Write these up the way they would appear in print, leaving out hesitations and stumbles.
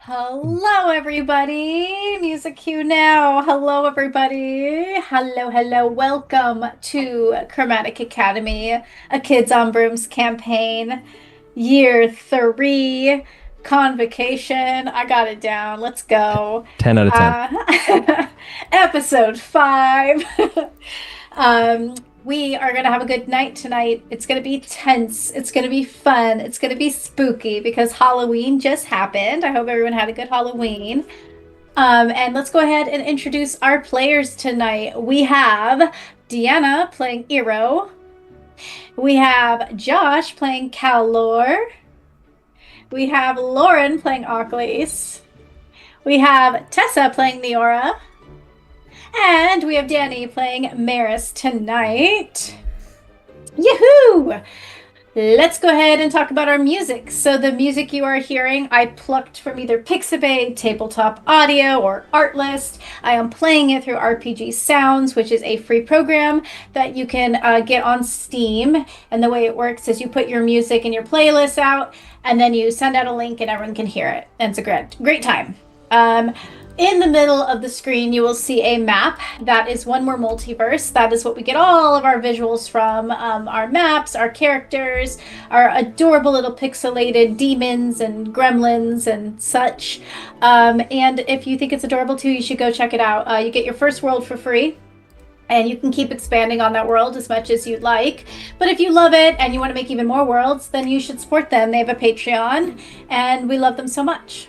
Hello, everybody. Music cue now. Hello, everybody. Hello, hello. Welcome to Chromatic Academy, a Kids on Brooms campaign, year 3, convocation. I got it down. Let's go. 10 out of 10. Episode 5. Um, we are going to have a good night tonight. It's going to be tense. It's going to be fun. It's going to be spooky because Halloween just happened. I hope everyone had a good Halloween. And let's go ahead and introduce our players tonight. We have Deanna playing Eero. We have Josh playing Calor. We have Lauren playing Oclis. We have Tessa playing Neora. And we have Danny playing Maris tonight. Yahoo! Let's go ahead and talk about our music. So the music you are hearing, I plucked from either Pixabay, Tabletop Audio, or Artlist. I am playing it through RPG Sounds, which is a free program that you can get on Steam. And the way it works is you put your music and your playlist out, and then you send out a link and everyone can hear it. And it's a great time. In the middle of the screen, you will see a map. That is One More Multiverse. That is what we get all of our visuals from. Our maps, our characters, our adorable little pixelated demons and gremlins and such. And if you think it's adorable too, you should go check it out. You get your first world for free. And you can keep expanding on that world as much as you'd like. But if you love it and you want to make even more worlds, then you should support them. They have a Patreon, and we love them so much.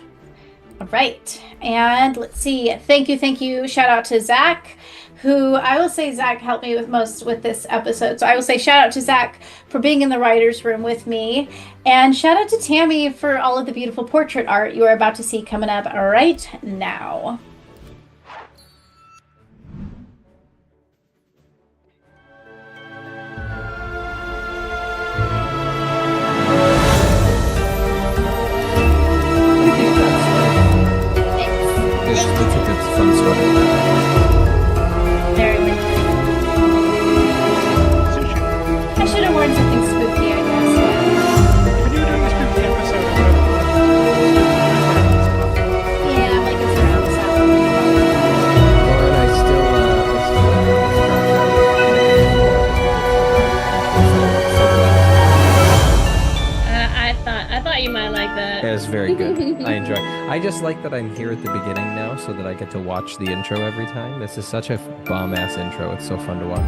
All right, and let's see. Thank you. Shout out to Zach, who I will say Zach helped me with this episode. So I will say shout out to Zach for being in the writer's room with me. And shout out to Tammy for all of the beautiful portrait art you are about to see coming up right now. It's a good fun story. Very windy. I should have worn something spooky, I guess. When you were doing the spooky episode or whatever, Yeah, like it's around sound. Lauren, I thought you might like that. It's very good. I enjoy it. I just like that I'm here at the beginning now so that I get to watch the intro every time. This is such a bomb-ass intro. It's so fun to watch.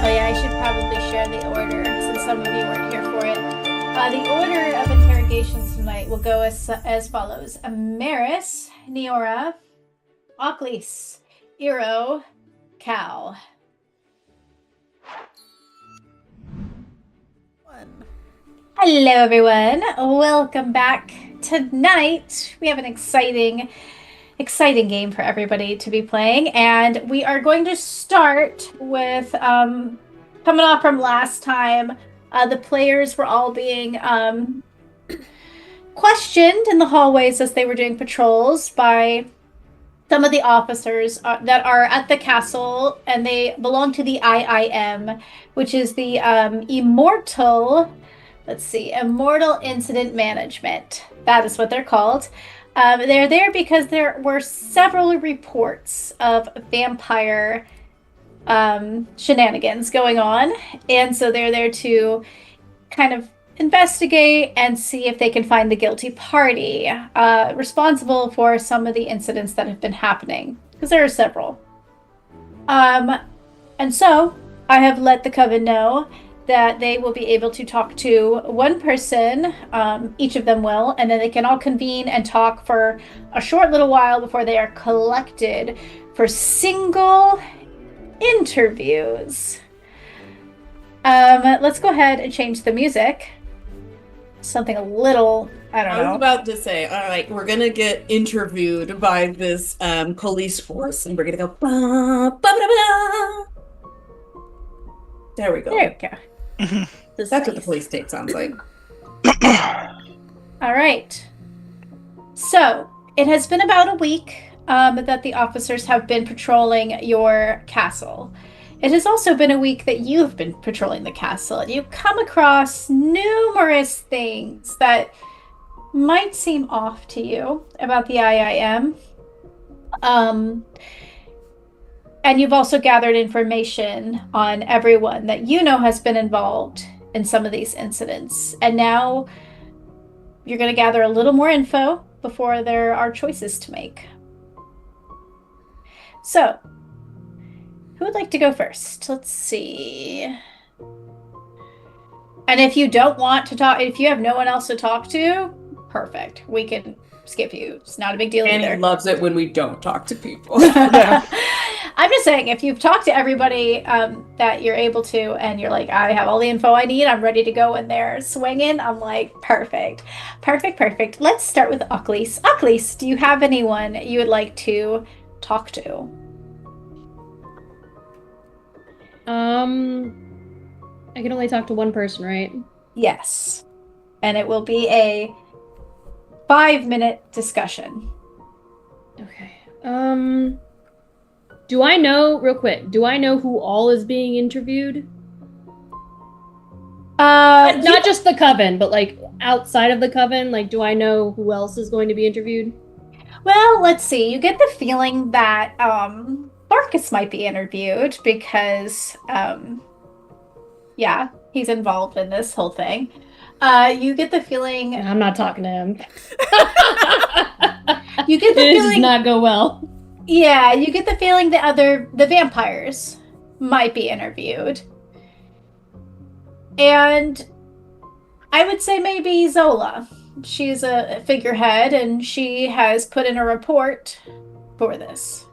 Oh yeah, I should probably share the order since some of you weren't here for it. The order of interrogations tonight will go as follows: Maris, Neora, Oclis, Eero, Cal. Hello everyone, welcome back. Tonight we have an exciting game for everybody to be playing, and we are going to start with coming off from last time. The players were all being questioned in the hallways as they were doing patrols by some of the officers that are at the castle, and they belong to the IIM, which is the Immortal Incident Management. That is what they're called. They're there because there were several reports of vampire shenanigans going on, and so they're there to kind of investigate and see if they can find the guilty party responsible for some of the incidents that have been happening, because there are several. And so I have let the Coven know that they will be able to talk to one person, each of them will, and then they can all convene and talk for a short little while before they are collected for single interviews. Let's go ahead and change the music. Something a little, I don't know. I was about to say, all right, we're gonna get interviewed by this police force, and we're gonna go. Ba, ba, ba, ba. There we go. There we go. That's what the police tape sounds like. All right. So, it has been about a week that the officers have been patrolling your castle. It has also been a week that you've been patrolling the castle, and you've come across numerous things that might seem off to you about the IIM. Um, and you've also gathered information on everyone that you know has been involved in some of these incidents. And now you're going to gather a little more info before there are choices to make. So, who would like to go first? Let's see. And if you don't want to talk, if you have no one else to talk to, perfect. We can skip you. It's not a big deal Annie either. loves it when we don't talk to people. I'm just saying, if you've talked to everybody that you're able to, and you're like, I have all the info I need, I'm ready to go in there swinging, I'm like, perfect. Perfect. Let's start with Ucklese. Ucklese, do you have anyone you would like to talk to? I can only talk to one person, right? Yes. And it will be a 5-minute discussion. Okay. Do I know, real quick, do I know who all is being interviewed? Not just the coven, but like outside of the coven, like do I know who else is going to be interviewed? Well, let's see. You get the feeling that Marcus might be interviewed because yeah, he's involved in this whole thing. You get the feeling I'm not talking to him. you get the This feeling does not go well. Yeah, you get the feeling the vampires might be interviewed. And I would say maybe Zola. She's a figurehead and she has put in a report for this.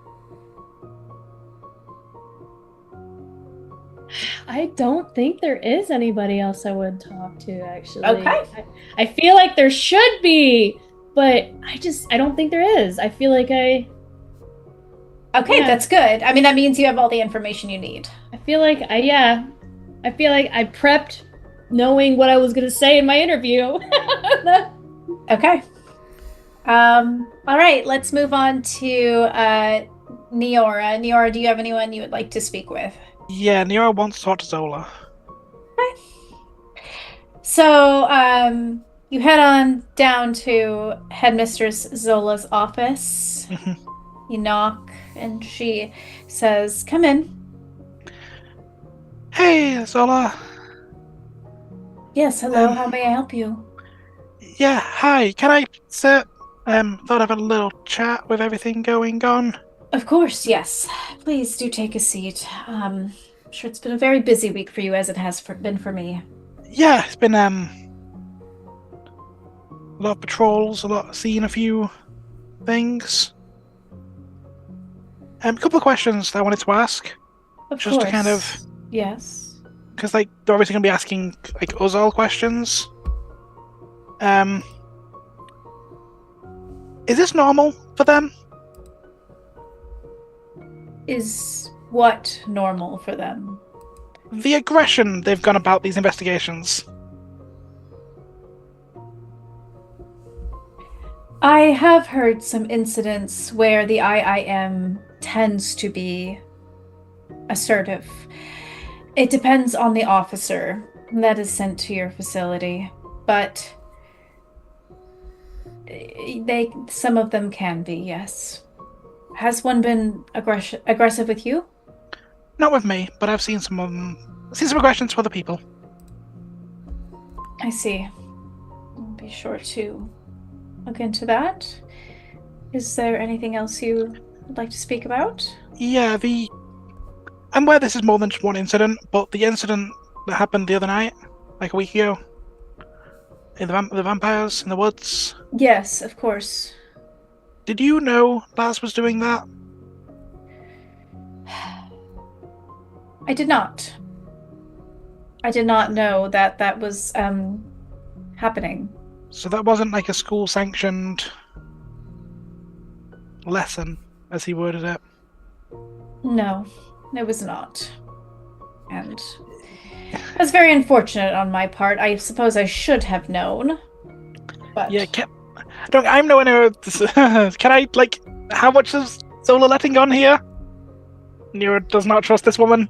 I don't think there is anybody else I would talk to, actually. Okay. I feel like there should be, but I don't think there is. I feel like Okay, Yeah. that's good. I mean, that means you have all the information you need. I feel like I prepped knowing what I was going to say in my interview. Okay. All right, let's move on to Neora. Neora, do you have anyone you would like to speak with? Yeah, Nero wants to talk to Zola. So, you head on down to Headmistress Zola's office. You knock, and she says, "Come in." Hey, Zola. Yes, hello. How may I help you? Yeah, hi. Can I sit? Thought I'd have a little chat with everything going on. Of course, yes. Please do take a seat. I'm sure it's been a very busy week for you, as it has been for me. Yeah, it's been a lot of patrols, seeing a few things. A couple of questions that I wanted to ask, Of just course. to kind of, Yes. because like they're obviously gonna be asking like us all questions. Is this normal for them? Is what normal for them? The aggression they've gone about these investigations. I have heard some incidents where the IIM tends to be assertive. It depends on the officer that is sent to your facility, but some of them can be, yes. Has one been aggressive with you? Not with me, but I've seen some aggression to other people. I see. I'll be sure to look into that. Is there anything else you would like to speak about? Yeah, I'm aware this is more than just one incident, but the incident that happened the other night, like a week ago, in the vampires in the woods. Yes, of course. Did you know Laz was doing that? I did not. I did not know that that was happening. So that wasn't like a school-sanctioned lesson, as he worded it. No, it was not. And that's very unfortunate on my part. I suppose I should have known. But Yeah, I'm nowhere near this. Can I, like, how much is Zola letting on here? Nero does not trust this woman.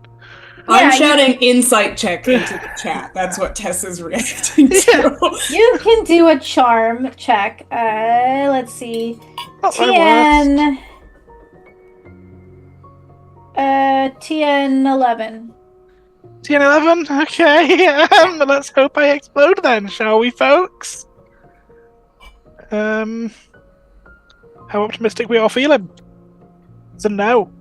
I'm Yeah, shouting insight check into the chat. That's what Tess is reacting to. you can do a charm check. Let's see. Not my worst. TN 11. TN11? Okay, let's hope I explode then, shall we, folks? How optimistic we are feeling? It's a no.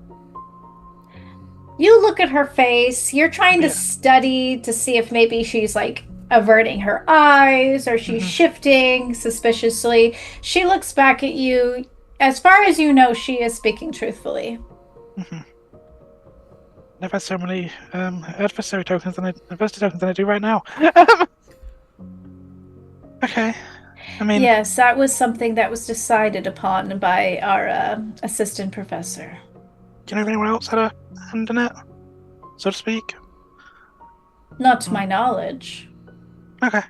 You look at her face. You're trying to Yeah. study to see if maybe she's like averting her eyes or she's shifting suspiciously. She looks back at you. As far as you know, she is speaking truthfully. I've had so many adversary tokens than I do right now. Okay. I mean, Yes, that was something that was decided upon by our assistant professor. do you know if anyone else had a hand in it, so to speak? Not to my knowledge. Okay.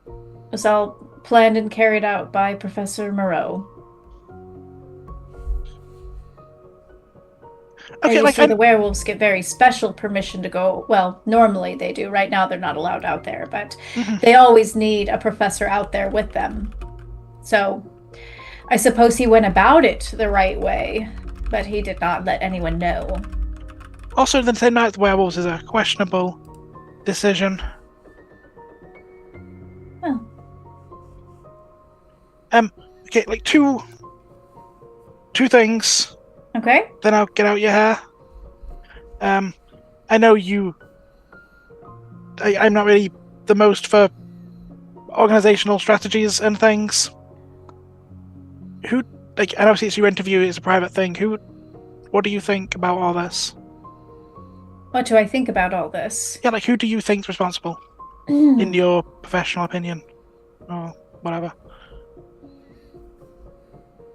It was all planned and carried out by Professor Moreau. Okay, And like, the werewolves get very special permission to go. Well, normally they do. Right now they're not allowed out there, but they always need a professor out there with them. So I suppose he went about it the right way, but he did not let anyone know. also, the same night the werewolves is a questionable decision. Oh. Okay, like two things. Okay. Then I'll get out your hair. I know I'm not really the most for organizational strategies and things. And obviously it's your interview, it's a private thing. What do you think about all this? What do I think about all this? Yeah, like, who do you think's responsible, in your professional opinion? Or whatever.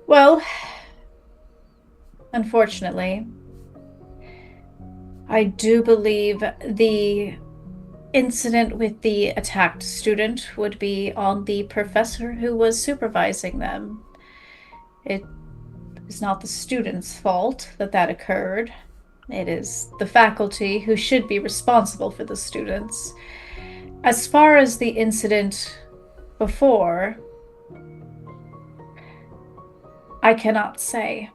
Well, unfortunately, I do believe the incident with the attacked student would be on the professor who was supervising them. It is not the student's fault that occurred. It is the faculty who should be responsible for the students. As far as the incident before, I cannot say.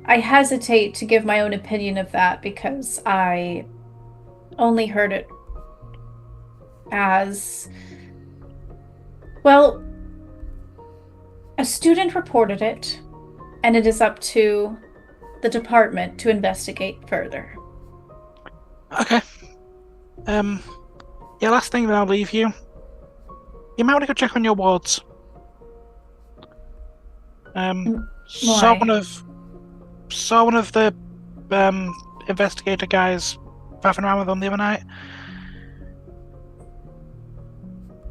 I hesitate to give my own opinion of that because I only heard it as, well, a student reported it, and it is up to the department to investigate further. Okay. Yeah, last thing, then I'll leave you. You might want to go check on your wards. Saw why? one of the investigator guys faffing around with them the other night.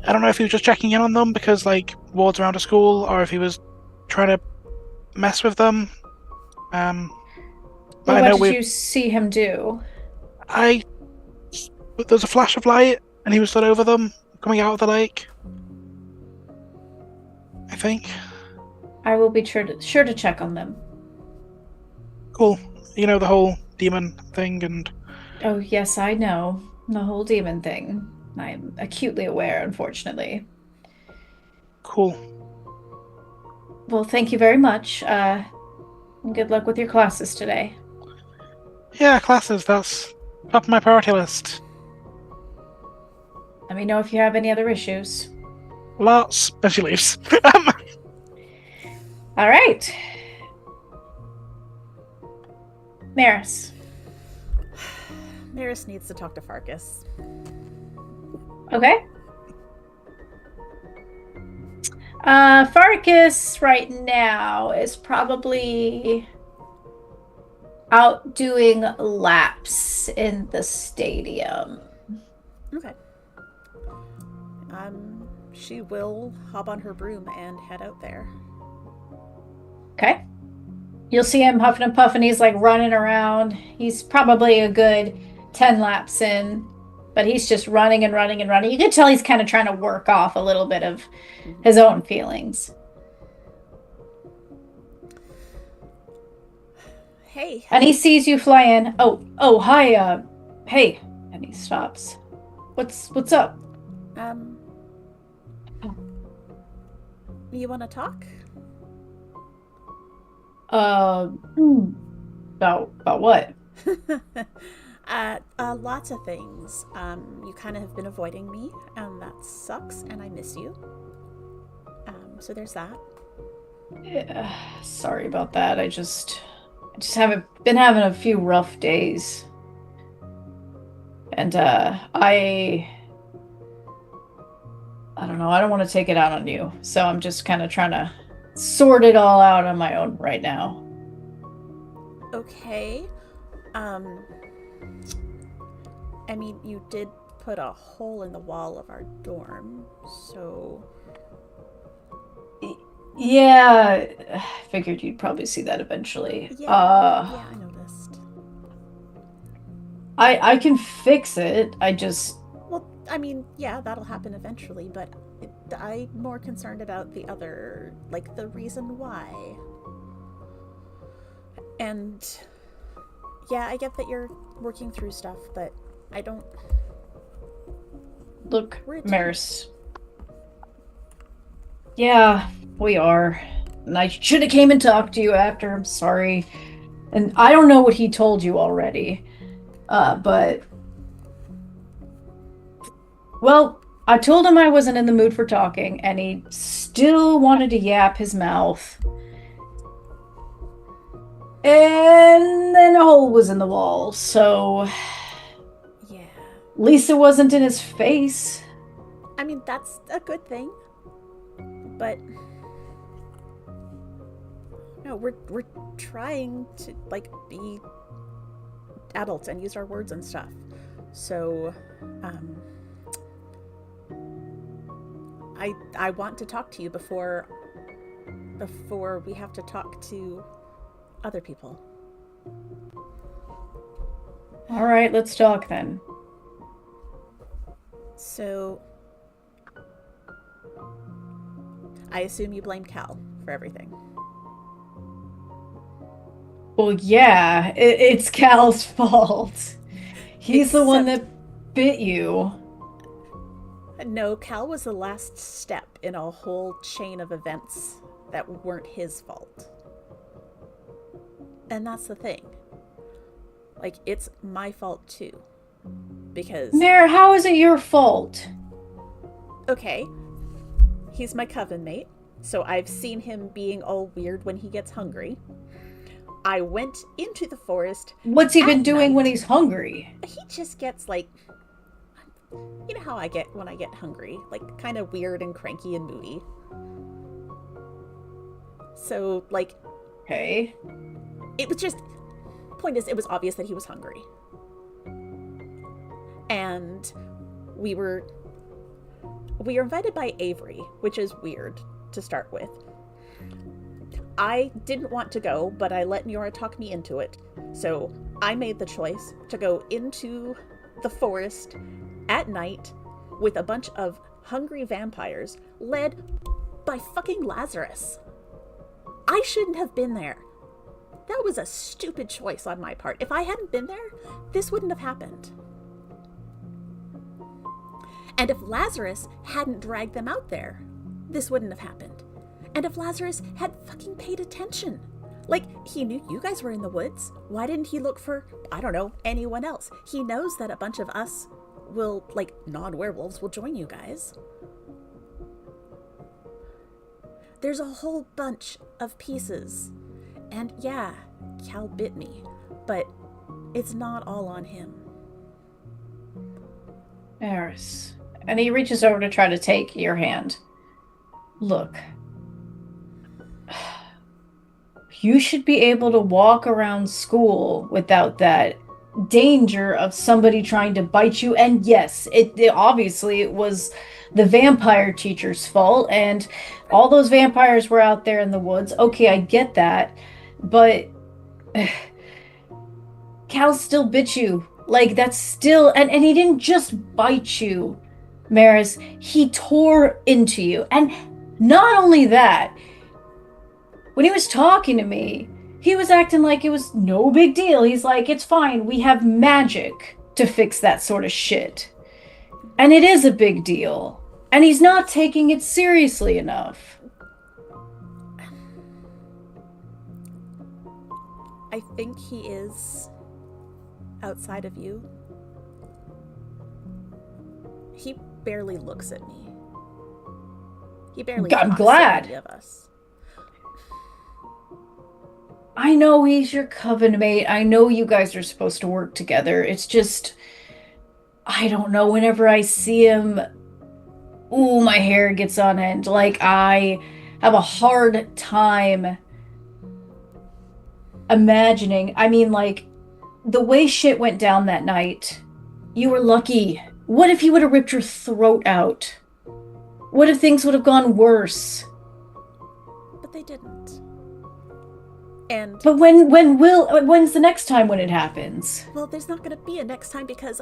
I don't know if he was just checking in on them because, like, wards around a school, or if he was trying to mess with them. But Well, I know what did you see him do? There's a flash of light, and he was stood over them, coming out of the lake. I think. I will be sure to check on them. Cool. You know, the whole demon thing and... Oh, yes, I know. The whole demon thing. I'm acutely aware, unfortunately. Cool. Well, thank you very much. Good luck with your classes today. Yeah, classes, that's top of my priority list. Let me know if you have any other issues. Lots. And she leaves. All right. Maris. Maris needs to talk to Farkas. Okay. Farkas right now is probably out doing laps in the stadium. Okay. She will hop on her broom and head out there. Okay. You'll see him huffing and puffing. He's like running around. He's probably a good 10 laps in. but he's just running and running and running. You can tell he's kind of trying to work off a little bit of his own feelings. Hey. And he sees you fly in. Oh, hi, hey. And he stops. What's up? You want to talk? About what? Lots of things. You kind of have been avoiding me, and that sucks, and I miss you. So there's that. Yeah, sorry about that. I just haven't been having a few rough days. And I don't know, I don't want to take it out on you. So I'm just kind of trying to sort it all out on my own right now. Okay. I mean, you did put a hole in the wall of our dorm, so... Yeah, I figured you'd probably see that eventually. Yeah, I noticed. I can fix it. I just... Well, I mean, yeah, that'll happen eventually, but I'm more concerned about the other, like, the reason why. And... yeah, I get that you're working through stuff, but I don't... Look, Maris. Yeah, we are. And I should have came and talked to you after. I'm sorry. And I don't know what he told you already. But... well, I told him I wasn't in the mood for talking, and he still wanted to yap his mouth. And then a hole was in the wall, so... yeah. Lisa wasn't in his face. I mean, that's a good thing. But... no, we're trying to, like, be adults and use our words and stuff. So, I want to talk to you before we have to talk to other people. All right, let's talk then. So, I assume you blame Cal for everything. Well, yeah, it's Cal's fault. He's the one that bit you. No, Cal was the last step in a whole chain of events that weren't his fault. And that's the thing. Like, it's my fault too. Because... Mare, how is it your fault? okay, he's my coven mate, so I've seen him being all weird when he gets hungry. I went into the forest. What's he been doing night. when he's hungry? He just gets, like... you know how I get when I get hungry. Like, kind of weird and cranky and moody. So, like... okay. It was just... point is, it was obvious that he was hungry. And we were invited by Avery, which is weird to start with. I didn't want to go, but I let Niora talk me into it. So I made the choice to go into the forest at night with a bunch of hungry vampires led by fucking Lazarus. I shouldn't have been there. That was a stupid choice on my part. If I hadn't been there, this wouldn't have happened. And if Lazarus hadn't dragged them out there, this wouldn't have happened. And if Lazarus had fucking paid attention, like, he knew you guys were in the woods, why didn't he look for, I don't know, anyone else? He knows that a bunch of us will, like, non-werewolves will join you guys. There's a whole bunch of pieces. And yeah, Cal bit me, but it's not all on him. Eris. And he reaches over to try to take your hand. Look. You should be able to walk around school without that danger of somebody trying to bite you. And yes, it obviously it was the vampire teacher's fault, and all those vampires were out there in the woods. Okay, I get that, but Cal still bit you. Like, that's still, and he didn't just bite you, Maris. He tore into you. And not only that, when he was talking to me, he was acting like it was no big deal. He's like, it's fine. We have magic to fix that sort of shit. And it is a big deal. And he's not taking it seriously enough. I think he is outside of you. He barely looks at me. He barely I'm talks glad. to any of us. I know he's your coven mate. I know you guys are supposed to work together. It's just, I don't know, whenever I see him, ooh, my hair gets on end. Like, I have a hard time imagining. I mean, like, the way shit went down that night, you were lucky. What if he would have ripped your throat out? What if things would have gone worse? But they didn't. And But when's the next time when it happens? well, there's not going to be a next time because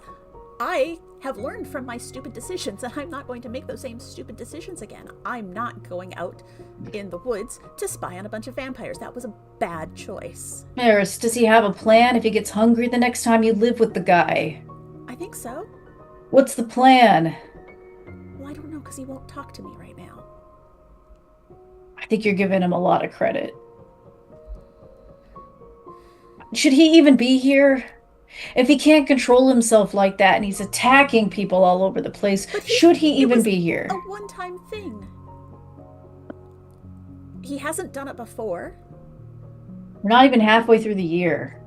I have learned from my stupid decisions and I'm not going to make those same stupid decisions again. I'm not going out in the woods to spy on a bunch of vampires. That was a bad choice. Maris, does he have a plan if he gets hungry the next time you live with the guy? I think so. What's the plan? Well, I don't know because he won't talk to me right now. I think you're giving him a lot of credit. Should he even be here? If he can't control himself like that and he's attacking people all over the place, should he even be here? A one-time thing. He hasn't done it before. We're not even halfway through the year.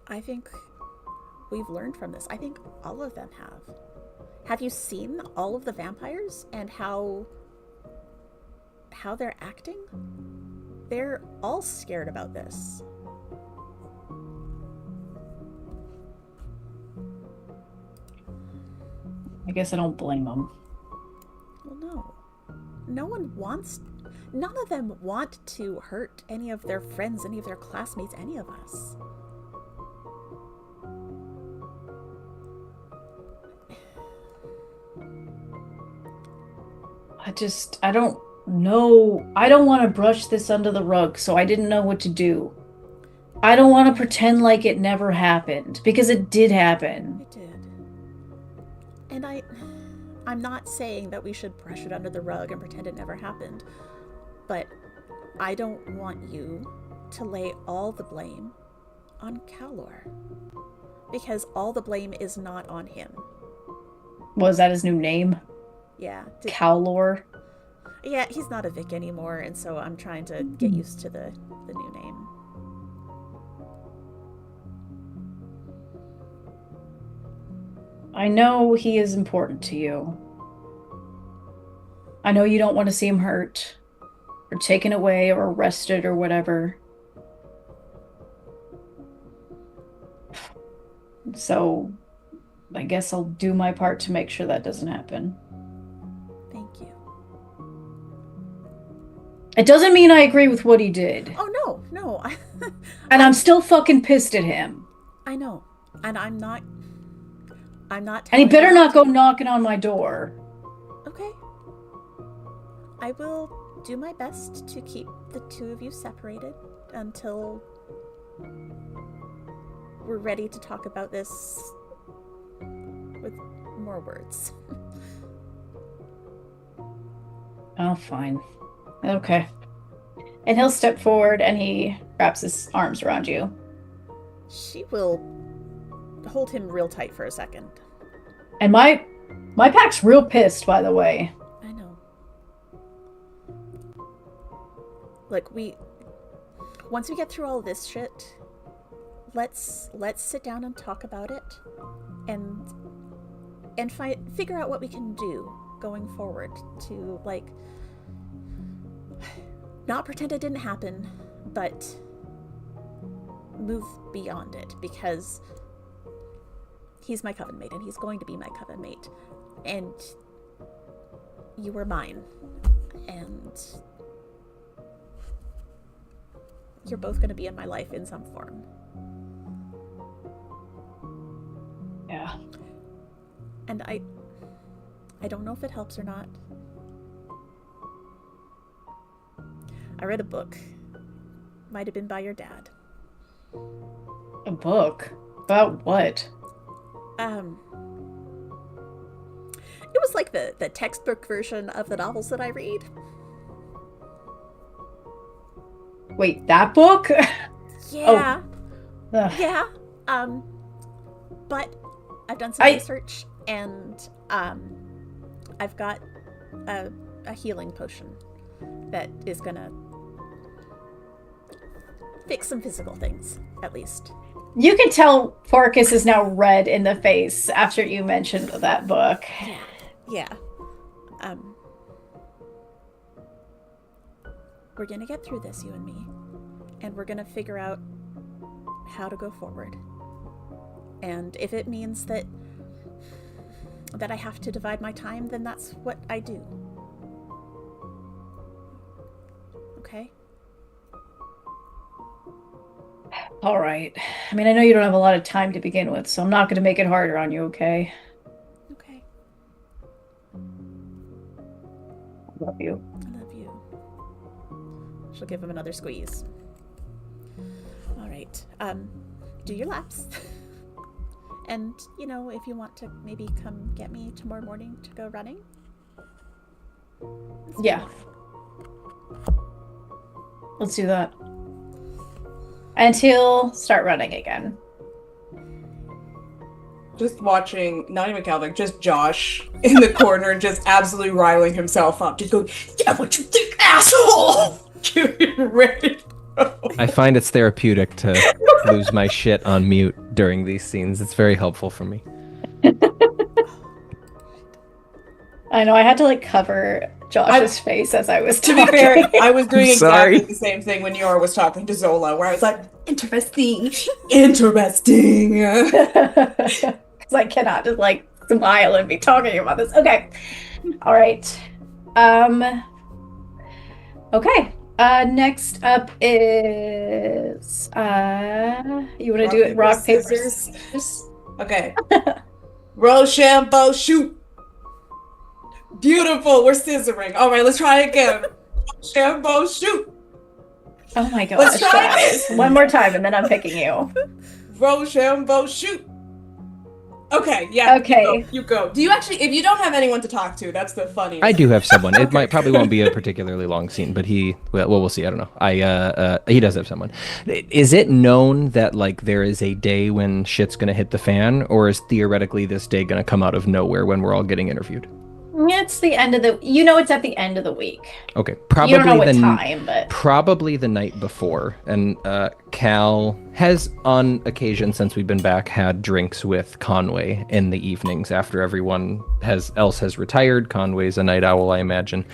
I think we've learned from this. I think all of them have. Have you seen all of the vampires and how they're acting? They're all scared about this. I guess I don't blame him. Well, no. None of them want to hurt any of their friends, any of their classmates, any of us. I don't know. I don't want to brush this under the rug, so I didn't know what to do. I don't want to pretend like it never happened, because it did happen. It did. And I'm not saying that we should brush it under the rug and pretend it never happened, but I don't want you to lay all the blame on Calor. Because all the blame is not on him. Was that his new name? Yeah. Cowlor? Yeah, he's not a Vic anymore, and so I'm trying to get used to the new name. I know he is important to you. I know you don't want to see him hurt, or taken away, or arrested, or whatever. So, I guess I'll do my part to make sure that doesn't happen. Thank you. It doesn't mean I agree with what he did. Oh, no. And I'm still fucking pissed at him. I know. And I'm not And he better not go knocking on my door. Okay. I will do my best to keep the two of you separated until we're ready to talk about this with more words. Oh, fine. Okay. And he'll step forward and he wraps his arms around you. She will hold him real tight for a second. And my pack's real pissed, by the way. I know. Look, once we get through all this shit, let's sit down and talk about it and figure out what we can do going forward to, like, not pretend it didn't happen, but move beyond it, because he's my coven mate and he's going to be my coven mate, and you were mine, and you're both going to be in my life in some form. Yeah. And I don't know if it helps or not. I read a book. Might have been by your dad. A book? About what? It was like the textbook version of the novels that I read. Wait, that book? Yeah. Ugh. Yeah. But I've done some research, and I've got a healing potion that is gonna fix some physical things, at least. You can tell Porcus is now red in the face after you mentioned that book. Yeah. We're gonna get through this, you and me, and we're gonna figure out how to go forward. And if it means that I have to divide my time, then that's what I do. Okay? All right. I mean, I know you don't have a lot of time to begin with, so I'm not going to make it harder on you, okay? Okay. I love you. I love you. She'll give him another squeeze. All right. Do your laps. And, you know, if you want to maybe come get me tomorrow morning to go running. Yeah. Let's do that. And he'll start running again. Just watching, not even Calvin, just Josh in the corner, just absolutely riling himself up. Just going, yeah, what you think, asshole? Getting ready. I find it's therapeutic to lose my shit on mute during these scenes. It's very helpful for me. I know, I had to like cover Josh's face as I was talking. To be fair, I was doing Sorry. exactly the same thing when Yor was talking to Zola, where I was like, interesting, interesting. Because I cannot just like smile and be talking about this. Okay. All right. Okay. Next up is you want to do it rock, paper, scissors? Okay. Rochambeau, shoot. Beautiful. We're scissoring. All right, let's try again. Rochambeau, shoot. Oh my gosh. Let's try guys. this. One more time and then I'm picking you. Rochambeau, shoot. Okay, yeah. Okay. You go. Do you actually, if you don't have anyone to talk to, that's the funniest. I do have someone. It probably won't be a particularly long scene, but we'll see. I don't know. He does have someone. Is it known that like there is a day when shit's gonna hit the fan, or is theoretically this day gonna come out of nowhere when we're all getting interviewed? It's the end of it's at the end of the week. Okay, probably You don't know what time, but probably the night before. And Cal has, on occasion since we've been back, had drinks with Conway in the evenings after everyone else has retired. Conway's a night owl, I imagine,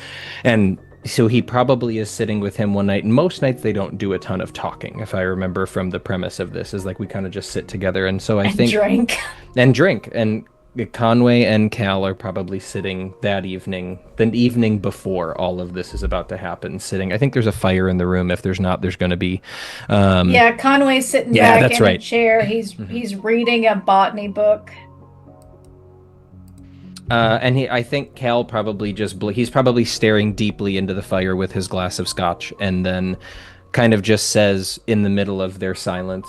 and so he probably is sitting with him one night. And most nights they don't do a ton of talking, if I remember from the premise of this, is like we kind of just sit together. And so I think drink and Conway and Cal are probably sitting that evening, the evening before all of this is about to happen, sitting. I think there's a fire in the room. If there's not, there's going to be. Yeah, Conway's sitting back in a chair. He's reading a botany book. And I think Cal probably he's probably staring deeply into the fire with his glass of scotch, and then kind of just says in the middle of their silence,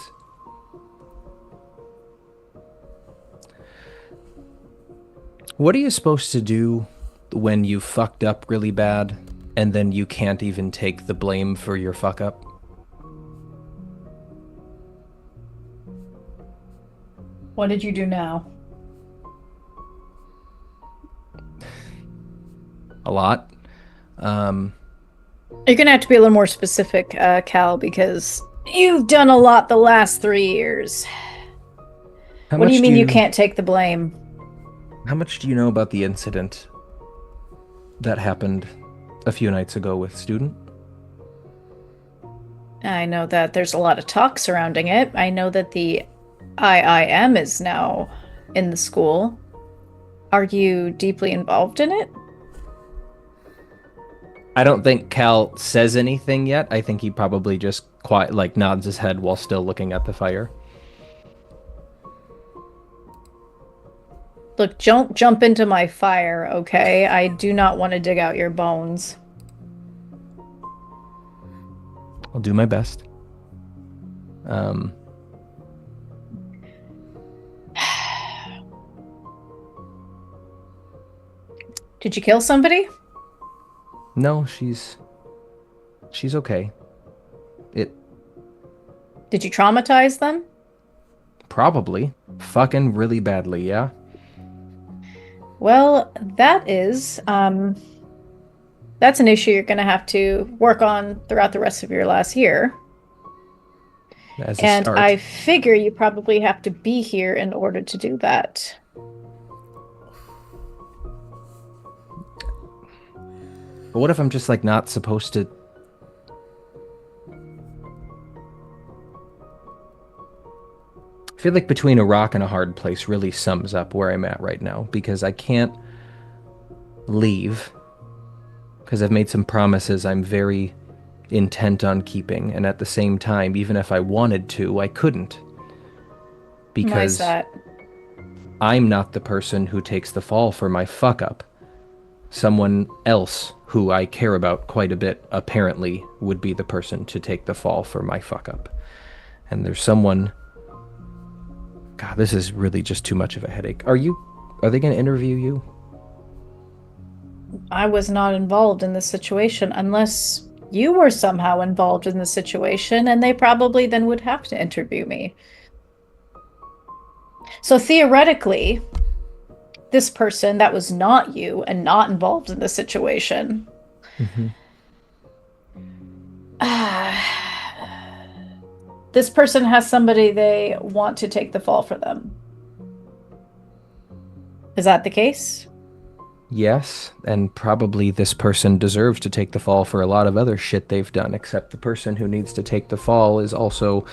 "What are you supposed to do when you fucked up really bad and then you can't even take the blame for your fuck up?" What did you do now? A lot. You're gonna have to be a little more specific, Cal, because you've done a lot the last 3 years. What do you mean you can't take the blame? How much do you know about the incident that happened a few nights ago with Student? I know that there's a lot of talk surrounding it. I know that the IIM is now in the school. Are you deeply involved in it? I don't think Cal says anything yet. I think he probably just quiet, like nods his head while still looking at the fire. Look, don't jump into my fire, okay? I do not want to dig out your bones. I'll do my best. Did you kill somebody? No, she's okay. Did you traumatize them? Probably. Fucking really badly, yeah? Well, that's an issue you're going to have to work on throughout the rest of your last year. As a And start. I figure you probably have to be here in order to do that. But what if I'm just, like, not supposed to... I feel like between a rock and a hard place really sums up where I'm at right now, because I can't leave, because I've made some promises I'm very intent on keeping, and at the same time, even if I wanted to, I couldn't. Why is Because that? I'm not the person who takes the fall for my fuck-up. Someone else who I care about quite a bit, apparently, would be the person to take the fall for my fuck-up. And there's someone... God, this is really just too much of a headache. Are they going to interview you? I was not involved in this situation unless you were somehow involved in the situation, and they probably then would have to interview me. So theoretically, this person that was not you and not involved in the situation, this person has somebody they want to take the fall for them. Is that the case? Yes, and probably this person deserves to take the fall for a lot of other shit they've done, except the person who needs to take the fall is also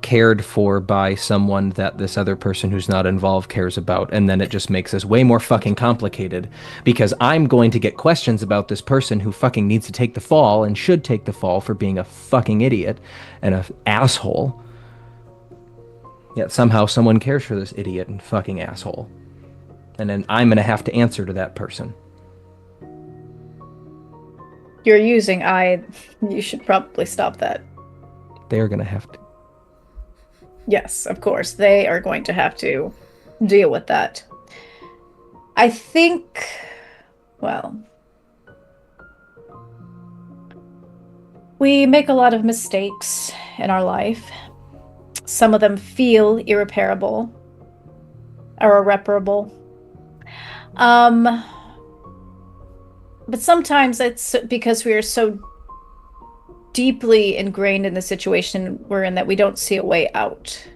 cared for by someone that this other person who's not involved cares about, and then it just makes this way more fucking complicated, because I'm going to get questions about this person who fucking needs to take the fall and should take the fall for being a fucking idiot and an asshole. Yet somehow someone cares for this idiot and fucking asshole. And then I'm going to have to answer to that person. You're using I. You should probably stop that. They're going to have to. Yes, of course. They are going to have to deal with that. I think, well, we make a lot of mistakes in our life. Some of them feel irreparable or irreparable. But sometimes it's because we are so deeply ingrained in the situation we're in that we don't see a way out.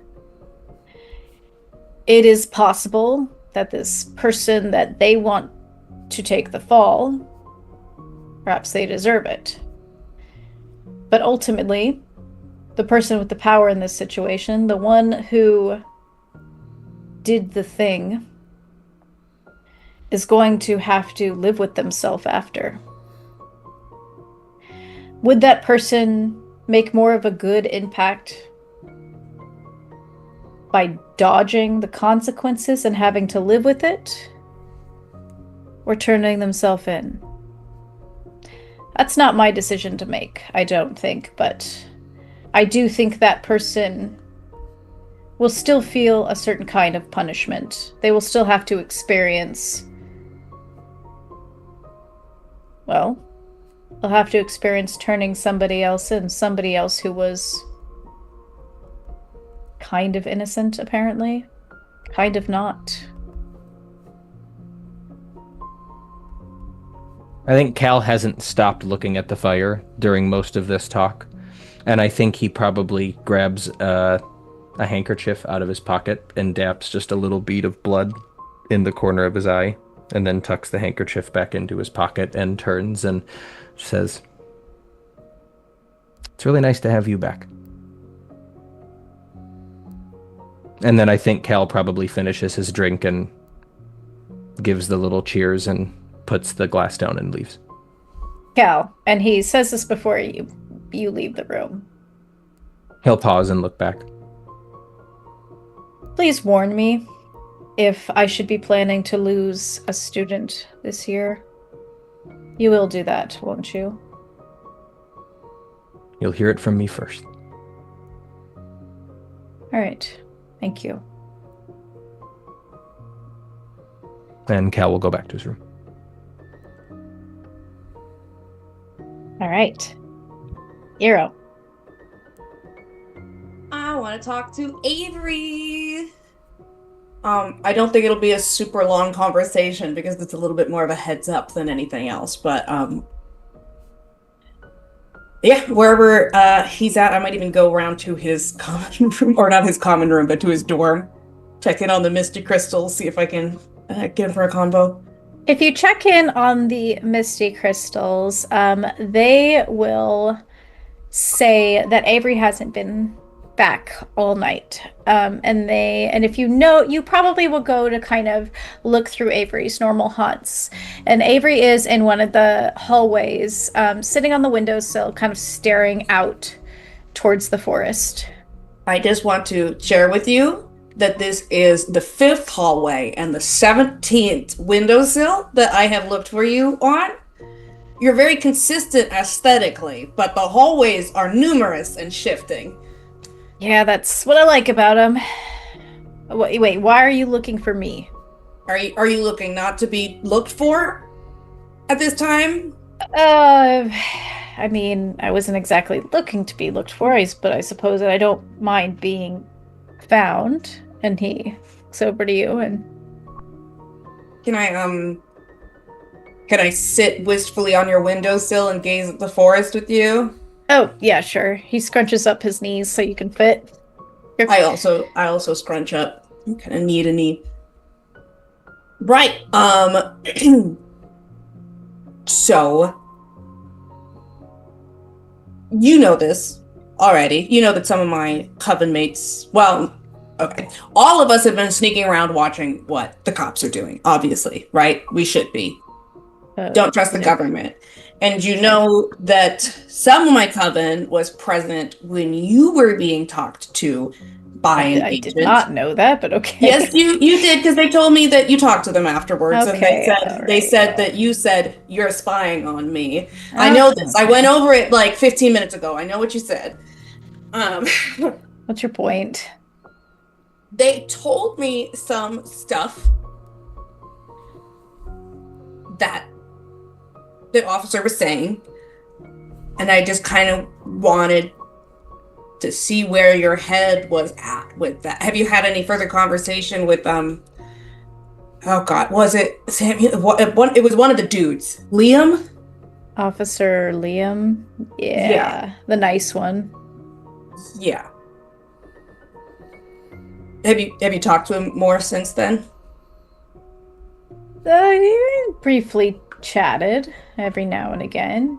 It is possible that this person that they want to take the fall, perhaps they deserve it. But ultimately, the person with the power in this situation, the one who did the thing, is going to have to live with themselves after. Would that person make more of a good impact by dodging the consequences and having to live with it, or turning themselves in? That's not my decision to make, I don't think, but I do think that person will still feel a certain kind of punishment. They will still have to experience, well, they'll have to experience turning somebody else in, somebody else who was kind of innocent, apparently. Kind of not. I think Cal hasn't stopped looking at the fire during most of this talk, and I think he probably grabs a handkerchief out of his pocket and daps just a little bead of blood in the corner of his eye, and then tucks the handkerchief back into his pocket and turns and says, "It's really nice to have you back." And then I think Cal probably finishes his drink and gives the little cheers and puts the glass down and leaves. Cal, and he says this before you leave the room. He'll pause and look back. Please warn me if I should be planning to lose a student this year. You will do that, won't you? You'll hear it from me first. All right. Thank you. And Cal will go back to his room. All right. Eero. I want to talk to Avery. I don't think it'll be a super long conversation because it's a little bit more of a heads up than anything else. But yeah, wherever he's at, I might even go around to his common room, or not his common room, but to his dorm. Check in on the Misty Crystals, see if I can get him for a convo. If you check in on the Misty Crystals, they will say that Avery hasn't been back all night. And if you know, you probably will go to kind of look through Avery's normal haunts. And Avery is in one of the hallways, sitting on the windowsill, kind of staring out towards the forest. I just want to share with you that this is the 5th hallway and the 17th windowsill that I have looked for you on. You're very consistent aesthetically, but the hallways are numerous and shifting. Yeah, that's what I like about him. Wait, why are you looking for me? Are you looking not to be looked for at this time? I mean, I wasn't exactly looking to be looked for, but I suppose that I don't mind being found. And he looks over to you and... Can I sit wistfully on your windowsill and gaze at the forest with you? Oh, yeah, sure. He scrunches up his knees so you can fit. I also scrunch up. I'm kind of knee to knee. Right. So you know this already. You know that some of my coven mates, well, okay, all of us have been sneaking around watching what the cops are doing, obviously, right? We should be. Don't trust the government. And you know that some of my coven was present when you were being talked to by an agent. I did not know that, but okay. Yes, you did, because they told me that you talked to them afterwards, okay, and they said that you said you're spying on me. I know this. I went over it like 15 minutes ago. I know what you said. What's your point? They told me some stuff that the officer was saying, and I just kind of wanted to see where your head was at with that. Have you had any further conversation with oh god, was it Samuel? It was one of the dudes. Liam? Officer Liam? Yeah. The nice one. Yeah. Have you talked to him more since then? Briefly chatted every now and again.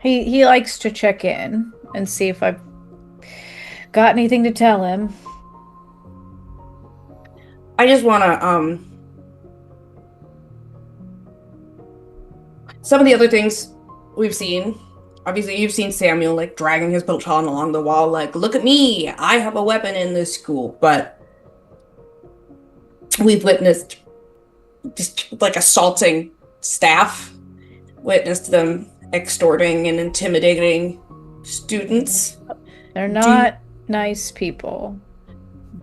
He likes to check in and see if I've got anything to tell him. I just want to some of the other things we've seen, obviously you've seen Samuel like dragging his baton along the wall like, look at me, I have a weapon in this school, but we've witnessed just like assaulting staff, witnessed them extorting and intimidating students. They're not nice people.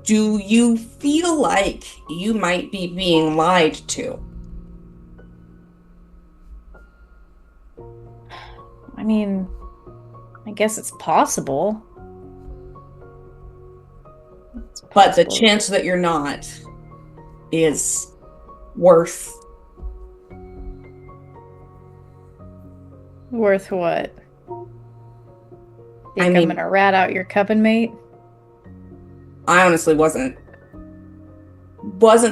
Do you feel like you might be being lied to? I mean, I guess it's possible. But the chance that you're not is worth what? I mean, I'm gonna rat out your coven mate? I honestly wasn't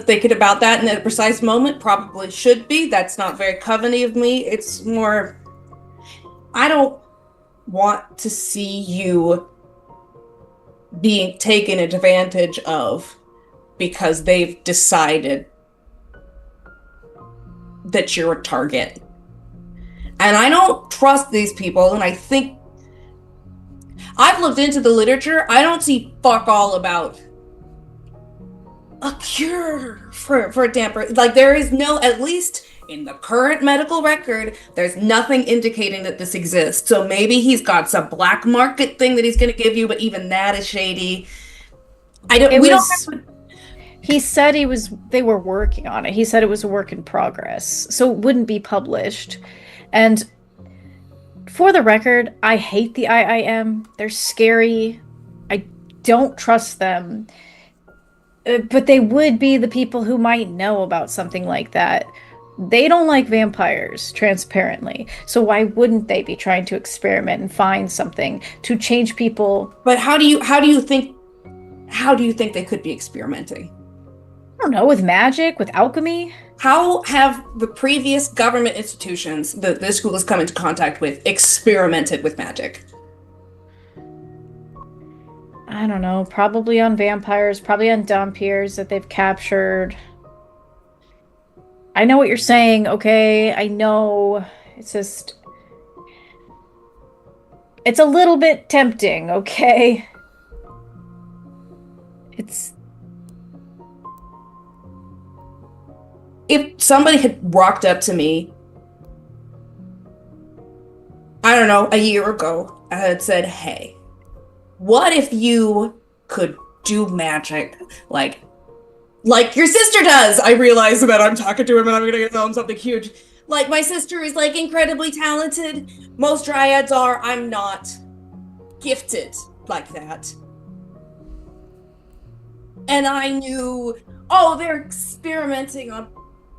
thinking about that in that precise moment. Probably should be. That's not very coven-y of me. It's more, I don't want to see you being taken advantage of because they've decided that you're a target. And I don't trust these people, and I think I've looked into the literature. I don't see fuck all about a cure for damper. Like, there is no, at least in the current medical record, there's nothing indicating that this exists. So maybe he's got some black market thing that he's going to give you, but even that is shady. He said they were working on it. He said it was a work in progress, so it wouldn't be published. And for the record, I hate the IIM. They're scary. I don't trust them. But they would be the people who might know about something like that. They don't like vampires, transparently. So why wouldn't they be trying to experiment and find something to change people? But how do you think they could be experimenting? I don't know, with magic, with alchemy? How have the previous government institutions that this school has come into contact with experimented with magic? I don't know, probably on vampires, probably on Dompiers that they've captured. I know what you're saying, okay? I know. It's just... It's a little bit tempting, okay? It's... If somebody had walked up to me, I don't know, a year ago, and had said, hey, what if you could do magic like your sister does? I realize that I'm talking to him and I'm going to tell him something huge. Like, my sister is, like, incredibly talented. Most dryads are. I'm not gifted like that. And I knew, they're experimenting on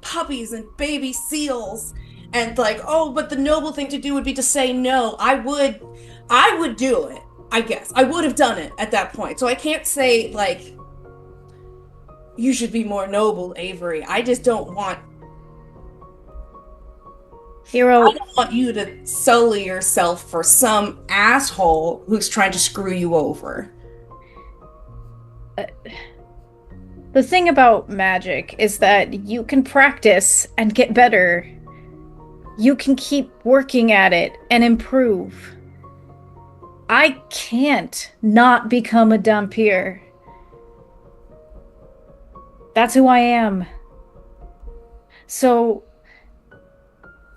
puppies and baby seals. And, like, but the noble thing to do would be to say no. I would do it, I guess. I would have done it at that point. So I can't say, like, you should be more noble, Avery. I just don't want... Hero... I don't want you to sully yourself for some asshole who's trying to screw you over. The thing about magic is that you can practice and get better. You can keep working at it and improve. I can't not become a Dampier. That's who I am. So,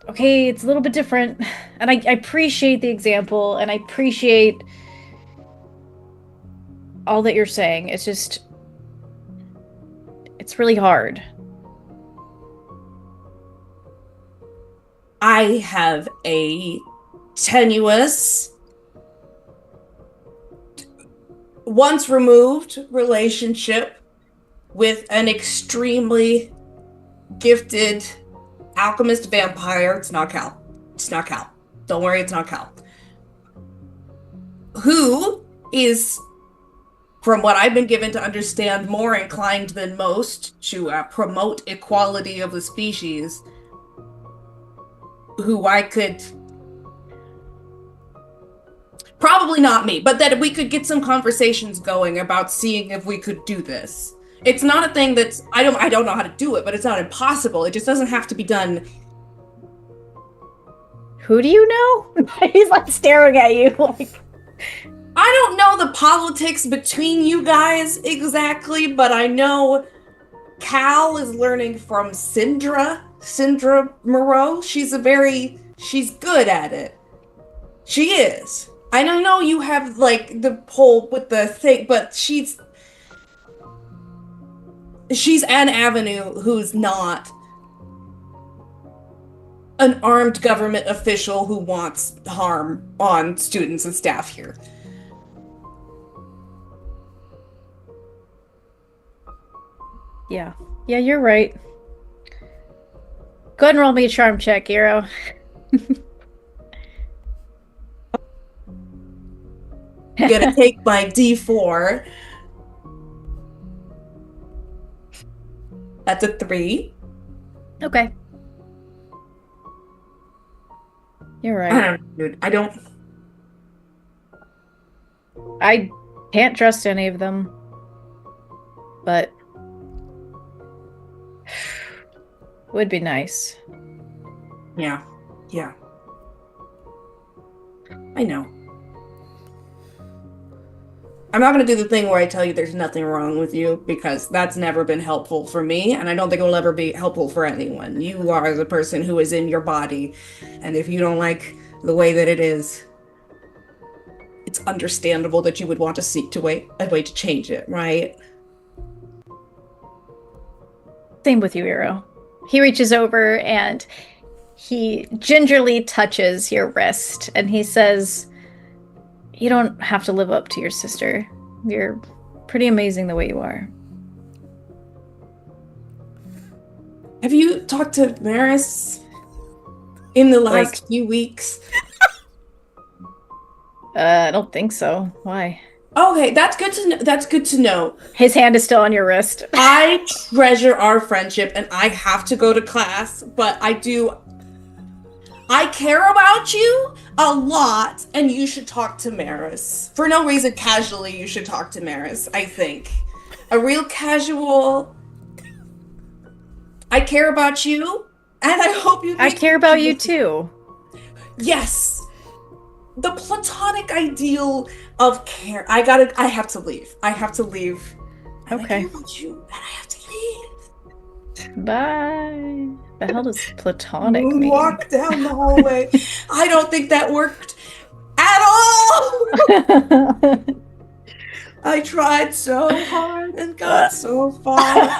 okay, it's a little bit different. And I appreciate the example, and I appreciate all that you're saying. It's just... It's really hard. I have a tenuous, once removed relationship with an extremely gifted alchemist vampire. It's not Cal. Don't worry, it's not Cal. Who is, from what I've been given to understand, more inclined than most to promote equality of the species, who I could... Probably not me, but that we could get some conversations going about seeing if we could do this. It's not a thing that's... I don't know how to do it, but it's not impossible. It just doesn't have to be done. Who do you know? He's like staring at you like... I don't know the politics between you guys exactly, but I know Cal is learning from Syndra Moreau. She's good at it. She is. And I know you have, like, the whole with the thing, but she's an Avenue who's not an armed government official who wants harm on students and staff here. Yeah, you're right. Go ahead and roll me a charm check, Hero. I'm gonna take my D4. That's a 3. Okay. You're right. I can't trust any of them. But would be nice. Yeah. I know. I'm not going to do the thing where I tell you there's nothing wrong with you, because that's never been helpful for me, and I don't think it will ever be helpful for anyone. You are the person who is in your body, and if you don't like the way that it is, it's understandable that you would want to seek a way to change it, right? Same with you, Iro. He reaches over and he gingerly touches your wrist and he says, "You don't have to live up to your sister. You're pretty amazing the way you are." Have you talked to Maris in the last few weeks? I don't think so. Why? Okay, that's good to know. That's good to know. His hand is still on your wrist. I treasure our friendship, and I have to go to class, but I care about you a lot, and you should talk to Maris. For no reason, casually, you should talk to Maris, I think. A real casual, I care about you, and I hope you... I care about you too. Yes. The platonic ideal of care. I have to leave. I have to leave. And Okay. I care about you, and I have to leave. Bye. The hell does platonic mean? Walk down the hallway. I don't think that worked at all. I tried so hard and got so far.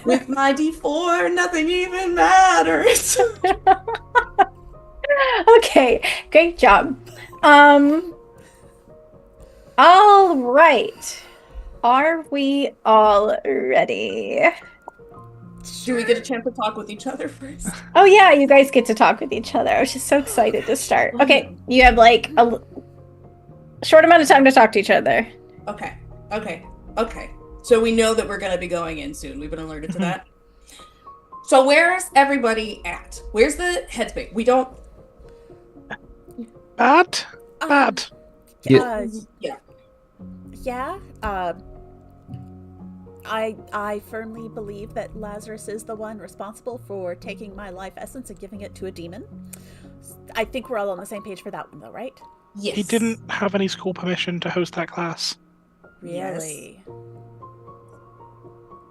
With my D4, nothing even matters. Okay, great job. All right. Are we all ready? Should we get a chance to talk with each other first? Oh yeah, you guys get to talk with each other. I was just so excited to start. Okay, you have like a short amount of time to talk to each other. Okay. So we know that we're going to be going in soon. We've been alerted to that. So where's everybody at? Where's the headspace? We don't... Bad? Yeah. Yeah. I firmly believe that Lazarus is the one responsible for taking my life essence and giving it to a demon. I think we're all on the same page for that one, though, right? Yes. He didn't have any school permission to host that class. Really?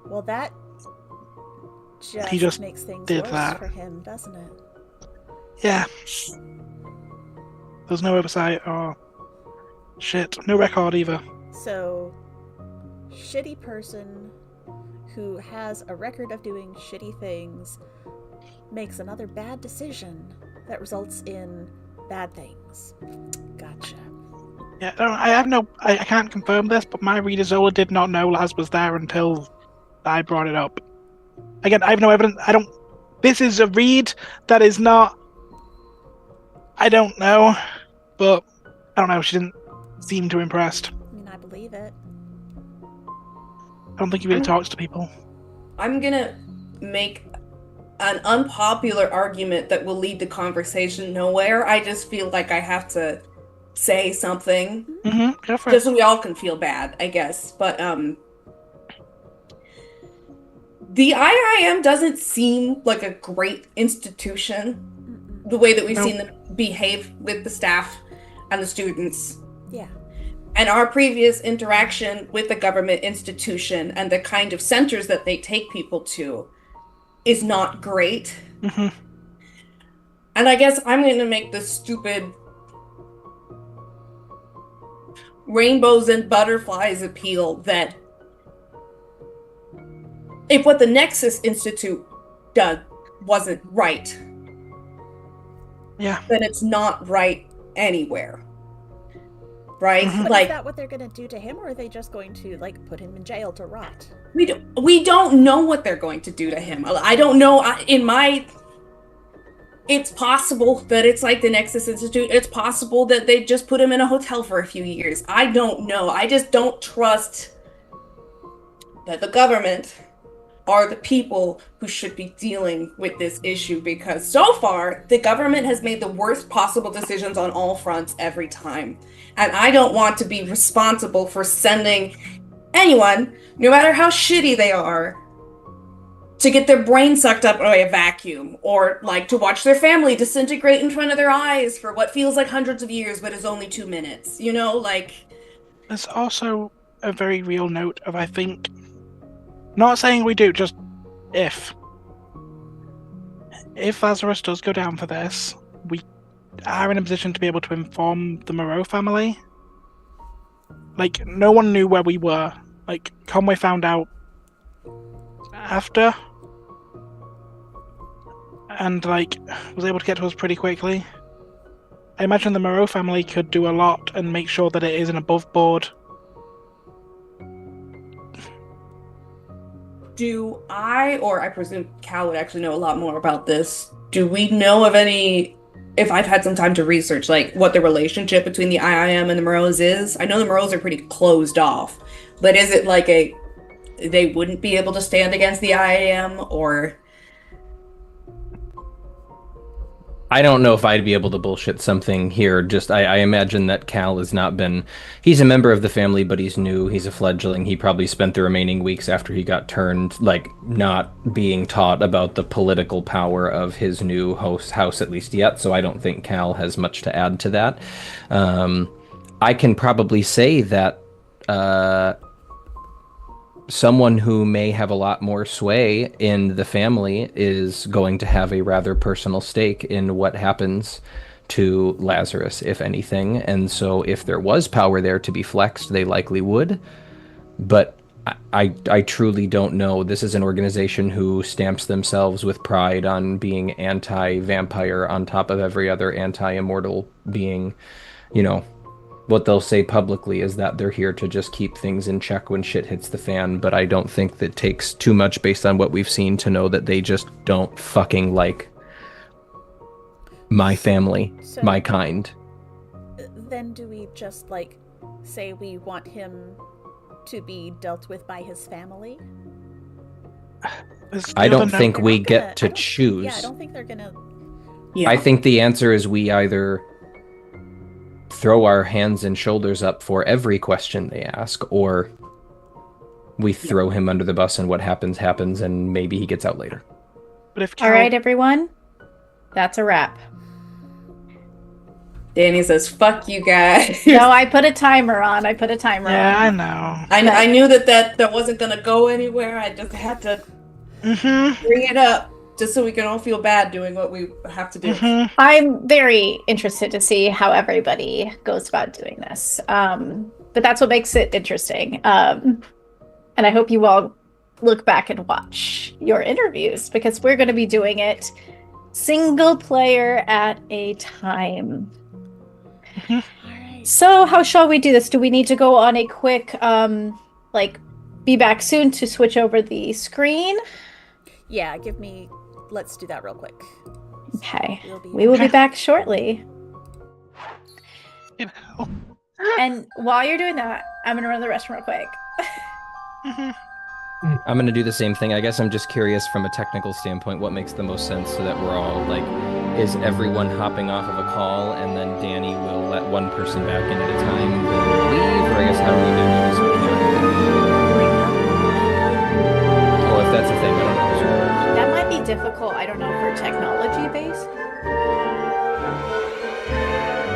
Well, that He just makes things did worse that. for him, doesn't it? Yeah. There's no oversight or... Shit. No record either. So, shitty person who has a record of doing shitty things makes another bad decision that results in bad things. Gotcha. Yeah, I can't confirm this, but my reader Zola did not know Laz was there until I brought it up. Again, I have no evidence. This is a read that is not... I don't know, but I don't know, she didn't seem too impressed. I mean, I believe it. I don't think he really talks to people. I'm gonna make an unpopular argument that will lead the conversation nowhere. I just feel like I have to say something. Mm-hmm. Go for it. Just so we all can feel bad, I guess. But the IIM doesn't seem like a great institution. The way that we've seen them behave with the staff and the students. Yeah. And our previous interaction with the government institution and the kind of centers that they take people to is not great. Mm-hmm. And I guess I'm going to make the stupid rainbows and butterflies appeal that if what the Nexus Institute did wasn't right, Yeah. then it's not right anywhere. Right? Mhm. But Like, is that what they're going to do to him, or are they just going to, like, put him in jail to rot? we don't know what they're going to do to him. I don't know. It's possible that it's like the Nexus Institute. It's possible that they just put him in a hotel for a few years. I don't know. I just don't trust that the government are the people who should be dealing with this issue, because so far the government has made the worst possible decisions on all fronts every time. And I don't want to be responsible for sending anyone, no matter how shitty they are, to get their brain sucked up by a vacuum, or like to watch their family disintegrate in front of their eyes for what feels like hundreds of years but is only 2 minutes. You know, like... There's also a very real note of, I think, not saying we do, just if Lazarus does go down for this, we are in a position to be able to inform the Moreau family. Like, no one knew where we were. Like, Conway found out after, and, like, was able to get to us pretty quickly. I imagine the Moreau family could do a lot and make sure that it is an above board. Do I, or I presume Cal would actually know a lot more about this, do we know of any, if I've had some time to research, like, what the relationship between the IIM and the Moreaus is? I know the Moreaus are pretty closed off, but is it like they wouldn't be able to stand against the IIM, or... I don't know if I'd be able to bullshit something here. Just I imagine that Cal has not been. He's a member of the family, but he's new. He's a fledgling. He probably spent the remaining weeks after he got turned, like, not being taught about the political power of his new house, at least yet. So I don't think Cal has much to add to that. I can probably say that someone who may have a lot more sway in the family is going to have a rather personal stake in what happens to Lazarus, if anything. And so if there was power there to be flexed, they likely would. But I truly don't know. This is an organization who stamps themselves with pride on being anti-vampire on top of every other anti-immortal being. You know, what they'll say publicly is that they're here to just keep things in check when shit hits the fan, but I don't think that takes too much based on what we've seen to know that they just don't fucking like my family, So- my kind. Then do we just, like, say we want him to be dealt with by his family? I don't think we They're not get gonna- to I don't- choose. Yeah, I don't think they're gonna... Yeah. I think the answer is we either throw our hands and shoulders up for every question they ask, or we throw him under the bus and what happens, happens, and maybe he gets out later. But if All right, everyone. That's a wrap. Danny says, fuck you guys. No, I put a timer on. Yeah, I know. I knew that wasn't gonna go anywhere. I just had to bring it up just so we can all feel bad doing what we have to do. I'm very interested to see how everybody goes about doing this. But that's what makes it interesting. And I hope you all look back and watch your interviews, because we're going to be doing it single player at a time. All right. So how shall we do this? Do we need to go on a quick, be back soon to switch over the screen? Yeah, let's do that real quick. Okay. We will be back shortly. You know. And while you're doing that, I'm going to run to the restroom real quick. I'm going to do the same thing. I guess I'm just curious from a technical standpoint what makes the most sense so that we're all, like, is everyone hopping off of a call and then Danny will let one person back in at a time and leave? Or I guess how do we do this? Well, if that's a thing, I don't know. That might be difficult. I don't know, for technology based.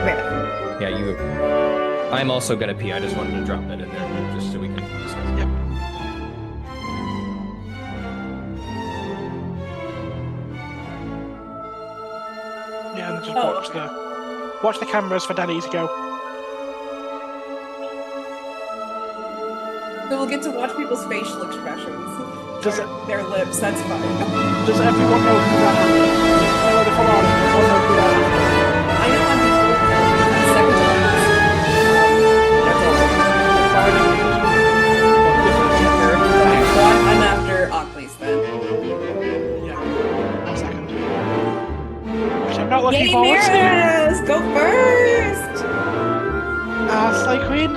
Right. Yeah, I'm also going to pee. I just wanted to drop that in there just so we can discuss it. Yep. Yeah, and just watch the cameras for Danny to go. So we'll get to watch people's facial expressions. Does Or their lips, that's fine. Does everyone know who that is? I know the full audience. Everyone know who that is. I know I'm before second to last. So I'm after Ockley's then. Yeah, I'm second. Which I'm not looking Yay, forward to. Maris! Go first! Slay Queen.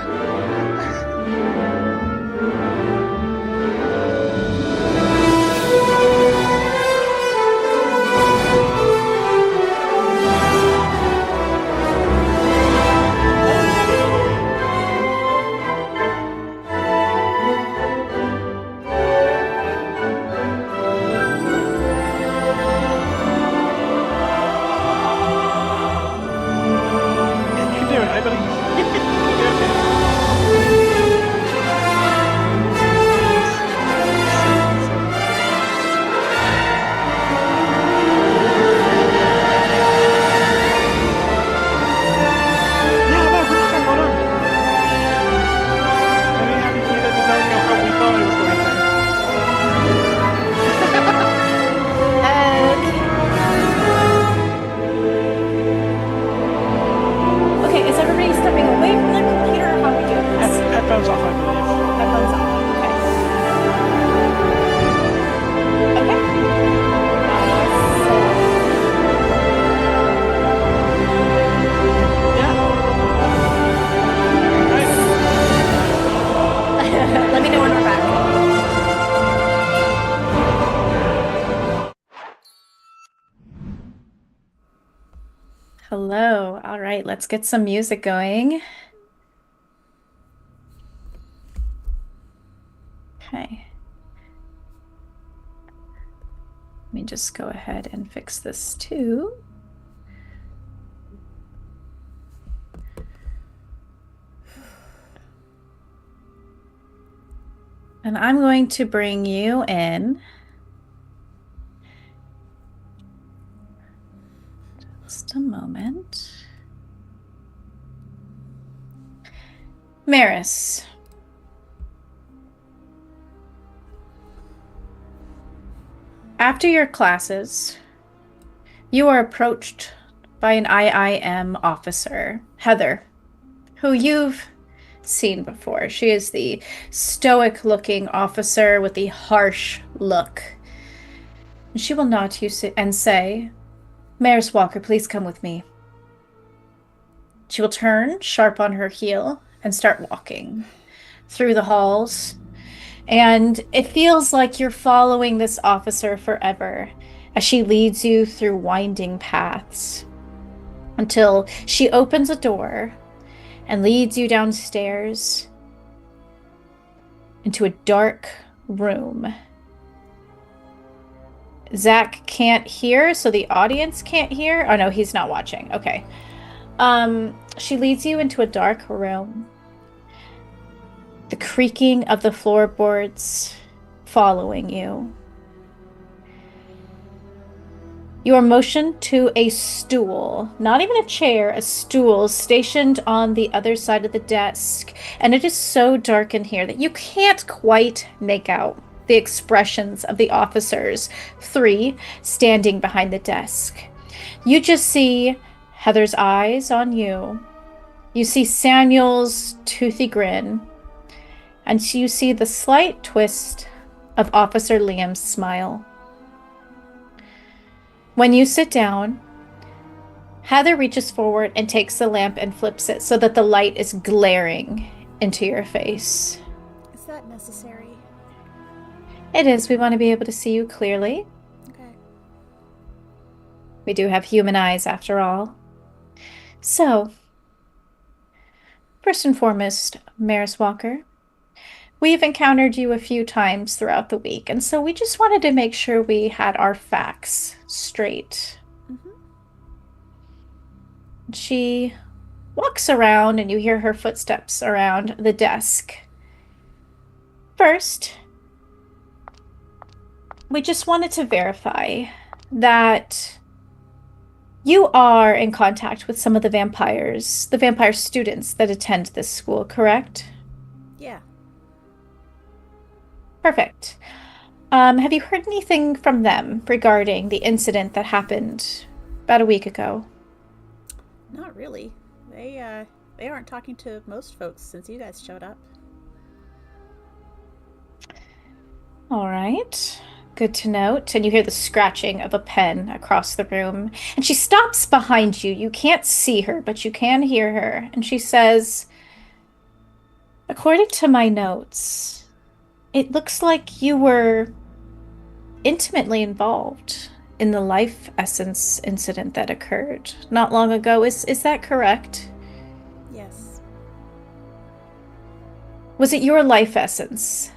Hello. All right, let's get some music going. Okay. Let me just go ahead and fix this too. And I'm going to bring you in. Just a moment. Maris. After your classes, you are approached by an IIM officer, Heather, who you've seen before. She is the stoic-looking officer with the harsh look. She will nod to you and say, Maris Walker, please come with me. She will turn sharp on her heel and start walking through the halls. And it feels like you're following this officer forever as she leads you through winding paths until she opens a door and leads you downstairs into a dark room. Zach can't hear, so the audience can't hear. Oh no, he's not watching. Okay. She leads you into a dark room. The creaking of the floorboards following you. You are motioned to a stool, not even a chair, a stool stationed on the other side of the desk. And it is so dark in here that you can't quite make out the expressions of the officers, 3 standing behind the desk. You just see Heather's eyes on you. You see Samuel's toothy grin. And you see the slight twist of Officer Liam's smile. When you sit down, Heather reaches forward and takes the lamp and flips it so that the light is glaring into your face. Is that necessary? It is. We want to be able to see you clearly. Okay. We do have human eyes after all. So, first and foremost, Maris Walker, we've encountered you a few times throughout the week, and so we just wanted to make sure we had our facts straight. Mm-hmm. She walks around, and you hear her footsteps around the desk. First, we just wanted to verify that you are in contact with some of the vampire students that attend this school, correct? Yeah. Perfect. Have you heard anything from them regarding the incident that happened about a week ago? Not really. They aren't talking to most folks since you guys showed up. All right. Good to note. And you hear the scratching of a pen across the room. And she stops behind you. You can't see her, but you can hear her. And she says, according to my notes, it looks like you were intimately involved in the life essence incident that occurred not long ago. Is that correct? Yes. Was it your life essence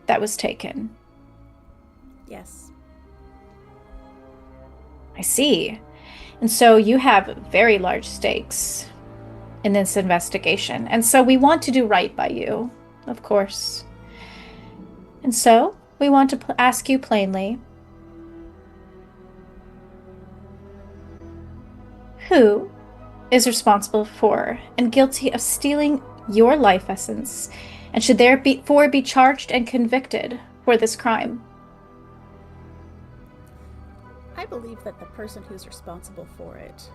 that was taken? Yes. I see. And so you have very large stakes in this investigation. And so we want to do right by you, of course. And so we want to ask you plainly, who is responsible for and guilty of stealing your life essence, and should therefore be charged and convicted for this crime? I believe that the person who's responsible for it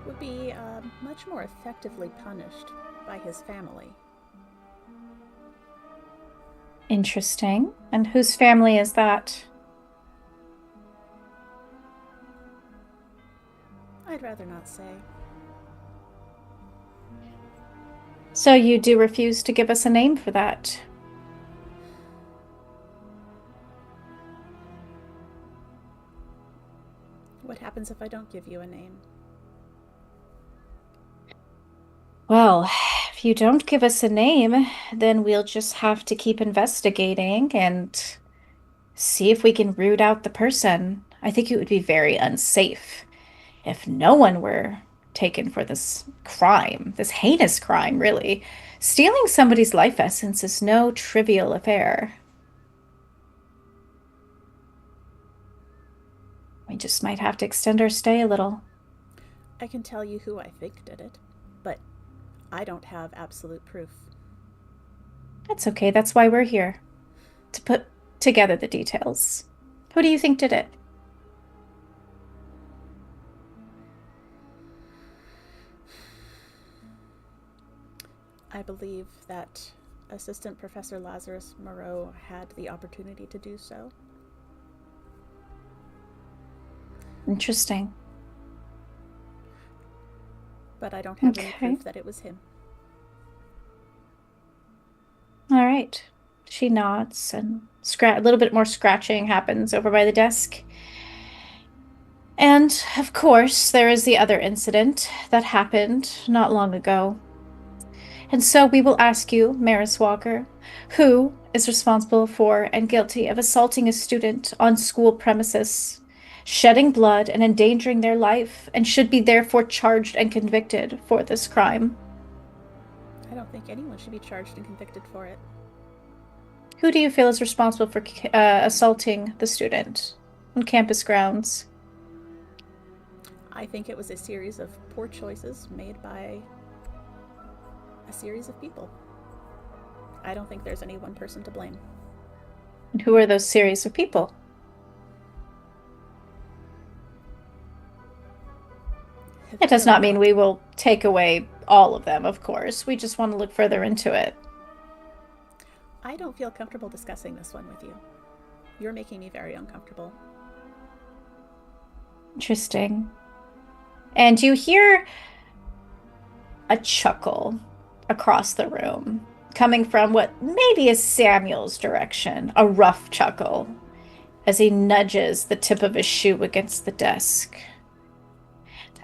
would be much more effectively punished by his family. Interesting. And whose family is that? I'd rather not say. So you do refuse to give us a name for that? What happens if I don't give you a name? Well, if you don't give us a name, then we'll just have to keep investigating and see if we can root out the person. I think it would be very unsafe if no one were taken for this crime, this heinous crime, really. Stealing somebody's life essence is no trivial affair. We just might have to extend our stay a little. I can tell you who I think did it, but I don't have absolute proof. That's okay. That's why we're here, to put together the details. Who do you think did it? I believe that Assistant Professor Lazarus Moreau had the opportunity to do so. Interesting. But I don't have any Okay. proof that it was him. All right. She nods and a little bit more scratching happens over by the desk. And of course, there is the other incident that happened not long ago. And so we will ask you, Maris Walker, who is responsible for and guilty of assaulting a student on school premises, shedding blood and endangering their life, and should be therefore charged and convicted for this crime. I don't think anyone should be charged and convicted for it. Who do you feel is responsible for assaulting the student on campus grounds? I think it was a series of poor choices made by a series of people. I don't think there's any one person to blame. And who are those series of people? It does not mean we will take away all of them, of course. We just want to look further into it. I don't feel comfortable discussing this one with you. You're making me very uncomfortable. Interesting. And you hear a chuckle across the room, coming from what maybe is Samuel's direction, a rough chuckle, as he nudges the tip of his shoe against the desk.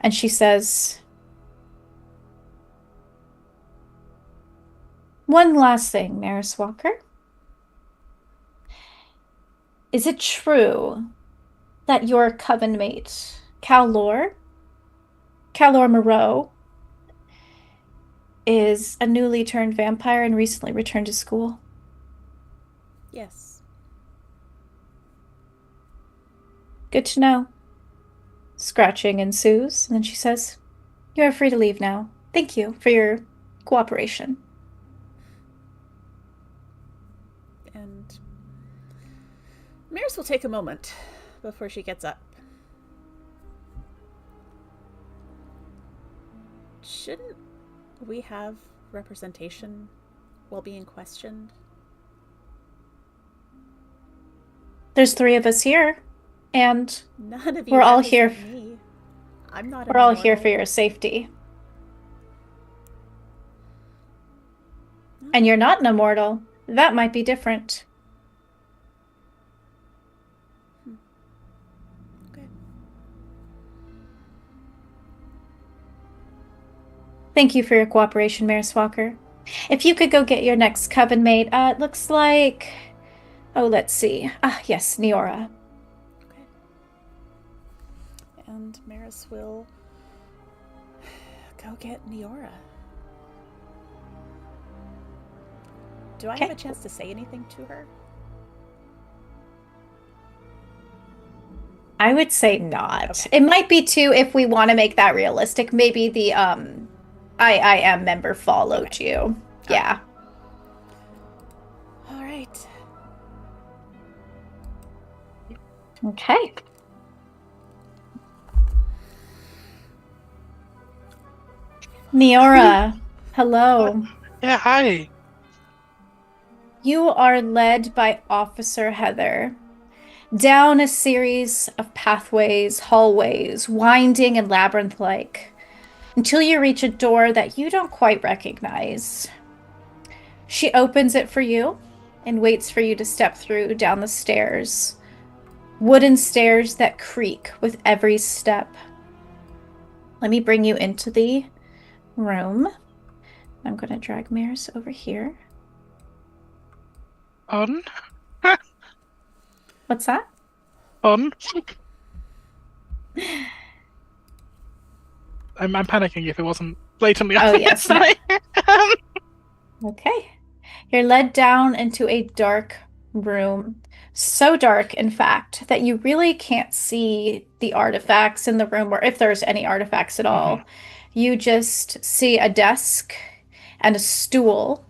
And she says, "One last thing, Maris Walker. Is it true that your coven mate, Calor Moreau, is a newly turned vampire and recently returned to school?" Yes. Good to know. Scratching ensues, and then she says, "You are free to leave now. Thank you for your cooperation." And Maris will take a moment before she gets up. Shouldn't we have representation while being questioned? There's 3 of us here, and None of you we're all here. represent me. I'm not. We're all here for your safety. And you're not an immortal. That might be different. Okay. Thank you for your cooperation, Maris Walker. If you could go get your next coven mate, it looks like... Oh, let's see. Ah, yes, Neora. Okay. And Maris will go get Neora. Do I have a chance to say anything to her? I would say not. Okay. It might be too, if we want to make that realistic, maybe the I am member followed you. Yeah. All right. Okay. Neora, hello. Yeah, hi. You are led by Officer Heather down a series of pathways, hallways, winding and labyrinth-like, until you reach a door that you don't quite recognize. She opens it for you and waits for you to step through down the stairs. Wooden stairs that creak with every step. Let me bring you into the room. I'm going to drag Maris over here. On. What's that? On. I'm panicking if it wasn't blatantly Oh, obvious. yes, no. Okay. You're led down into a dark room. So dark, in fact, that you really can't see the artifacts in the room, or if there's any artifacts at all. You just see a desk and a stool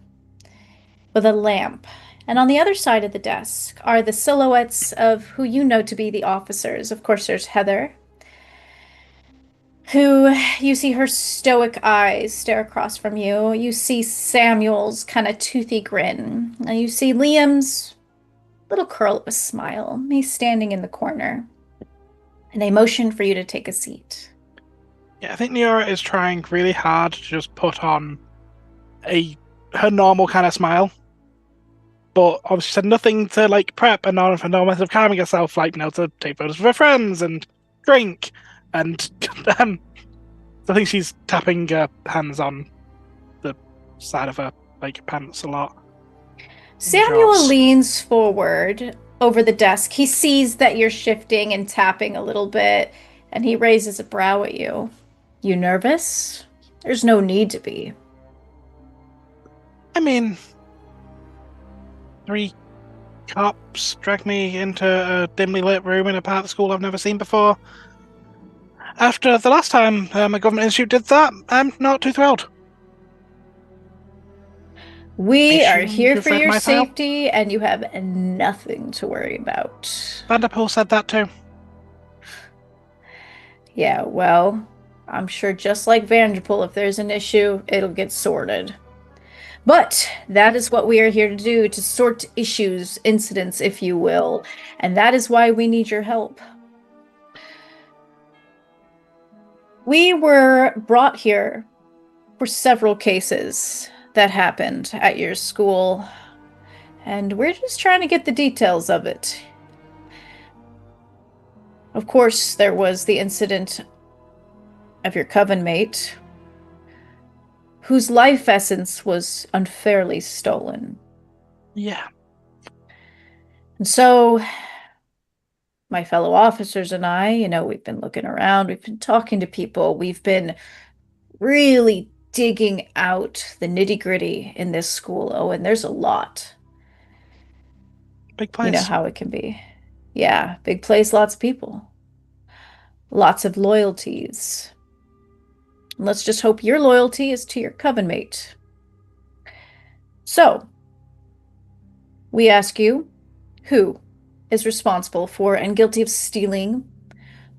with a lamp. And on the other side of the desk are the silhouettes of who you know to be the officers. Of course, there's Heather, who you see her stoic eyes stare across from you. You see Samuel's kind of toothy grin. And you see Liam's little curl of a smile. He's standing in the corner. And they motion for you to take a seat. Yeah, I think Neora is trying really hard to just put on her normal kind of smile. But obviously said nothing to like prep and no method of calming herself, like to take photos of her friends and drink. And I think she's tapping her hands on the side of her pants a lot. Samuel leans forward over the desk. He sees that you're shifting and tapping a little bit, and he raises a brow at you. You nervous? There's no need to be. I mean, 3 cops dragged me into a dimly lit room in a part of the school I've never seen before. After the last time a government institute did that, I'm not too thrilled. We are here for your safety, and you have nothing to worry about. Vanderpool said that too. Yeah, well, I'm sure just like Vanderpool, if there's an issue, it'll get sorted. But that is what we are here to do, to sort issues, incidents, if you will. And that is why we need your help. We were brought here for several cases that happened at your school, and we're just trying to get the details of it. Of course, there was the incident of your coven mate, whose life essence was unfairly stolen. Yeah. And so, my fellow officers and I, we've been looking around, we've been talking to people, we've been really digging out the nitty-gritty in this school. Oh, and there's a lot. Big place. You know how it can be. Yeah, big place, lots of people. Lots of loyalties. And let's just hope your loyalty is to your coven mate. So, we ask you, who is responsible for and guilty of stealing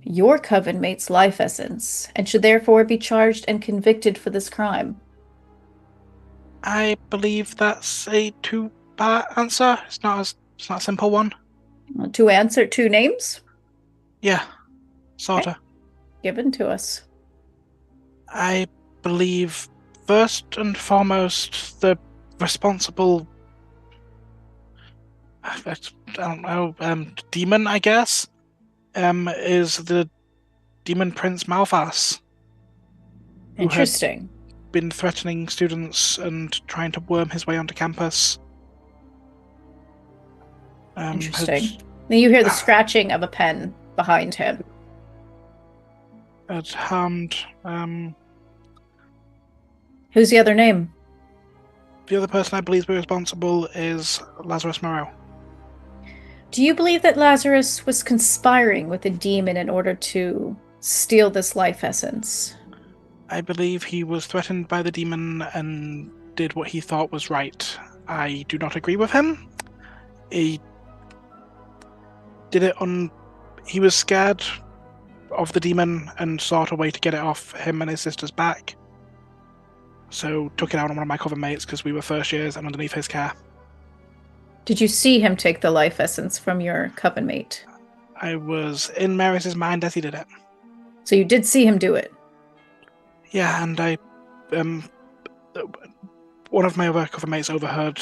your coven mate's life essence, and should therefore be charged and convicted for this crime? I believe that's a 2-part answer. It's not a simple one. To answer 2 names? Yeah, sorta. Okay. Given to us. I believe first and foremost the responsible, I don't know, demon, I guess, is the demon Prince Malphas. Interesting. Been threatening students and trying to worm his way onto campus. Interesting. Then you hear the scratching of a pen behind him. Had harmed. Who's the other name? The other person I believe to be responsible is Lazarus Moreau. Do you believe that Lazarus was conspiring with the demon in order to steal this life essence? I believe he was threatened by the demon and did what he thought was right. I do not agree with him. He did it he was scared of the demon and sought a way to get it off him and his sister's back. So took it out on one of my coven mates because we were first years and underneath his care. Did you see him take the life essence from your coven mate? I was in Maris's mind as he did it. So you did see him do it? Yeah, and I, one of my other coven mates overheard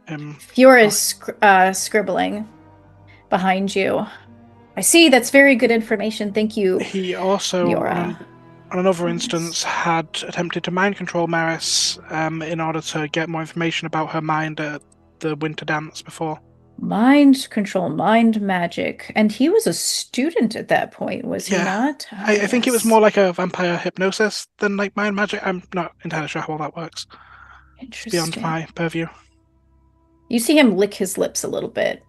him. Fiora is scribbling behind you. I see, that's very good information. Thank you. He also, Fiora. on another instance, had attempted to mind control Maris in order to get more information about her mind at the winter dance before. Mind control, mind magic. And he was a student at that point, was he Yeah. not? I think it was Yes. more like a vampire hypnosis than like mind magic. I'm not entirely sure how all that works. It's beyond Interesting. my purview. You see him lick his lips a little bit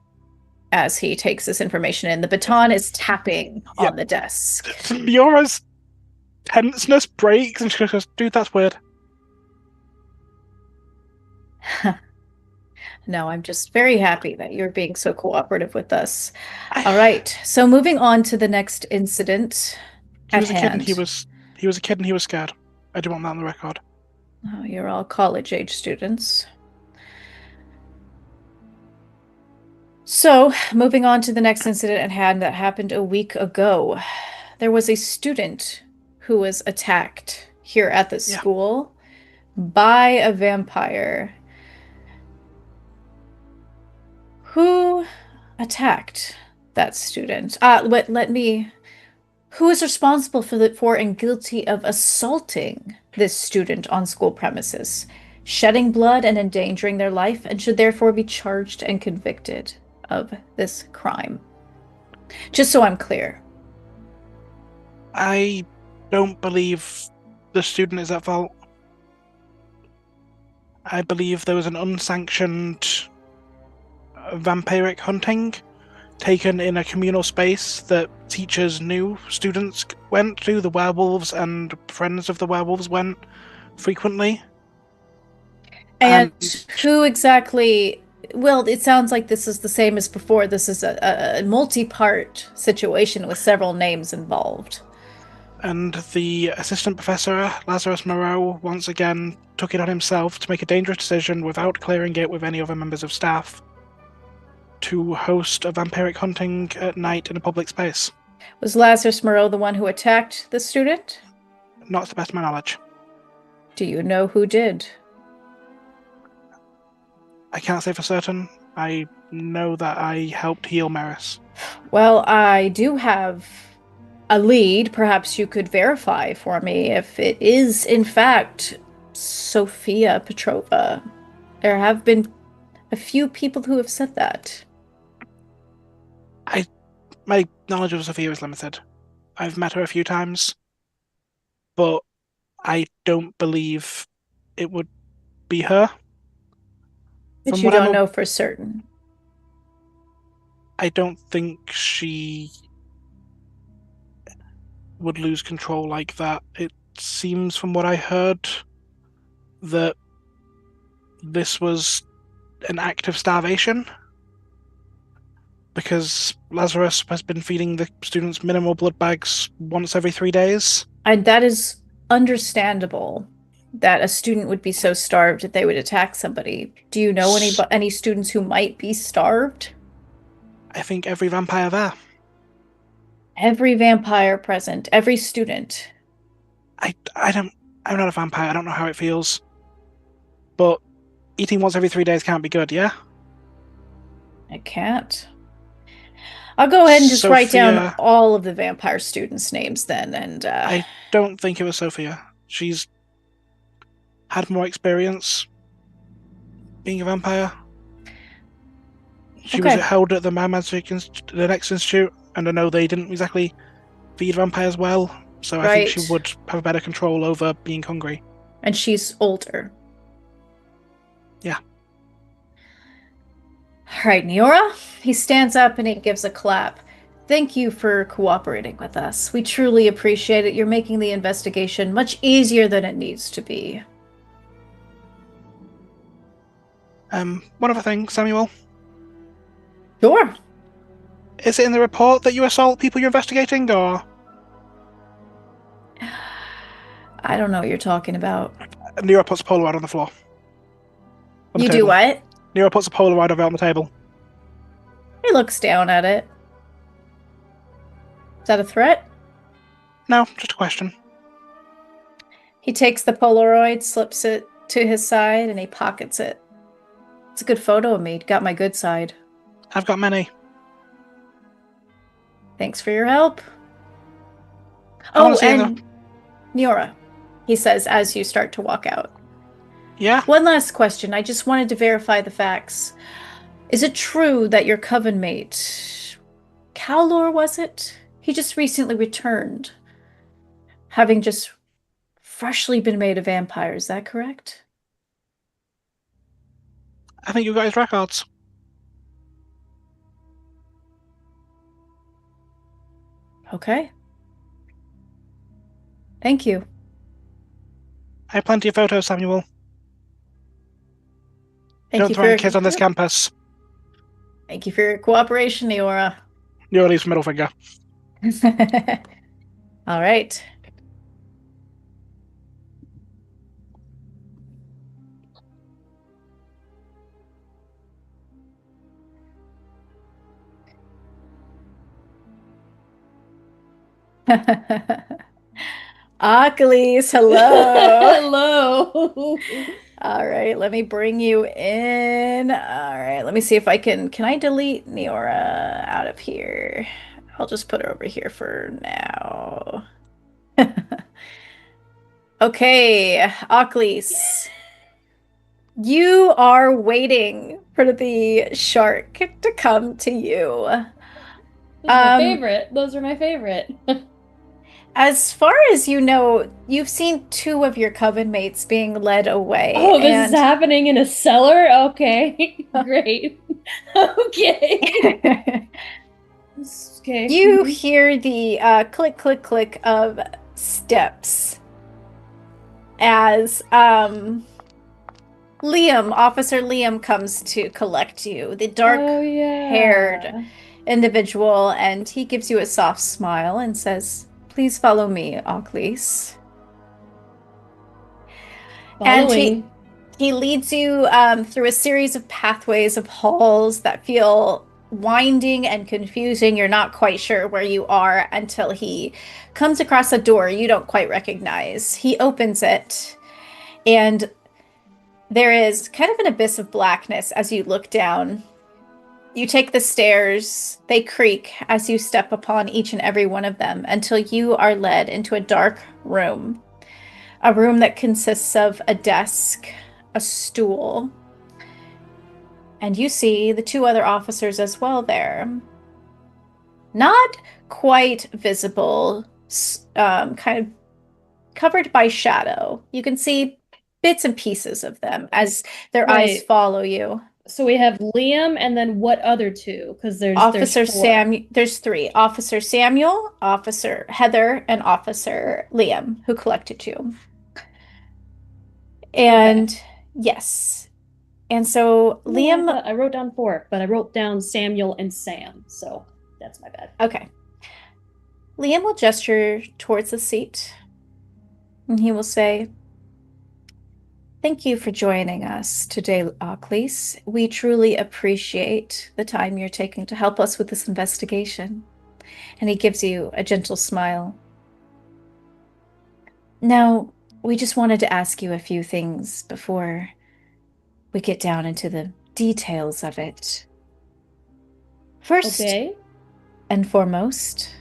as he takes this information in. The baton is tapping on the desk. Yora's tenseness breaks and she goes, dude, that's weird. No, I'm just very happy that you're being so cooperative with us. All right, so moving on to the next incident He at was a kid and hand. he was a kid and he was scared. I do want that on the record. Oh, you're all college-age students. So, moving on to the next incident at hand that happened a week ago. There was a student who was attacked here at the school by a vampire. Who attacked that student? Who is responsible for and guilty of assaulting this student on school premises, shedding blood and endangering their life, and should therefore be charged and convicted of this crime? Just so I'm clear. I don't believe the student is at fault. I believe there was an unsanctioned vampiric hunting taken in a communal space that teachers knew students went to. The werewolves and friends of the werewolves went frequently. And who exactly... Well, it sounds like this is the same as before. This is a multi-part situation with several names involved. And the assistant professor, Lazarus Moreau, once again took it on himself to make a dangerous decision without clearing it with any other members of staff to host a vampiric hunting at night in a public space. Was Lazarus Moreau the one who attacked the student? Not to the best of my knowledge. Do you know who did? I can't say for certain. I know that I helped heal Maris. Well, I do have a lead. Perhaps you could verify for me if it is, in fact, Sophia Petrova. There have been a few people who have said that. My knowledge of Sophia is limited. I've met her a few times, but I don't believe it would be her. But From you what I don't know for certain. I don't think she would lose control like that. It seems from what I heard that this was an act of starvation because Lazarus has been feeding the students minimal blood bags once every 3 days. And that is understandable that a student would be so starved that they would attack somebody. Do you know any students who might be starved? I think every vampire there. Every vampire present, every student. I'm not a vampire, I don't know how it feels. But eating once every 3 days can't be good, yeah? It can't. I'll go ahead and just write down Sophia- all of the vampire students' names then, and I don't think it was Sophia. She's had more experience being a vampire. She was held at the the next institute, and I know they didn't exactly feed vampires well, so I think she would have better control over being hungry. And she's older. Yeah. All right, Neora. He stands up and he gives a clap. Thank you for cooperating with us. We truly appreciate it. You're making the investigation much easier than it needs to be. One other thing, Samuel. Sure. Is it in the report that you assault people you're investigating, or? I don't know what you're talking about. Nero puts a Polaroid on the floor. You do what? Nero puts a Polaroid of it on the table. He looks down at it. Is that a threat? No, just a question. He takes the Polaroid, slips it to his side, and he pockets it. It's a good photo of me. Got my good side. I've got many. Thanks for your help. I wanna see Niora, he says as you start to walk out. Yeah? One last question. I just wanted to verify the facts. Is it true that your coven mate, Cowlor, was it? He just recently returned, having just freshly been made a vampire. Is that correct? I think you got his records. Okay. Thank you. I have plenty of photos, Samuel. Thank Don't you threaten for kids on this campus. Thank you for your cooperation, Niora. Neore's middle finger. All right. Achilles, hello. Hello. All right, let me bring you in. All right, let me see if can I delete Neora out of here? I'll just put her over here for now. Okay, Achilles. You are waiting for the shark to come to you. Those are my favorite. Those are my favorite. As far as you know, you've seen two of your coven mates being led away. Oh, this is happening in a cellar? Okay. Great. Okay. Okay. You hear the click, click, click of steps as Officer Liam comes to collect you, the dark-haired individual, and he gives you a soft smile and says, "Please follow me, Achilles." Following. And he leads you through a series of pathways of halls that feel winding and confusing. You're not quite sure where you are until he comes across a door you don't quite recognize. He opens it, and there is kind of an abyss of blackness as you look down. You take the stairs, they creak as you step upon each and every one of them until you are led into a dark room. A room that consists of a desk, a stool, and you see the two other officers as well there. Not quite visible, kind of covered by shadow. You can see bits and pieces of them as their eyes follow you. So we have Liam and then what other two? Because there's Officer four. Sam. There's three: Officer Samuel, Officer Heather, and Officer Liam, who collected you. And yes, and so Liam. I wrote down four, but I wrote down Samuel and Sam, so that's my bad. Okay. Liam will gesture towards the seat, and he will say, "Thank you for joining us today, Achilles. We truly appreciate the time you're taking to help us with this investigation." And he gives you a gentle smile. Now, we just wanted to ask you a few things before we get down into the details of it. First and foremost,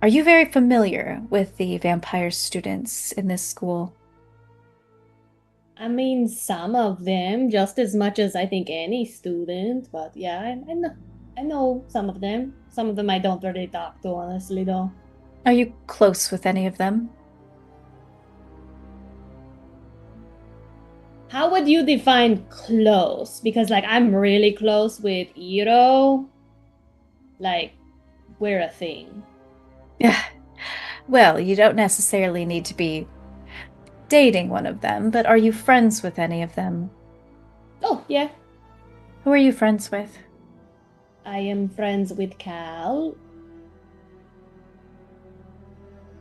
are you very familiar with the vampire students in this school? I mean, some of them, just as much as I think any student, but yeah, I know some of them. Some of them I don't really talk to, honestly, though. Are you close with any of them? How would you define close? Because, like, I'm really close with Iro. Like, we're a thing. Yeah. Well, you don't necessarily need to be dating one of them, but are you friends with any of them? Oh, yeah. Who are you friends with? I am friends with Cal.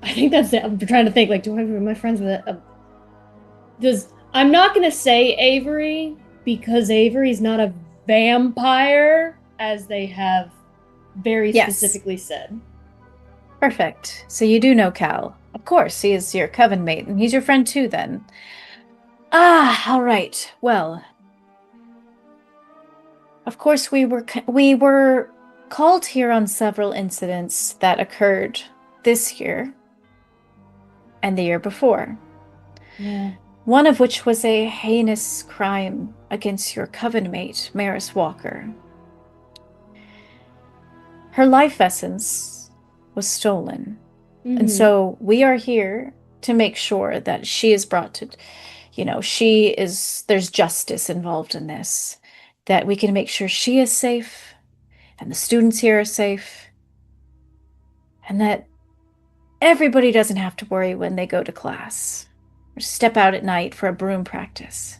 I think that's it. I'm trying to think, like, am I friends with it? I'm not going to say Avery, because Avery's not a vampire, as they have very specifically said. Perfect. So you do know Cal. Of course, he is your coven mate, and he's your friend too, then. Ah, all right. Well, of course, we were called here on several incidents that occurred this year. and the year before. Yeah. One of which was a heinous crime against your coven mate, Maris Walker. Her life essence was stolen. And so we are here to make sure that she is brought to, there's justice involved in this, that we can make sure she is safe and the students here are safe, and that everybody doesn't have to worry when they go to class or step out at night for a broom practice.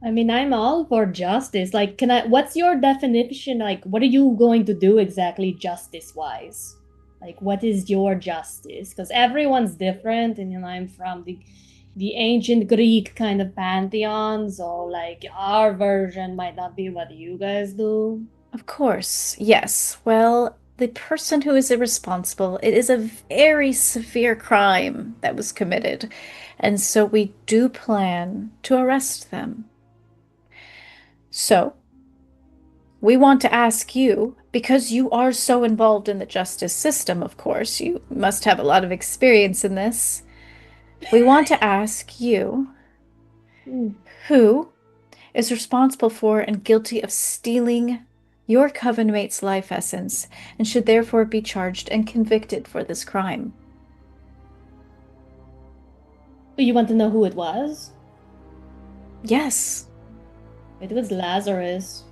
I mean, I'm all for justice. Like, what's your definition? Like, what are you going to do exactly justice-wise? Like, what is your justice? Because everyone's different, and I'm from the ancient Greek kind of pantheon, so like our version might not be what you guys do. Of course, yes. Well, the person who is irresponsible, it is a very severe crime that was committed, and so we do plan to arrest them. So, we want to ask you, because you are so involved in the justice system, of course, you must have a lot of experience in this. We want to ask you, who is responsible for and guilty of stealing your coven mate's life essence and should therefore be charged and convicted for this crime? You want to know who it was? Yes. It was Lazarus.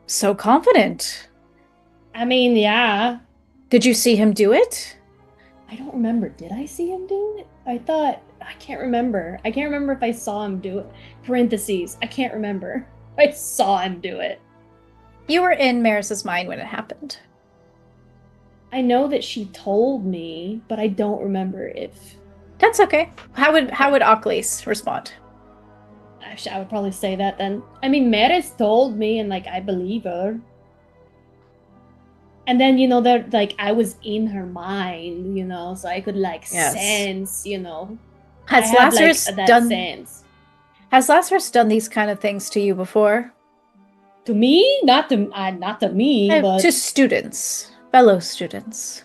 So confident. I mean, yeah. Did you see him do it? I don't remember. Did I see him do it? I can't remember. I can't remember if I saw him do it. Parentheses. I can't remember. I saw him do it. You were in Maris's mind when it happened. I know that she told me, but I don't remember if... That's okay. How would Ockley's respond? Actually, I would probably say that then. I mean, Maris told me, and like I believe her. And then that like I was in her mind, so I could like sense, Has Lazarus done these kind of things to you before? To me, not to me, but to students, fellow students.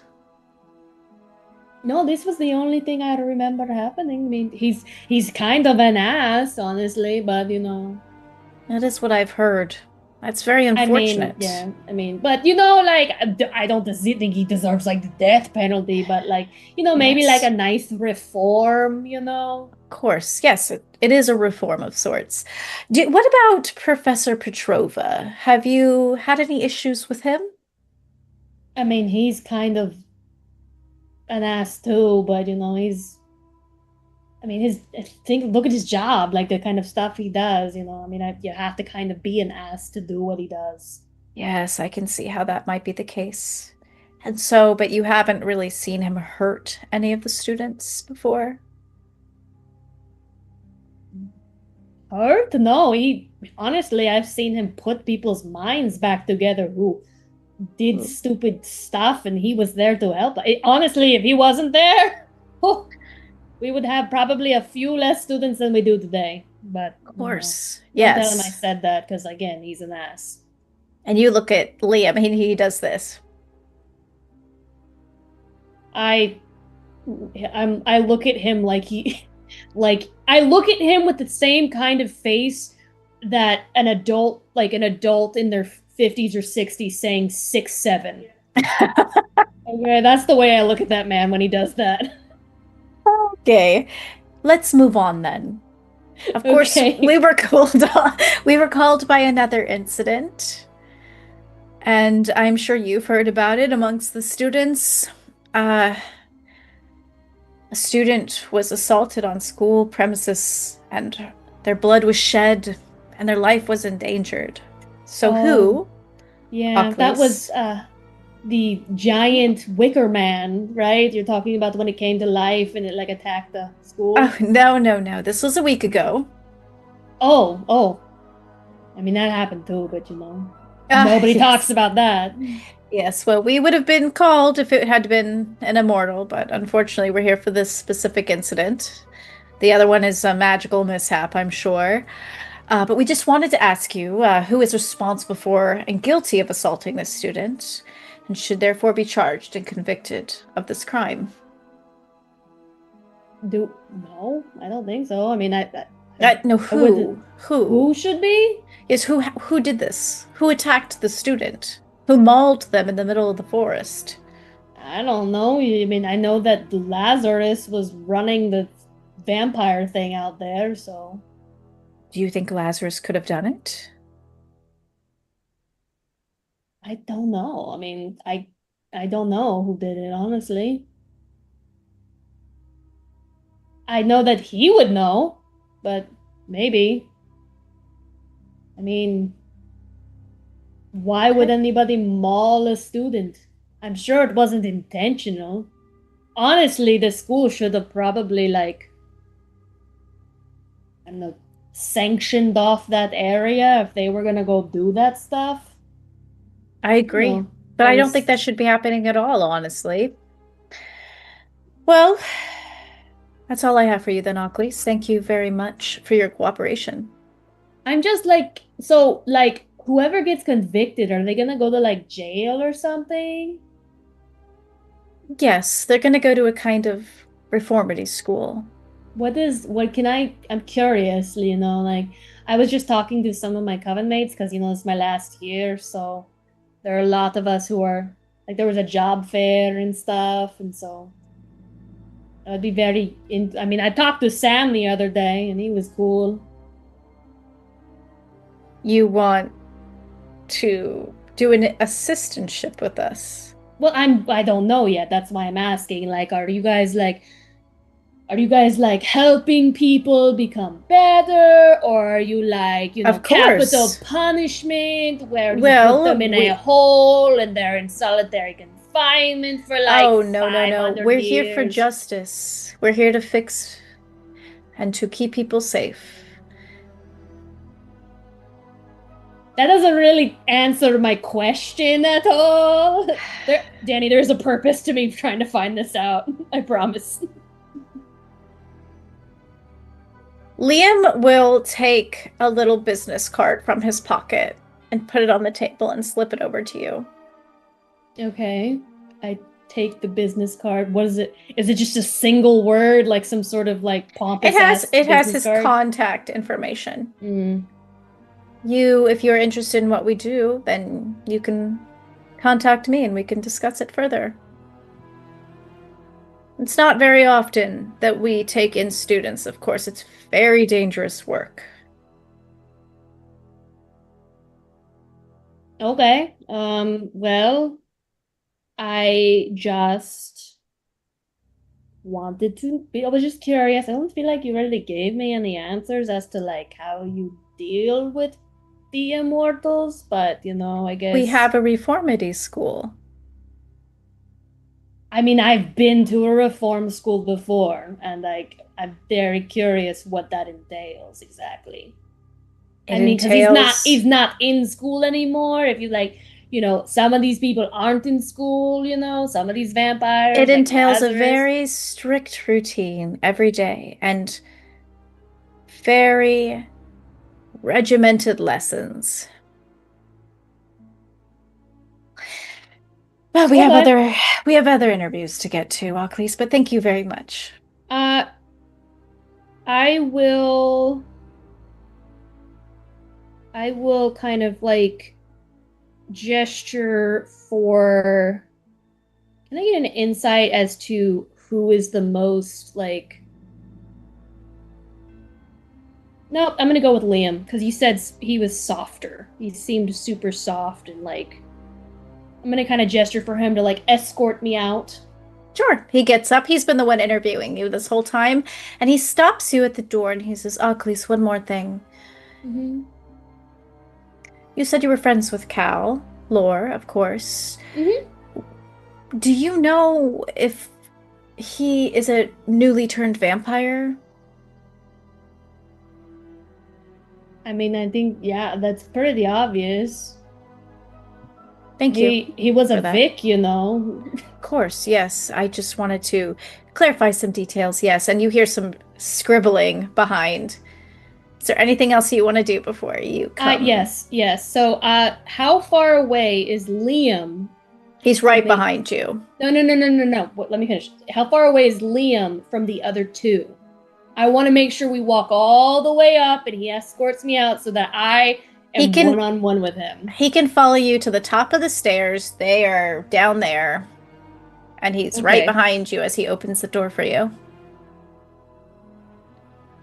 No, this was the only thing I remember happening. I mean, he's kind of an ass, honestly, but That is what I've heard. That's very unfortunate. But like, I don't think he deserves like the death penalty, but like, maybe like a nice reform, Of course, yes, it is a reform of sorts. What about Professor Petrova? Have you had any issues with him? I mean, he's kind of an ass too, but look at his job, like the kind of stuff he does, you have to kind of be an ass to do what he does. Yes, I can see how that might be the case. And so, but you haven't really seen him hurt any of the students before? Hurt? No, honestly, I've seen him put people's minds back together who did stupid stuff, and he was there to help. Honestly, if he wasn't there, we would have probably a few less students than we do today. But of course, yes. Don't tell him I said that, because again, he's an ass. And you look at Liam, he does this. I look at him like I look at him with the same kind of face that an adult in their 50s or 60s saying 6'7". Okay, that's the way I look at that man when he does that. Okay, let's move on then. Of course, we were called by another incident, and I'm sure you've heard about it amongst the students. A student was assaulted on school premises, and their blood was shed, and their life was endangered. So who? Yeah, that was the giant wicker man, right? You're talking about when it came to life and it like attacked the school? Oh, no. This was a week ago. Oh. I mean, that happened too, but nobody talks about that. Yes, well, we would have been called if it had been an immortal, but unfortunately we're here for this specific incident. The other one is a magical mishap, I'm sure. But we just wanted to ask you who is responsible for and guilty of assaulting this student and should therefore be charged and convicted of this crime. No, I don't think so. I mean, No, I wouldn't. who? Who should be? Yes, who did this? Who attacked the student? Who mauled them in the middle of the forest? I don't know. I mean, I know that Lazarus was running the vampire thing out there, so Do you think Lazarus could have done it? I don't know. I mean, I don't know who did it, honestly. I know that he would know, but maybe. I mean, why would Okay. anybody maul a student? I'm sure it wasn't intentional. Honestly, the school should have probably like I don't know, sanctioned off that area if they were gonna go do that stuff. I agree. No, But that I don't think was. that should be happening at all, honestly. Well, that's all I have for you then, Ocklys. Thank you very much for your cooperation. I'm just like, so like whoever gets convicted, are they gonna go to like jail or something? Yes, they're going to go to a kind of reformity school. What can I'm curious, like I was just talking to some of my coven mates because it's my last year, so there are a lot of us who are like there was a job fair and stuff, and so I'd be I mean, I talked to Sam the other day and he was cool. You want to do an assistantship with us? Well, I don't know yet. That's why I'm asking. Like, are you guys like helping people become better, or are you like, Of capital course. punishment where you put them Well, in a hole and they're in solitary confinement for like oh, no, no, no. 500 We're here for years? justice. We're here to fix and to keep people safe. That doesn't really answer my question at all. Danny, there's a purpose to me trying to find this out. I promise. Liam will take a little business card from his pocket and put it on the table and slip it over to you. Okay. I take the business card. What is it? Is it just a single word, like some sort of like pompous It has business his card? contact information. Mm. If you're interested in what we do, then you can contact me and we can discuss it further. It's not very often that we take in students, of course. It's very dangerous work. Okay. Well, I just wanted to be, I was just curious. I don't feel like you really gave me any answers as to like how you deal with the immortals, but I guess We have a reformity school. I mean, I've been to a reform school before, and like I'm very curious what that entails exactly. It I mean, because entails he's not in school anymore. If you like, some of these people aren't in school. Some of these vampires. it like entails a Lazarus. very strict routine every day and very regimented lessons. Well, Okay. we have other interviews to get to, Ocklys, but thank you very much. Uh, I will kind of like gesture for. Can I get an insight as to who is the most like? No, I'm gonna go with Liam because you said he was softer. He seemed super soft and like. I'm gonna kind of gesture for him to like escort me out. Sure. He gets up. He's been the one interviewing you this whole time, and he stops you at the door and he says, Ocklys, one more thing. Mm-hmm. You said you were friends with Cal, Lore, of course. Mm-hmm. Do you know if he is a newly turned vampire? I mean, I think yeah, that's pretty obvious. Thank you. He was a for that. Vic, Of course, yes. I just wanted to clarify some details, yes. And you hear some scribbling behind. Is there anything else you want to do before you come? Yes. So, how far away is Liam He's right me. behind you. No. Let me finish. How far away is Liam from the other two? I want to make sure we walk all the way up and he escorts me out so that I am one-on-one with him. He can follow you to the top of the stairs. They are down there. And he's right behind you as he opens the door for you.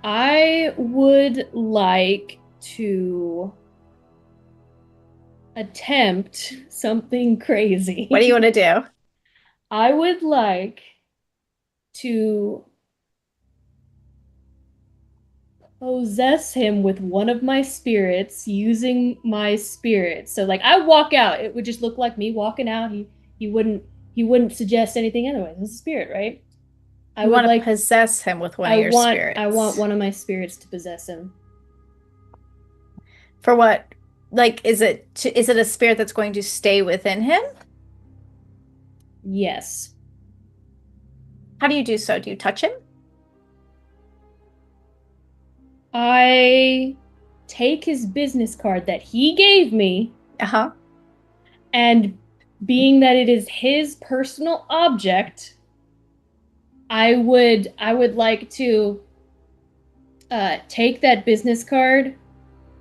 I would like to attempt something crazy. What do you want to do? I would like to possess him with one of my spirits using my spirit. So like I walk out, it would just look like me walking out. He wouldn't suggest anything otherwise. It's a spirit, right? I would want to possess him with one of your spirits. I want one of my spirits to possess him. For what? Like, is it a spirit that's going to stay within him? Yes. How do you do so? Do you touch him? I take his business card that he gave me. Uh-huh. And being that it is his personal object, I would like to take that business card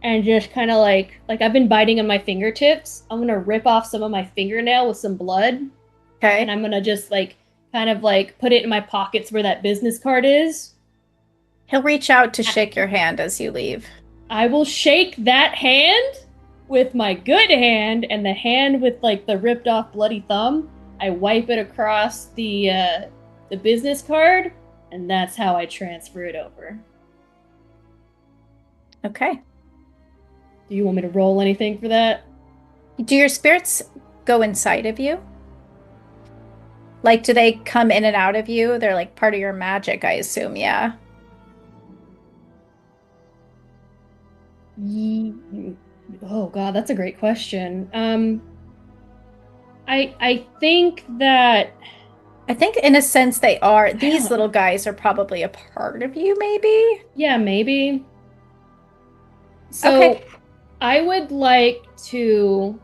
and just kind of like I've been biting on my fingertips. I'm gonna rip off some of my fingernail with some blood. Okay. And I'm gonna just kind of put it in my pockets where that business card is. He'll reach out to shake your hand as you leave. I will shake that hand with my good hand, and the hand with the ripped off bloody thumb. I wipe it across the business card, and that's how I transfer it over. Okay. Do you want me to roll anything for that? Do your spirits go inside of you? Like, do they come in and out of you? They're like part of your magic, I assume, yeah. Oh god, that's a great question. I think in a sense they are. These little guys are probably a part of you, maybe? Yeah, maybe. So, okay. I would like to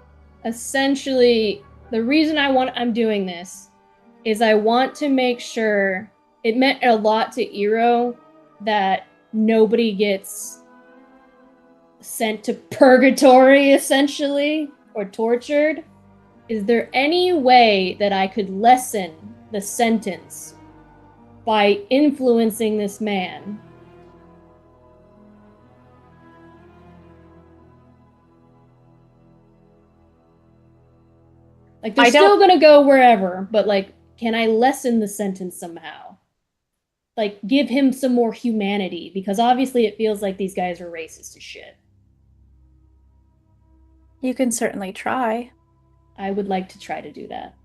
essentially, the reason I'm doing this is I want to make sure it meant a lot to Eero that nobody gets sent to purgatory, essentially, or tortured. Is there any way that I could lessen the sentence by influencing this man? They're still gonna go wherever, but can I lessen the sentence somehow? Give him some more humanity, because obviously it feels like these guys are racist as shit. You can certainly try. I would like to try to do that.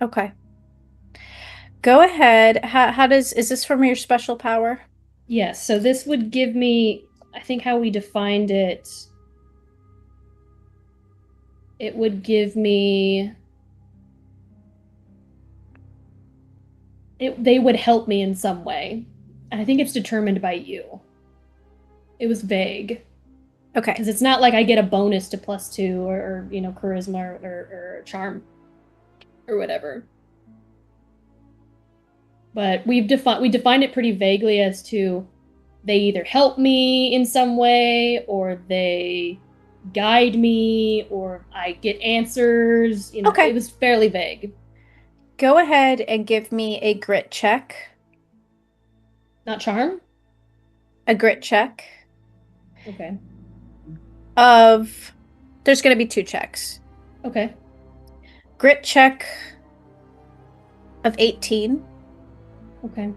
Okay. Go ahead. Is this from your special power? Yes, so this would give me, I think how we defined it, it would give me, they would help me in some way. I think it's determined by you. It was vague. Okay. Because it's not like I get a bonus to +2 or charisma or charm or whatever. But we defined it pretty vaguely as to they either help me in some way, or they guide me, or I get answers. Okay. It was fairly vague. Go ahead and give me a grit check. Not charm? A grit check. Okay. There's going to be 2 checks. Okay. Grit check of 18. Okay.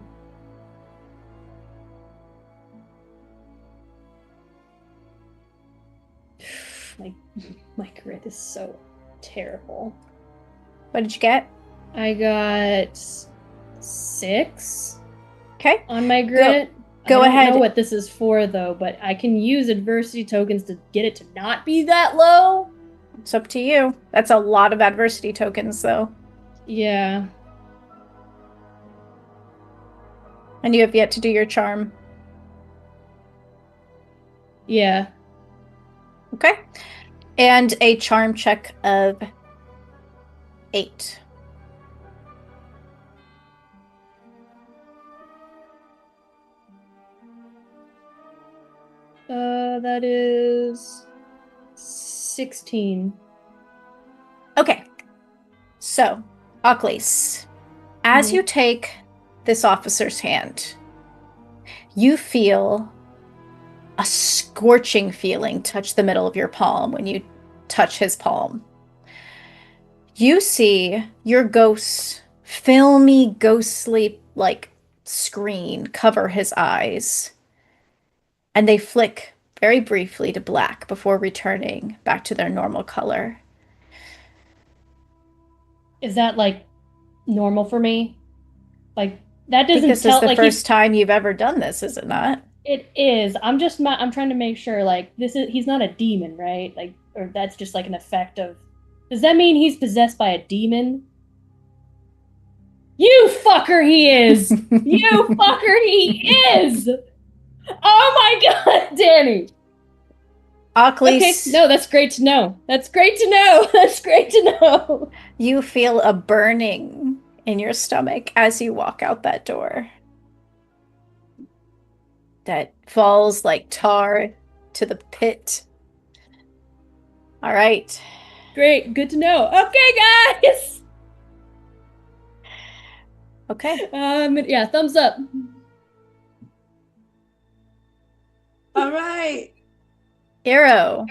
My grit is so terrible. What did you get? I got 6. Okay. On my grit. Go ahead. I don't know what this is for, though, but I can use adversity tokens to get it to not be that low. It's up to you. That's a lot of adversity tokens, though. Yeah. And you have yet to do your charm. Yeah. Okay. And a charm check of 8. That is 16. Okay. So, Ocklys, as you take this officer's hand, you feel a scorching feeling touch the middle of your palm when you touch his palm. You see your ghost's filmy, ghostly like screen cover his eyes, and they flick very briefly to black before returning back to their normal color. Is that like normal for me? Like that I think doesn't this is tell the like first time you've ever done this, is it not? it is. I'm trying to make sure like he's not a demon, right? Like or that's just like an effect of. Does that mean he's possessed by a demon? You fucker, he is. You fucker, he is. Oh my god, Danny. Ocklys, Okay, no, that's great to know. That's great to know. That's great to know. you feel a burning in your stomach as you walk out that door. That falls like tar to the pit. All right. Great, good to know. Okay, guys. Okay. Yeah, thumbs up. All right. Arrow,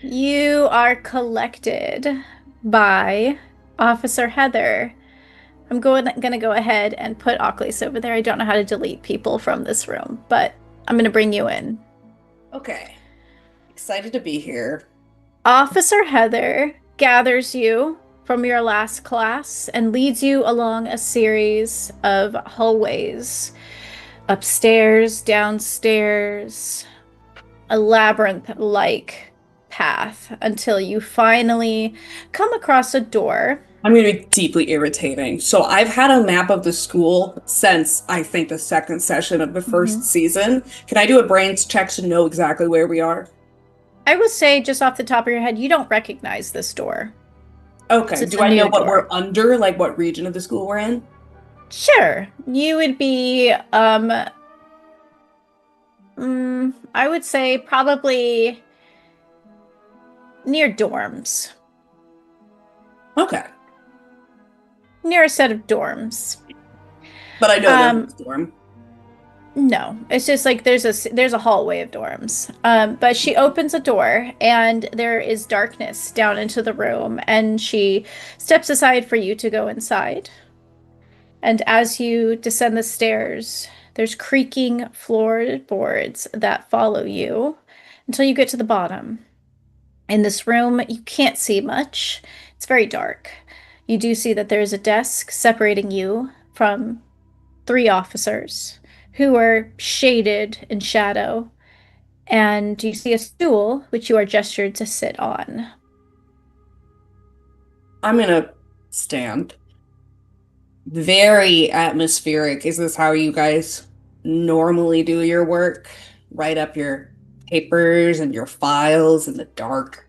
you are collected by Officer Heather. I'm gonna go ahead and put Ocklys over there. I don't know how to delete people from this room, but I'm gonna bring you in. Okay. Excited to be here. Officer Heather gathers you from your last class and leads you along a series of hallways, upstairs, downstairs, a labyrinth-like path until you finally come across a door. I'm going to be deeply irritating. So I've had a map of the school since, I think, the second session of the first season. Can I do a brains check to know exactly where we are? I would say, just off the top of your head, you don't recognize this door. Okay. It's Do a I new know what door. we're under? Like what region of the school we're in? Sure. You would be, I would say probably near dorms. Okay. Near a set of dorms. But I know they're in storm. No, it's just like there's a hallway of dorms. But she opens a door and there is darkness down into the room, and she steps aside for you to go inside. And as you descend the stairs, there's creaking floorboards that follow you until you get to the bottom. In this room, you can't see much. It's very dark. You do see that there is a desk separating you from 3 officers who are shaded in shadow, and you see a stool which you are gestured to sit on. I'm going to stand. Very atmospheric. Is this how you guys normally do your work? Write up your papers and your files in the dark?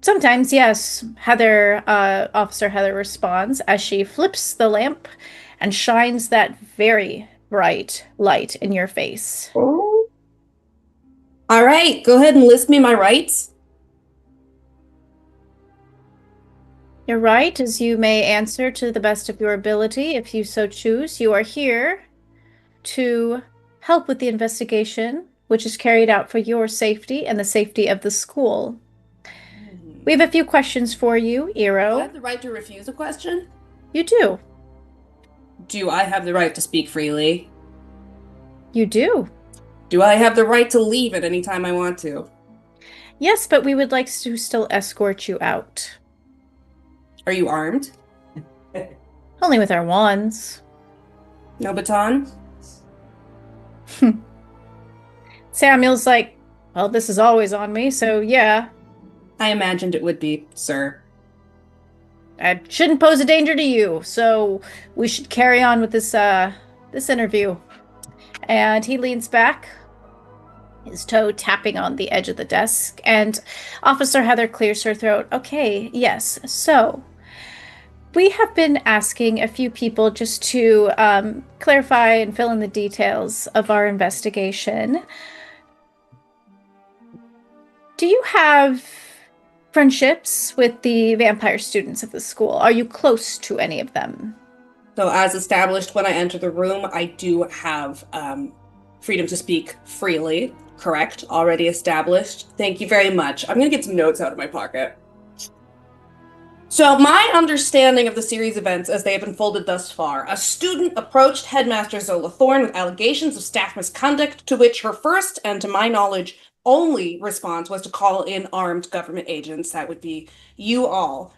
Sometimes, yes. Officer Heather responds as she flips the lamp and shines that very bright light in your face. Oh. All right, go ahead and list me my rights. Your right is you may answer to the best of your ability if you so choose. You are here to help with the investigation, which is carried out for your safety and the safety of the school. We have a few questions for you, Do I Eero. have the right to refuse a question? You do. Do I have the right to speak freely? You do. Do I have the right to leave at any time I want to? Yes, but we would like to still escort you out. Are you armed? Only with our wands. No baton? Samuel's like, well, this is always on me, so yeah. I imagined it would be, sir. I shouldn't pose a danger to you, so we should carry on with this interview. And he leans back. his toe tapping on the edge of the desk, and Officer Heather clears her throat. Okay, yes, so we have been asking a few people just to clarify and fill in the details of our investigation. Do you have friendships with the vampire students of the school? Are you close to any of them? So, as established when I enter the room, I do have freedom to speak freely. Correct. Already established. Thank you very much. I'm going to get some notes out of my pocket. So, my understanding of the series events as they have unfolded thus far, a student approached Headmaster Zola Thorne with allegations of staff misconduct, to which her first, and to my knowledge, only response was to call in armed government agents. That would be you all.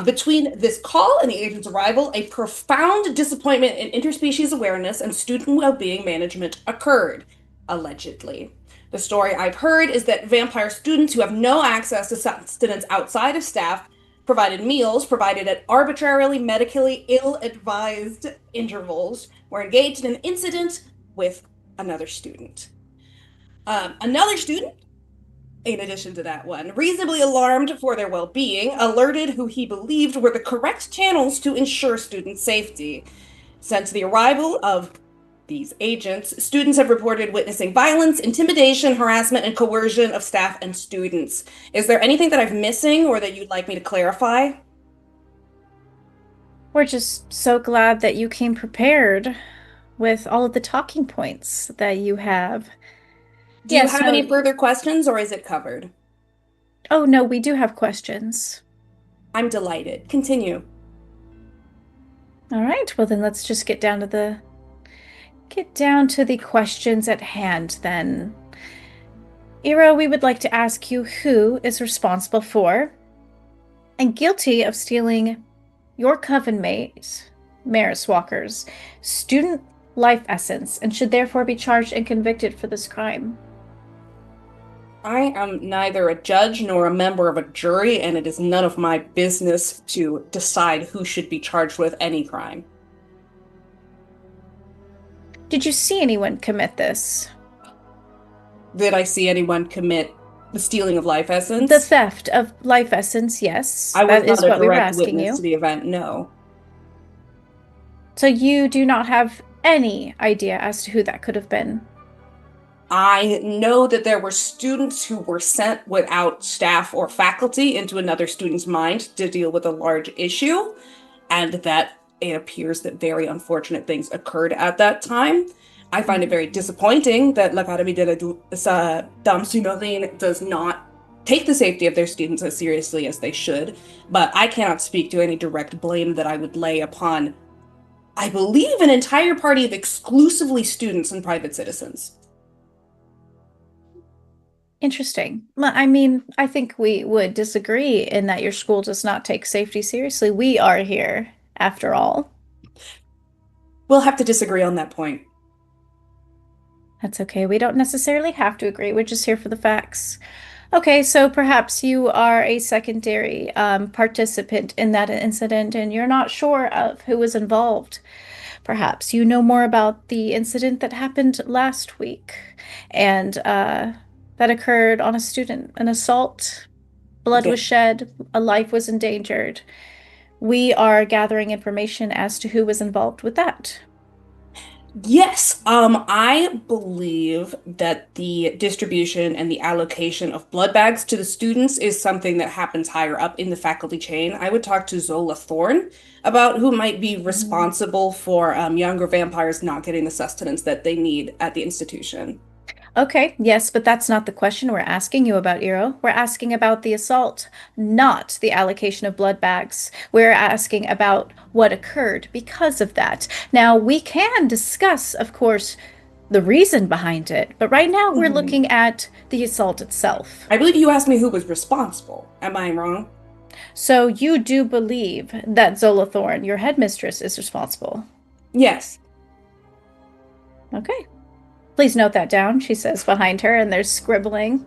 Between this call and the agent's arrival, a profound disappointment in interspecies awareness and student well-being management occurred, allegedly. The story I've heard is that vampire students who have no access to sustenance outside of staff provided meals, provided at arbitrarily medically ill-advised intervals, were engaged in an incident with another student. Another student, in addition to that one, reasonably alarmed for their well-being, alerted who he believed were the correct channels to ensure student safety. Since the arrival of these agents, students have reported witnessing violence, intimidation, harassment, and coercion of staff and students. Is there anything that I'm missing or that you'd like me to clarify? We're just so glad that you came prepared with all of the talking points that you have. Do you have any further questions, or is it covered? Oh, no, we do have questions. I'm delighted. Continue. All right, well then let's just get down to the questions at hand then. Iro, we would like to ask you who is responsible for and guilty of stealing your coven mate, Maris Walker's, student life essence and should therefore be charged and convicted for this crime. I am neither a judge nor a member of a jury, and it is none of my business to decide who should be charged with any crime. Did you see anyone commit this? Did I see anyone commit the stealing of life essence? The theft of life essence, yes. I was that is not what a we were direct asking witness you. to the event, no. So you do not have any idea as to who that could have been? I know that there were students who were sent without staff or faculty into another student's mind to deal with a large issue, and that it appears that very unfortunate things occurred at that time. I find it very disappointing that l'Académie de la Dame Sous-Marine does not take the safety of their students as seriously as they should, but I cannot speak to any direct blame that I would lay upon, I believe, an entire party of exclusively students and private citizens. Interesting. Well, I mean, I think we would disagree in that your school does not take safety seriously. We are here, after all. We'll have to disagree on that point. That's okay. We don't necessarily have to agree. We're just here for the facts. Okay, so perhaps you are a secondary participant in that incident and you're not sure of who was involved. Perhaps you know more about the incident that happened last week and that occurred on a student, an assault, blood was shed, a life was endangered. We are gathering information as to who was involved with that. Yes, I believe that the distribution and the allocation of blood bags to the students is something that happens higher up in the faculty chain. I would talk to Zola Thorne about who might be responsible for younger vampires not getting the sustenance that they need at the institution. Okay, yes, but that's not the question we're asking you about, Iro. We're asking about the assault, not the allocation of blood bags. We're asking about what occurred because of that. Now, we can discuss, of course, the reason behind it, but right now we're looking at the assault itself. I believe you asked me who was responsible. Am I wrong? So you do believe that Zola Thorne, your headmistress, is responsible? Yes. Okay. Please note that down, she says behind her, and there's scribbling.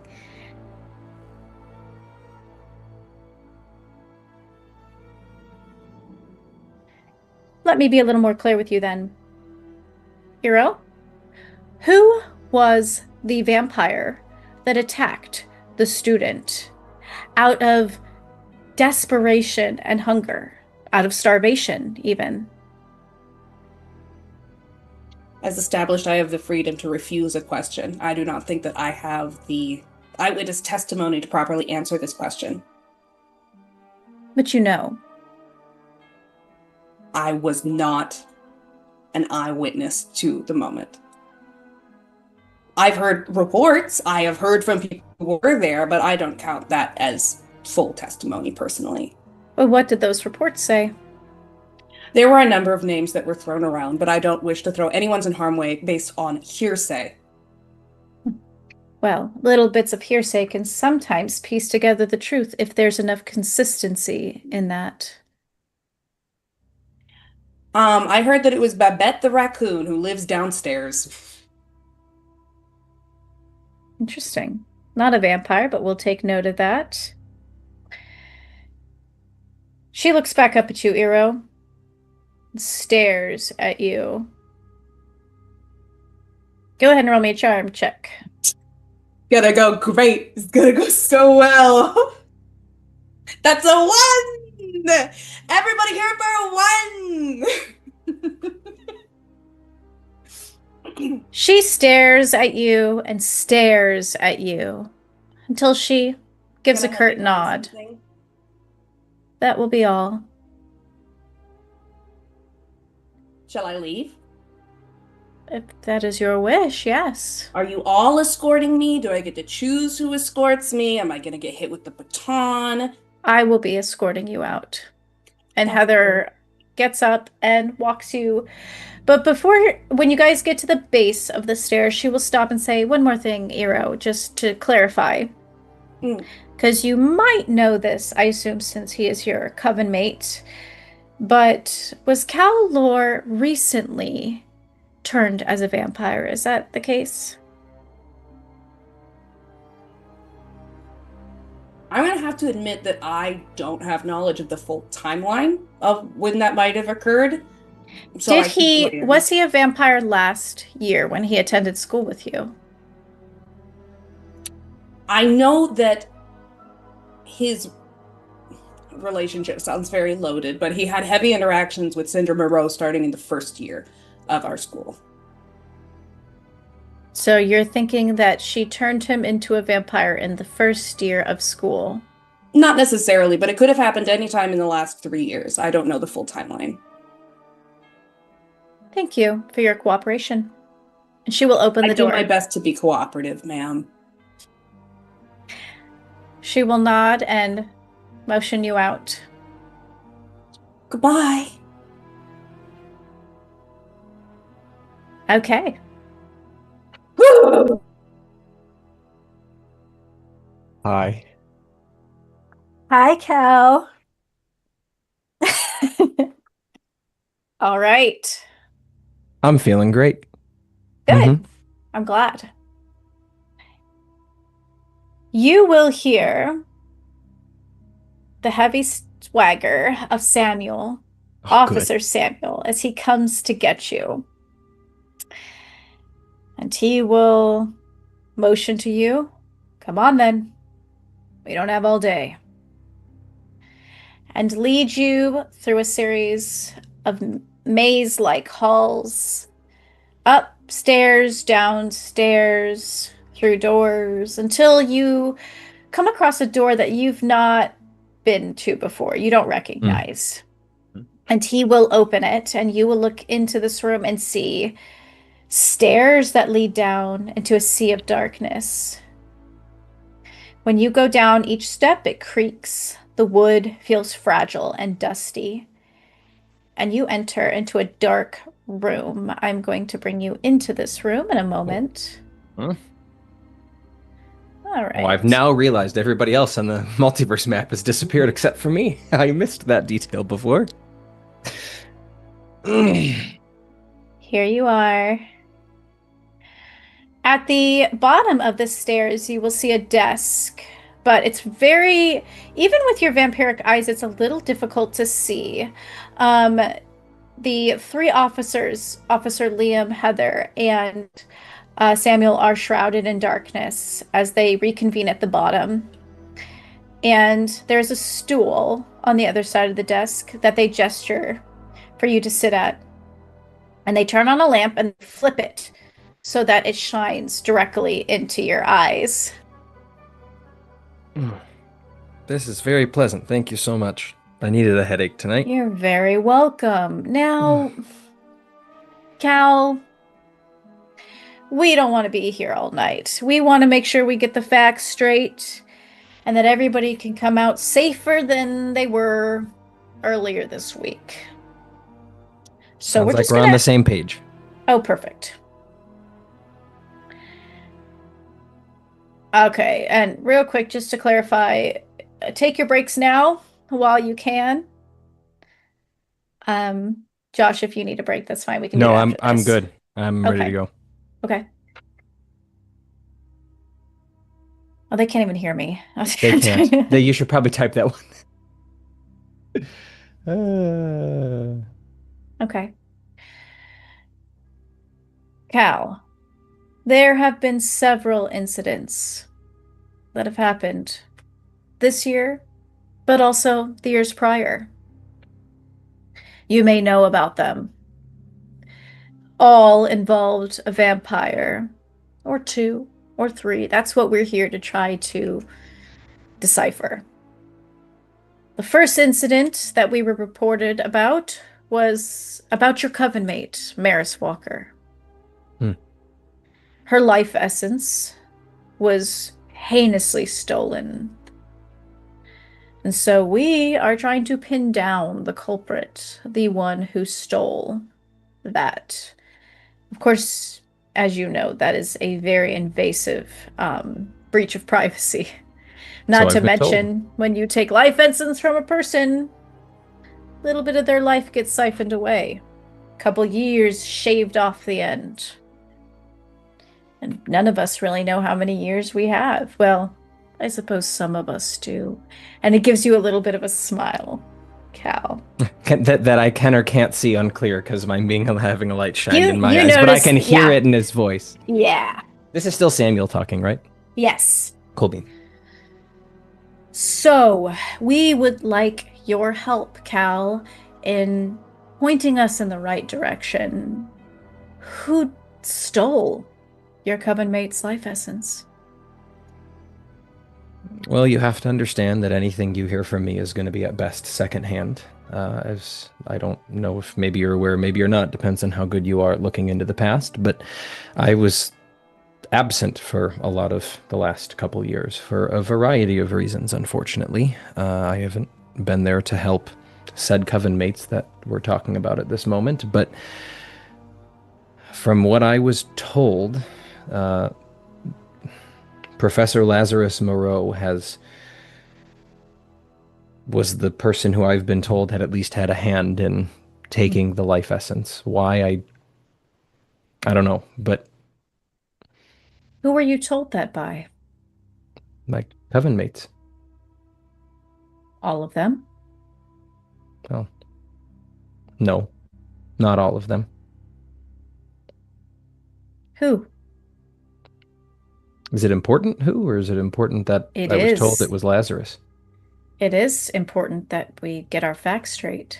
Let me be a little more clear with you then. Iro, who was the vampire that attacked the student out of desperation and hunger, out of starvation, even. As established, I have the freedom to refuse a question. I do not think that I have the eyewitness testimony to properly answer this question. But you know. I was not an eyewitness to the moment. I've heard reports. I have heard from people who were there, but I don't count that as full testimony personally. Well, what did those reports say? There were a number of names that were thrown around, but I don't wish to throw anyone's in harm's way based on hearsay. Well, little bits of hearsay can sometimes piece together the truth if there's enough consistency in that. I heard that it was Babette the raccoon who lives downstairs. Interesting. Not a vampire, but we'll take note of that. She looks back up at you, Eero. Stares at you. Go ahead and roll me a charm check. Gonna go great. It's gonna go so well. That's a 1! Everybody here for a 1! She stares at you and stares at you until she gives a curt nod. That will be all. Shall I leave? If that is your wish, yes. Are you all escorting me? Do I get to choose who escorts me? Am I gonna get hit with the baton? I will be escorting you out. And Heather gets up and walks you. But when you guys get to the base of the stairs, she will stop and say, one more thing, Eero, just to clarify. Because you might know this, I assume, since he is your coven mate. But was Cal Lore recently turned as a vampire? Is that the case? I'm going to have to admit that I don't have knowledge of the full timeline of when that might have occurred. So was he a vampire last year when he attended school with you? I know that his relationship sounds very loaded, but he had heavy interactions with Cinder Moreau starting in the first year of our school. So you're thinking that she turned him into a vampire in the first year of school? Not necessarily, but it could have happened anytime in the last 3 years. I don't know the full timeline. Thank you for your cooperation. And she will open the door. I do my best to be cooperative, ma'am. She will nod and motion you out. Goodbye. Okay. Hi. Hi, Cal. All right. I'm feeling great. Good. Mhm. I'm glad. You will hear the heavy swagger of Samuel, Officer Samuel, as he comes to get you. And he will motion to you, come on then, we don't have all day. And lead you through a series of maze-like halls, upstairs, downstairs, through doors, until you come across a door that you've not been to before, you don't recognize. And he will open it, and you will look into this room and see stairs that lead down into a sea of darkness. When you go down each step, it creaks. The wood feels fragile and dusty. And you enter into a dark room. I'm going to bring you into this room in a moment. Huh? All right. Well, I've now realized everybody else on the multiverse map has disappeared except for me. I missed that detail before. Here you are. At the bottom of the stairs, you will see a desk, but it's very, even with your vampiric eyes, it's a little difficult to see. The three officers, Officer Liam, Heather, and Samuel, are shrouded in darkness as they reconvene at the bottom. And there's a stool on the other side of the desk that they gesture for you to sit at. And they turn on a lamp and flip it so that it shines directly into your eyes. This is very pleasant. Thank you so much. I needed a headache tonight. You're very welcome. Now, Cal, we don't want to be here all night. We want to make sure we get the facts straight and that everybody can come out safer than they were earlier this week. So Sounds we're like just we're on the same page. Oh, perfect. Okay, and real quick, just to clarify, take your breaks now while you can. Josh, if you need a break, that's fine. We can do it No, after I'm this. good. I'm ready Okay. to go. Okay. Oh, they can't even hear me. They can't. You should probably type that one. Okay. Cal, there have been several incidents that have happened this year, but also the years prior. You may know about them. All involved a vampire, or two, or three. That's what we're here to try to decipher. The first incident that we were reported about was about your coven mate, Maris Walker. Her life essence was heinously stolen. And so we are trying to pin down the culprit, the one who stole that. Of course, as you know, that is a very invasive breach of privacy. Not to mention, when you take life essence from a person, a little bit of their life gets siphoned away. A couple years shaved off the end. And none of us really know how many years we have. Well, I suppose some of us do. And it gives you a little bit of a smile, Cal. that I can or can't see unclear because I'm having a light shine in my eyes, noticed, but I can hear it in his voice. Yeah. This is still Samuel talking, right? Yes. Cool bean. So, we would like your help, Cal, in pointing us in the right direction. Who stole your coven mate's life essence? Well, you have to understand that anything you hear from me is going to be at best secondhand. As I don't know if maybe you're aware, maybe you're not, depends on how good you are at looking into the past, but I was absent for a lot of the last couple years for a variety of reasons, unfortunately. I haven't been there to help said coven mates that we're talking about at this moment, but from what I was told, Professor Lazarus Moreau was the person who I've been told had at least had a hand in taking the life essence. Why, I don't know, but... Who were you told that by? My coven mates. All of them? Well, no, not all of them. Who? Is it important who, or is it important that I was told it was Lazarus? It is important that we get our facts straight.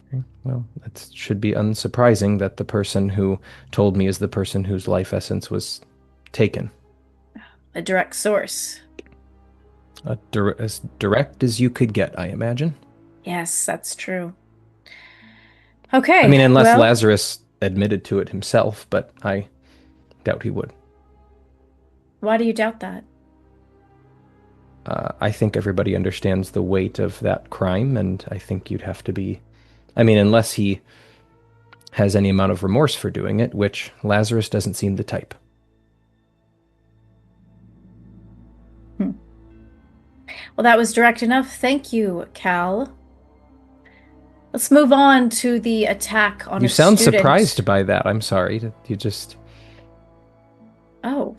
Okay. Well, it should be unsurprising that the person who told me is the person whose life essence was taken. A direct source. As direct as you could get, I imagine. Yes, that's true. Okay. I mean, unless Lazarus admitted to it himself, but I doubt he would. Why do you doubt that? I think everybody understands the weight of that crime, and I think you'd have to be... I mean, unless he has any amount of remorse for doing it, which Lazarus doesn't seem the type. Well, that was direct enough. Thank you, Cal. Let's move on to the attack on You sound surprised by that. I'm sorry. You just... Oh.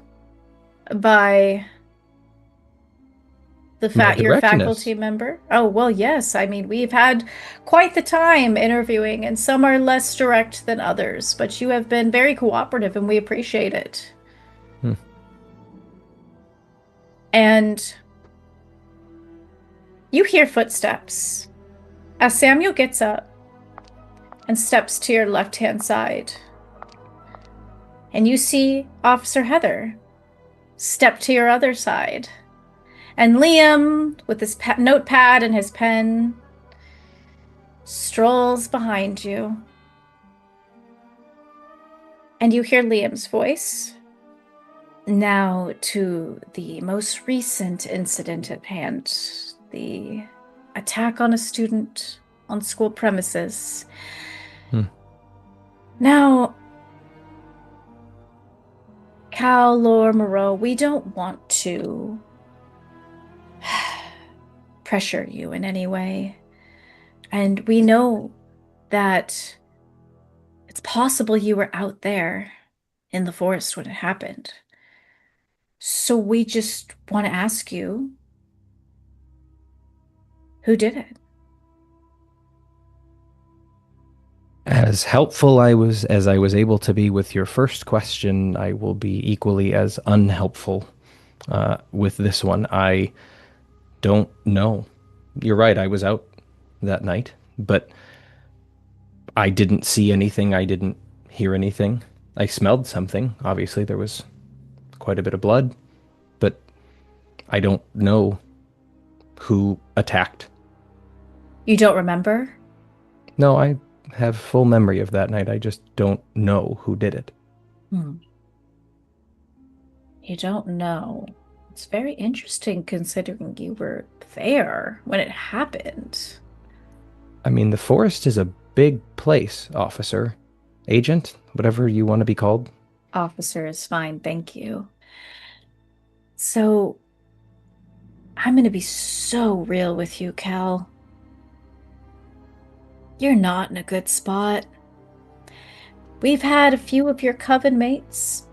By My Your directionist. faculty member? Oh, well, yes. I mean, we've had quite the time interviewing, and some are less direct than others, but you have been very cooperative and we appreciate it. Hmm. And you hear footsteps as Samuel gets up and steps to your left-hand side. And you see Officer Heather step to your other side. And Liam, with his notepad and his pen, strolls behind you. And you hear Liam's voice. Now to the most recent incident at hand, the attack on a student on school premises. Now, Cal, Lore, Moreau, we don't want to pressure you in any way. And we know that it's possible you were out there in the forest when it happened. So we just want to ask you, who did it? As helpful as I was able to be with your first question, I will be equally as unhelpful with this one. I don't know. You're right, I was out that night, but I didn't see anything. I didn't hear anything. I smelled something. Obviously, there was quite a bit of blood, but I don't know who attacked. You don't remember? No, I have full memory of that night. I just don't know who did it. You don't know. It's very interesting considering you were there when it happened. I mean, the forest is a big place, officer. Agent, whatever you want to be called. Officer is fine, thank you. So, I'm going to be so real with you, Cal. You're not in a good spot. We've had a few of your coven mates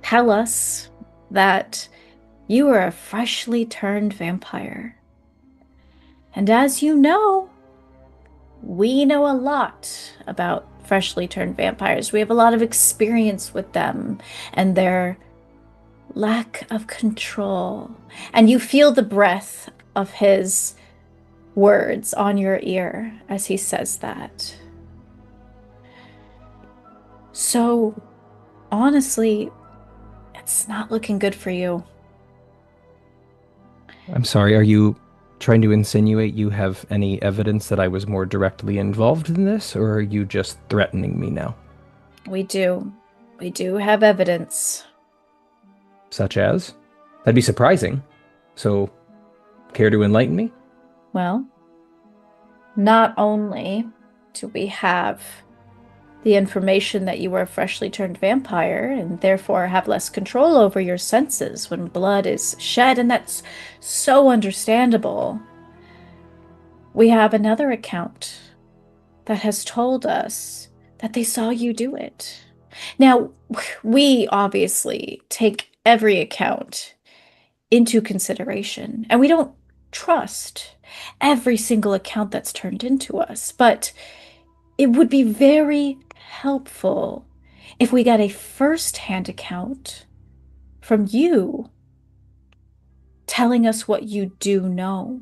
tell us that you are a freshly turned vampire. And as you know, we know a lot about freshly turned vampires. We have a lot of experience with them and their lack of control. And you feel the breath of his words on your ear as he says that. So, honestly, it's not looking good for you. I'm sorry, are you trying to insinuate you have any evidence that I was more directly involved in this, or are you just threatening me now? We do. We do have evidence. Such as? That'd be surprising. So, care to enlighten me? Well, not only do we have the information that you were a freshly turned vampire and therefore have less control over your senses when blood is shed, and that's so understandable. We have another account that has told us that they saw you do it. Now, we obviously take every account into consideration, and we don't trust every single account that's turned into us, but it would be very helpful if we got a first-hand account from you telling us what you do know.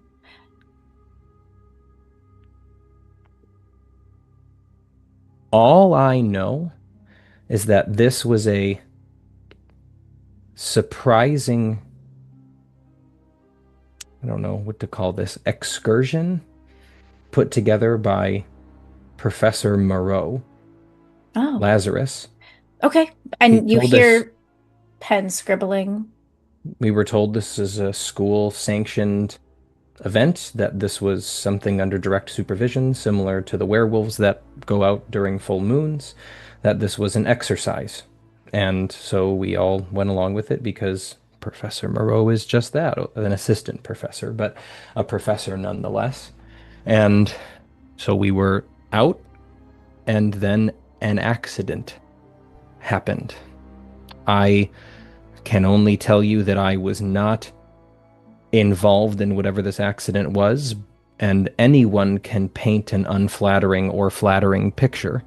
All I know is that this was a surprising, I don't know what to call this, excursion put together by Professor Moreau, Oh, Lazarus. okay. He And you told us- hear pen scribbling. We were told this is a school-sanctioned event, that this was something under direct supervision, similar to the werewolves that go out during full moons, that this was an exercise. And so we all went along with it because Professor Moreau is just that, an assistant professor, but a professor nonetheless. And so we were out, and then an accident happened. I can only tell you that I was not involved in whatever this accident was, and anyone can paint an unflattering or flattering picture.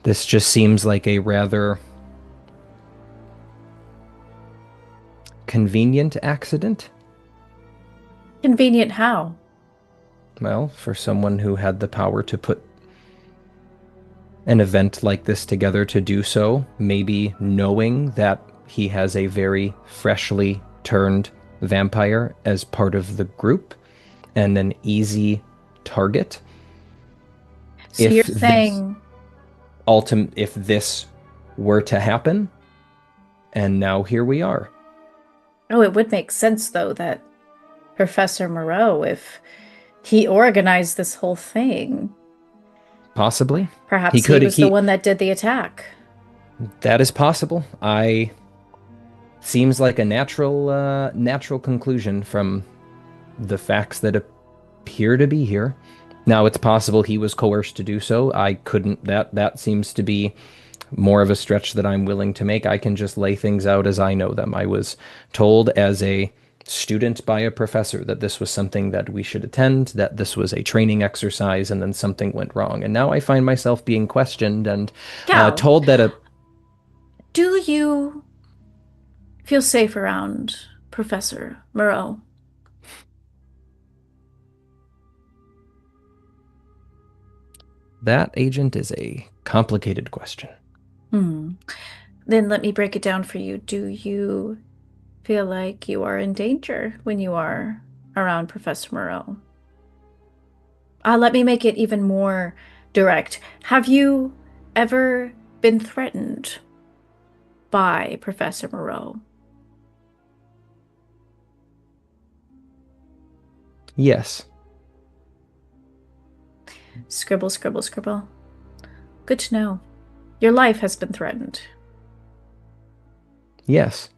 This just seems like a rather convenient accident. Convenient how? Well, for someone who had the power to put an event like this together to do so, maybe knowing that he has a very freshly turned vampire as part of the group and an easy target. So If you're this saying if this were to happen, and now here we are. Oh, it would make sense, though, that Professor Moreau, if he organized this whole thing, Possibly. perhaps he was the one that did the attack. That is possible. Seems like a natural conclusion from the facts that appear to be here. Now, it's possible he was coerced to do so. I couldn't. That seems to be more of a stretch that I'm willing to make. I can just lay things out as I know them. I was told as a student by a professor that this was something that we should attend, that this was a training exercise, and then something went wrong. And now I find myself being questioned and told that Do you feel safe around Professor Moreau? That, agent, is a complicated question. Then let me break it down for you. Do you feel like you are in danger when you are around Professor Moreau? Let me make it even more direct. Have you ever been threatened by Professor Moreau? Yes. Scribble, scribble, scribble. Good to know. Your life has been threatened. Yes.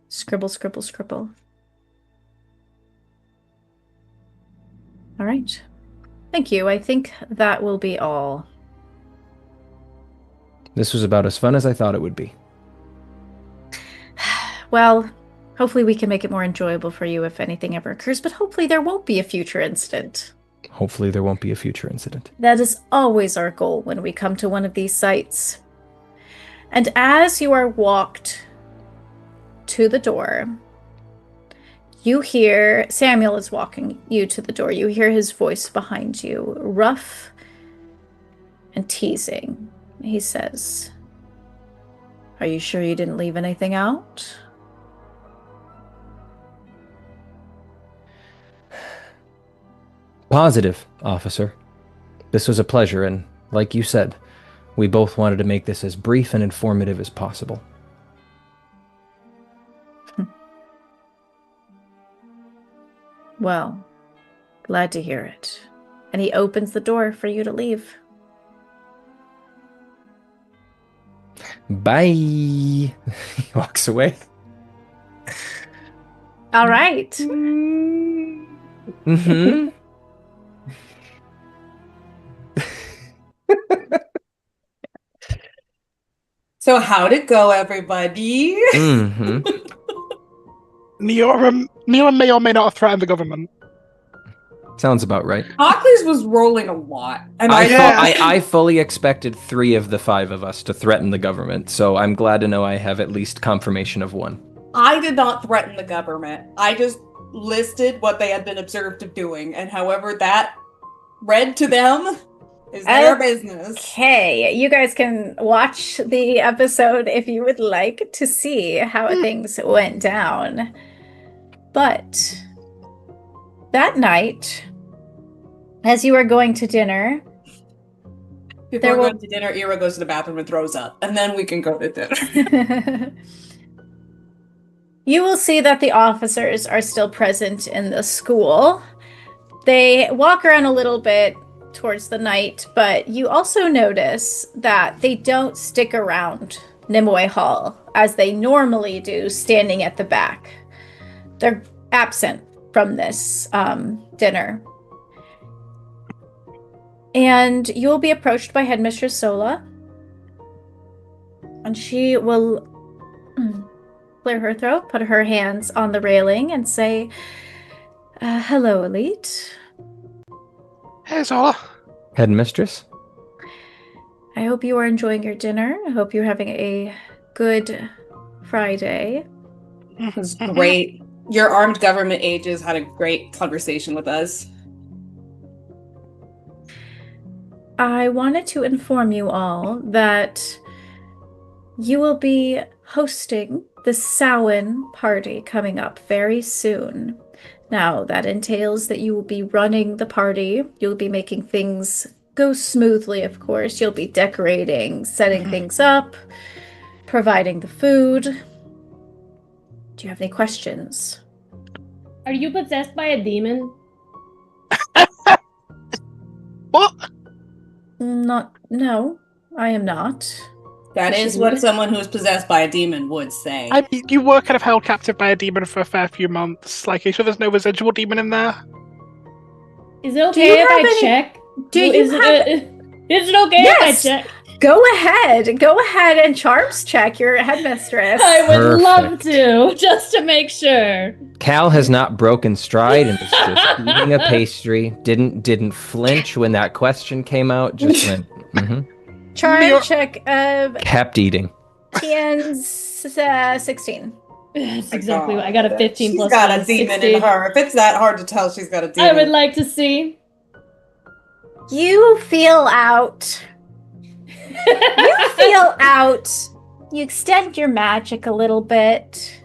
Scribble, scribble, scribble. All right. Thank you. I think that will be all. This was about as fun as I thought it would be. Well, hopefully we can make it more enjoyable for you if anything ever occurs, but hopefully there won't be a future incident. Hopefully there won't be a future incident. That is always our goal when we come to one of these sites. And as you are walked to the door, you hear Samuel is walking you to the door. You hear his voice behind you, rough and teasing. He says, "Are you sure you didn't leave anything out?" Positive, officer. This was a pleasure, and like you said, we both wanted to make this as brief and informative as possible. Well, glad to hear it. And he opens the door for you to leave. Bye. He walks away. All right. Mm-hmm. So how'd it go, everybody? Mm-hmm. Neora may or may not have threatened the government. Sounds about right. Hockley's was rolling a lot. And I fully expected 3 of the 5 of us to threaten the government, so I'm glad to know I have at least confirmation of 1. I did not threaten the government. I just listed what they had been observed of doing, and however that read to them is their business. Okay, you guys can watch the episode if you would like to see how things went down. But that night, as you are going to dinner... Before going to dinner, Ira goes to the bathroom and throws up, and then we can go to dinner. You will see that the officers are still present in the school. They walk around a little bit towards the night, but you also notice that they don't stick around Nimue Hall as they normally do, standing at the back. They're absent from this dinner. And you will be approached by Headmistress Sola, and she will clear her throat, put her hands on the railing, and say, hello, Elite. Hey, Zola. Headmistress? I hope you are enjoying your dinner. I hope you're having a good Friday. It was great. Your armed government ages had a great conversation with us. I wanted to inform you all that you will be hosting the Samhain party coming up very soon. Now, that entails that you will be running the party. You'll be making things go smoothly, of course. You'll be decorating, setting things up, providing the food. Do you have any questions? Are you possessed by a demon? What? No, I am not. That is what someone who is possessed by a demon would say. I mean, you were kind of held captive by a demon for a fair few months. Like, are you sure there's no residual demon in there? Is it okay if I check? Is it okay if I check? Go ahead and charms check your headmistress. I would love to, just to make sure. Cal has not broken stride and is just eating a pastry. Didn't flinch when that question came out. Just went. Charm check of Kept eating. Tian's 16. That's exactly what I got. A 15 plus. She's got a demon 16. in her. If it's that hard to tell, she's got a demon. I would like to see. You feel out. You extend your magic a little bit.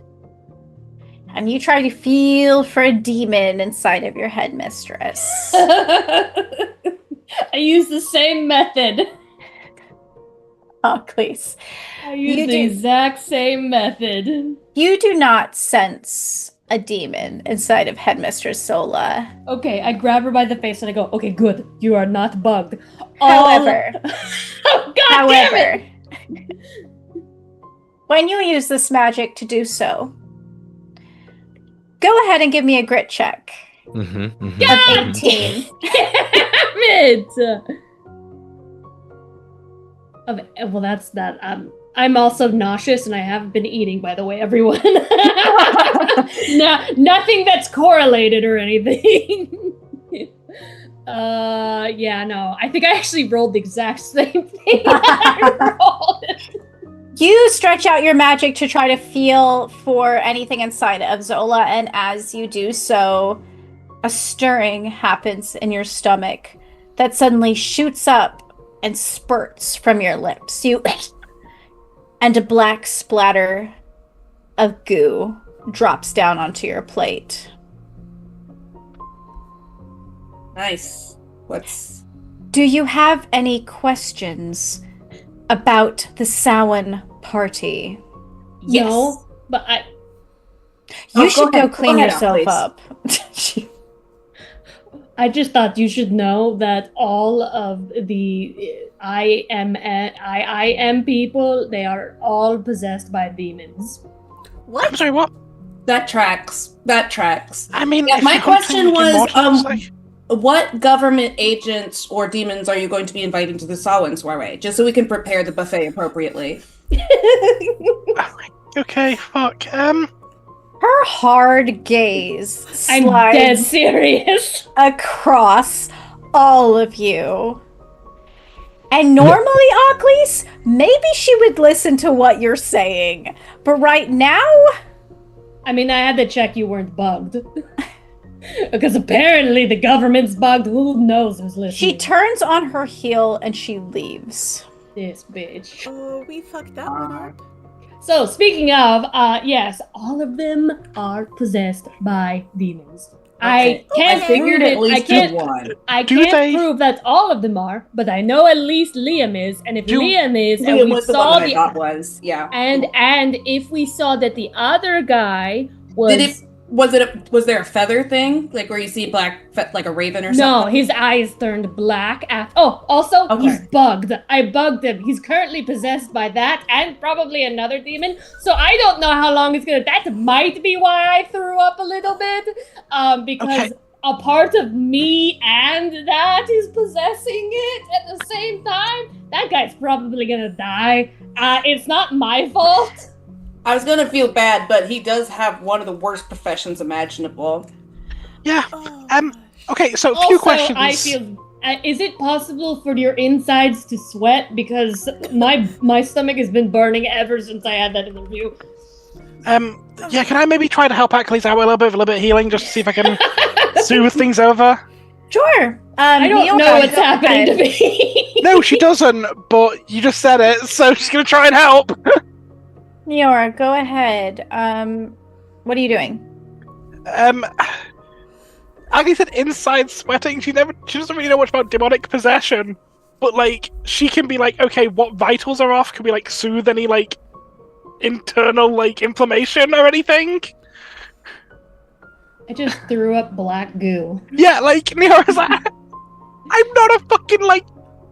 And you try to feel for a demon inside of your headmistress. I use the same method. Oh, please. I use the exact same method. You do not sense a demon inside of Headmistress Zola. Okay, I grab her by the face and I go, okay, good. You are not bugged. However, oh, God damn it! When you use this magic to do so, go ahead and give me a grit check. Of 18. Damn it! Well, that's that. I'm also nauseous and I haven't been eating, by the way, everyone. No, nothing that's correlated or anything. Yeah, no. I think I actually rolled the exact same thing I rolled. You stretch out your magic to try to feel for anything inside of Zola, and as you do so, a stirring happens in your stomach that suddenly shoots up and spurts from your lips. And a black splatter of goo drops down onto your plate. Nice. Do you have any questions about the Samhain party? Yes. No, but You should go clean ahead, yourself please. up. I just thought you should know that all of the IM people, they are all possessed by demons. What? I'm sorry, what? That tracks. I mean, Yeah, if my you're gonna question think was, immortals, like- what government agents or demons are you going to be inviting to the Samhain soiree? Just so we can prepare the buffet appropriately. Okay, fuck. Her hard gaze I'm dead slides serious. across all of you. And normally, Ocklys, maybe she would listen to what you're saying. But right now... I mean, I had to check you weren't bugged. Because apparently the government's bugged. Who knows who's listening? She turns on her heel and she leaves. This bitch. Oh, we fucked that one up. So, speaking of, yes, all of them are possessed by demons. Okay. I can't I figured prove at it. least one. I Do can't they- prove that all of them are, but I know at least Liam is. And if Liam is, and Liam we was the saw one that I the thought was, yeah. and if we saw that the other guy was Was there a feather thing, like where you see like a raven or no, something? his eyes turned black. Also, Okay. he's bugged. I bugged him. He's currently possessed by that and probably another demon. So I don't know how long it's gonna. That might be why I threw up a little bit, because Okay. a part of me and that is possessing it at the same time. That guy's probably gonna die. It's not my fault. I was gonna feel bad, but he does have one of the worst professions imaginable. Yeah. Oh, Okay, so a Also, few questions. I feel. Is it possible for your insides to sweat? Because my stomach has been burning ever since I had that interview. Yeah, can I maybe try to help Achilles out with a little bit of healing just to see if I can soothe things over? Sure. I don't Neil, know what's go happening to ahead. me. No, she doesn't, but you just said it, so she's gonna try and help. Neora, go ahead. What are you doing? Aggie said inside sweating. She doesn't really know much about demonic possession, but like she can be like, okay, what vitals are off? Can we like soothe any like internal like inflammation or anything? I just threw up black goo. Yeah, like Neora's like, I'm not a fucking like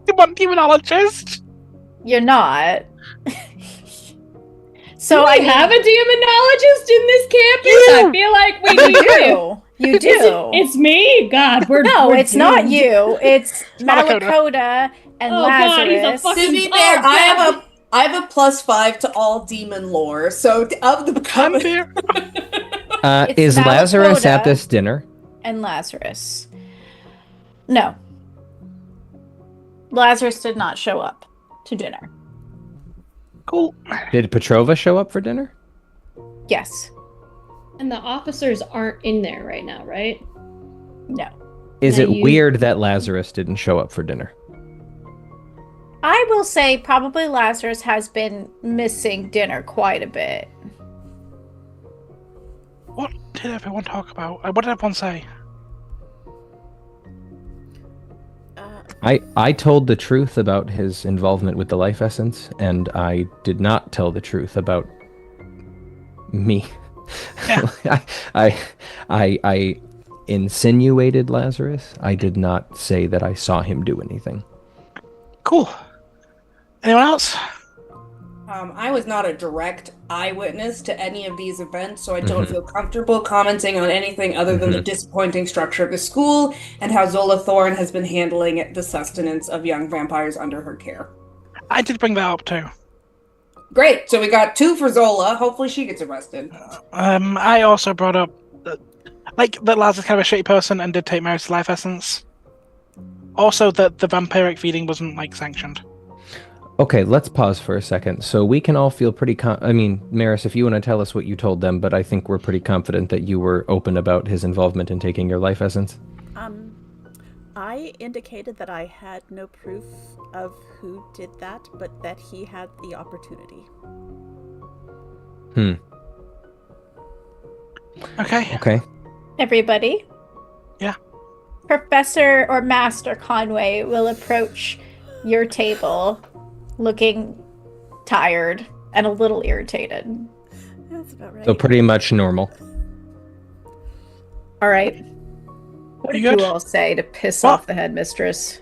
demonologist. You're not. Do So we I mean, have a demonologist in this campus? You! I feel like we you do. do. You do. It's me. God, we're No, we're it's not doomed. you. It's Malakota. Malakota and Oh, God, he's a Lazarus. fucking- To be Oh, fair, God. I have a +5 to all demon lore, so of the Come here. It's Is Lazarus at Malakota. this dinner? And Lazarus. No. Lazarus did not show up to dinner. Cool. Did Petrova show up for dinner? Yes. And the officers aren't in there right now, right? No. Is Now it you- weird that Lazarus didn't show up for dinner? I will say probably Lazarus has been missing dinner quite a bit. What did everyone talk about? What did everyone say? I told the truth about his involvement with the life essence, and I did not tell the truth about me. Yeah. I insinuated Lazarus. I did not say that I saw him do anything. Cool. Anyone else? I was not a direct eyewitness to any of these events, so I don't feel comfortable commenting on anything other than the disappointing structure of the school and how Zola Thorne has been handling the sustenance of young vampires under her care. I did bring that up too. Great, so we got 2 for Zola. Hopefully she gets arrested. I also brought up that Laz is kind of a shitty person and did take Mary's life essence. Also, that the vampiric feeding wasn't like sanctioned. Okay, let's pause for a second. So we can all feel pretty I mean, Maris, if you want to tell us what you told them, but I think we're pretty confident that you were open about his involvement in taking your life essence. I indicated that I had no proof of who did that, but that he had the opportunity. Okay. Everybody? Yeah. Professor or Master Conway will approach your table looking tired and a little irritated. That's about right. So pretty much normal. All right. What did You good? you all say to piss What? off the headmistress?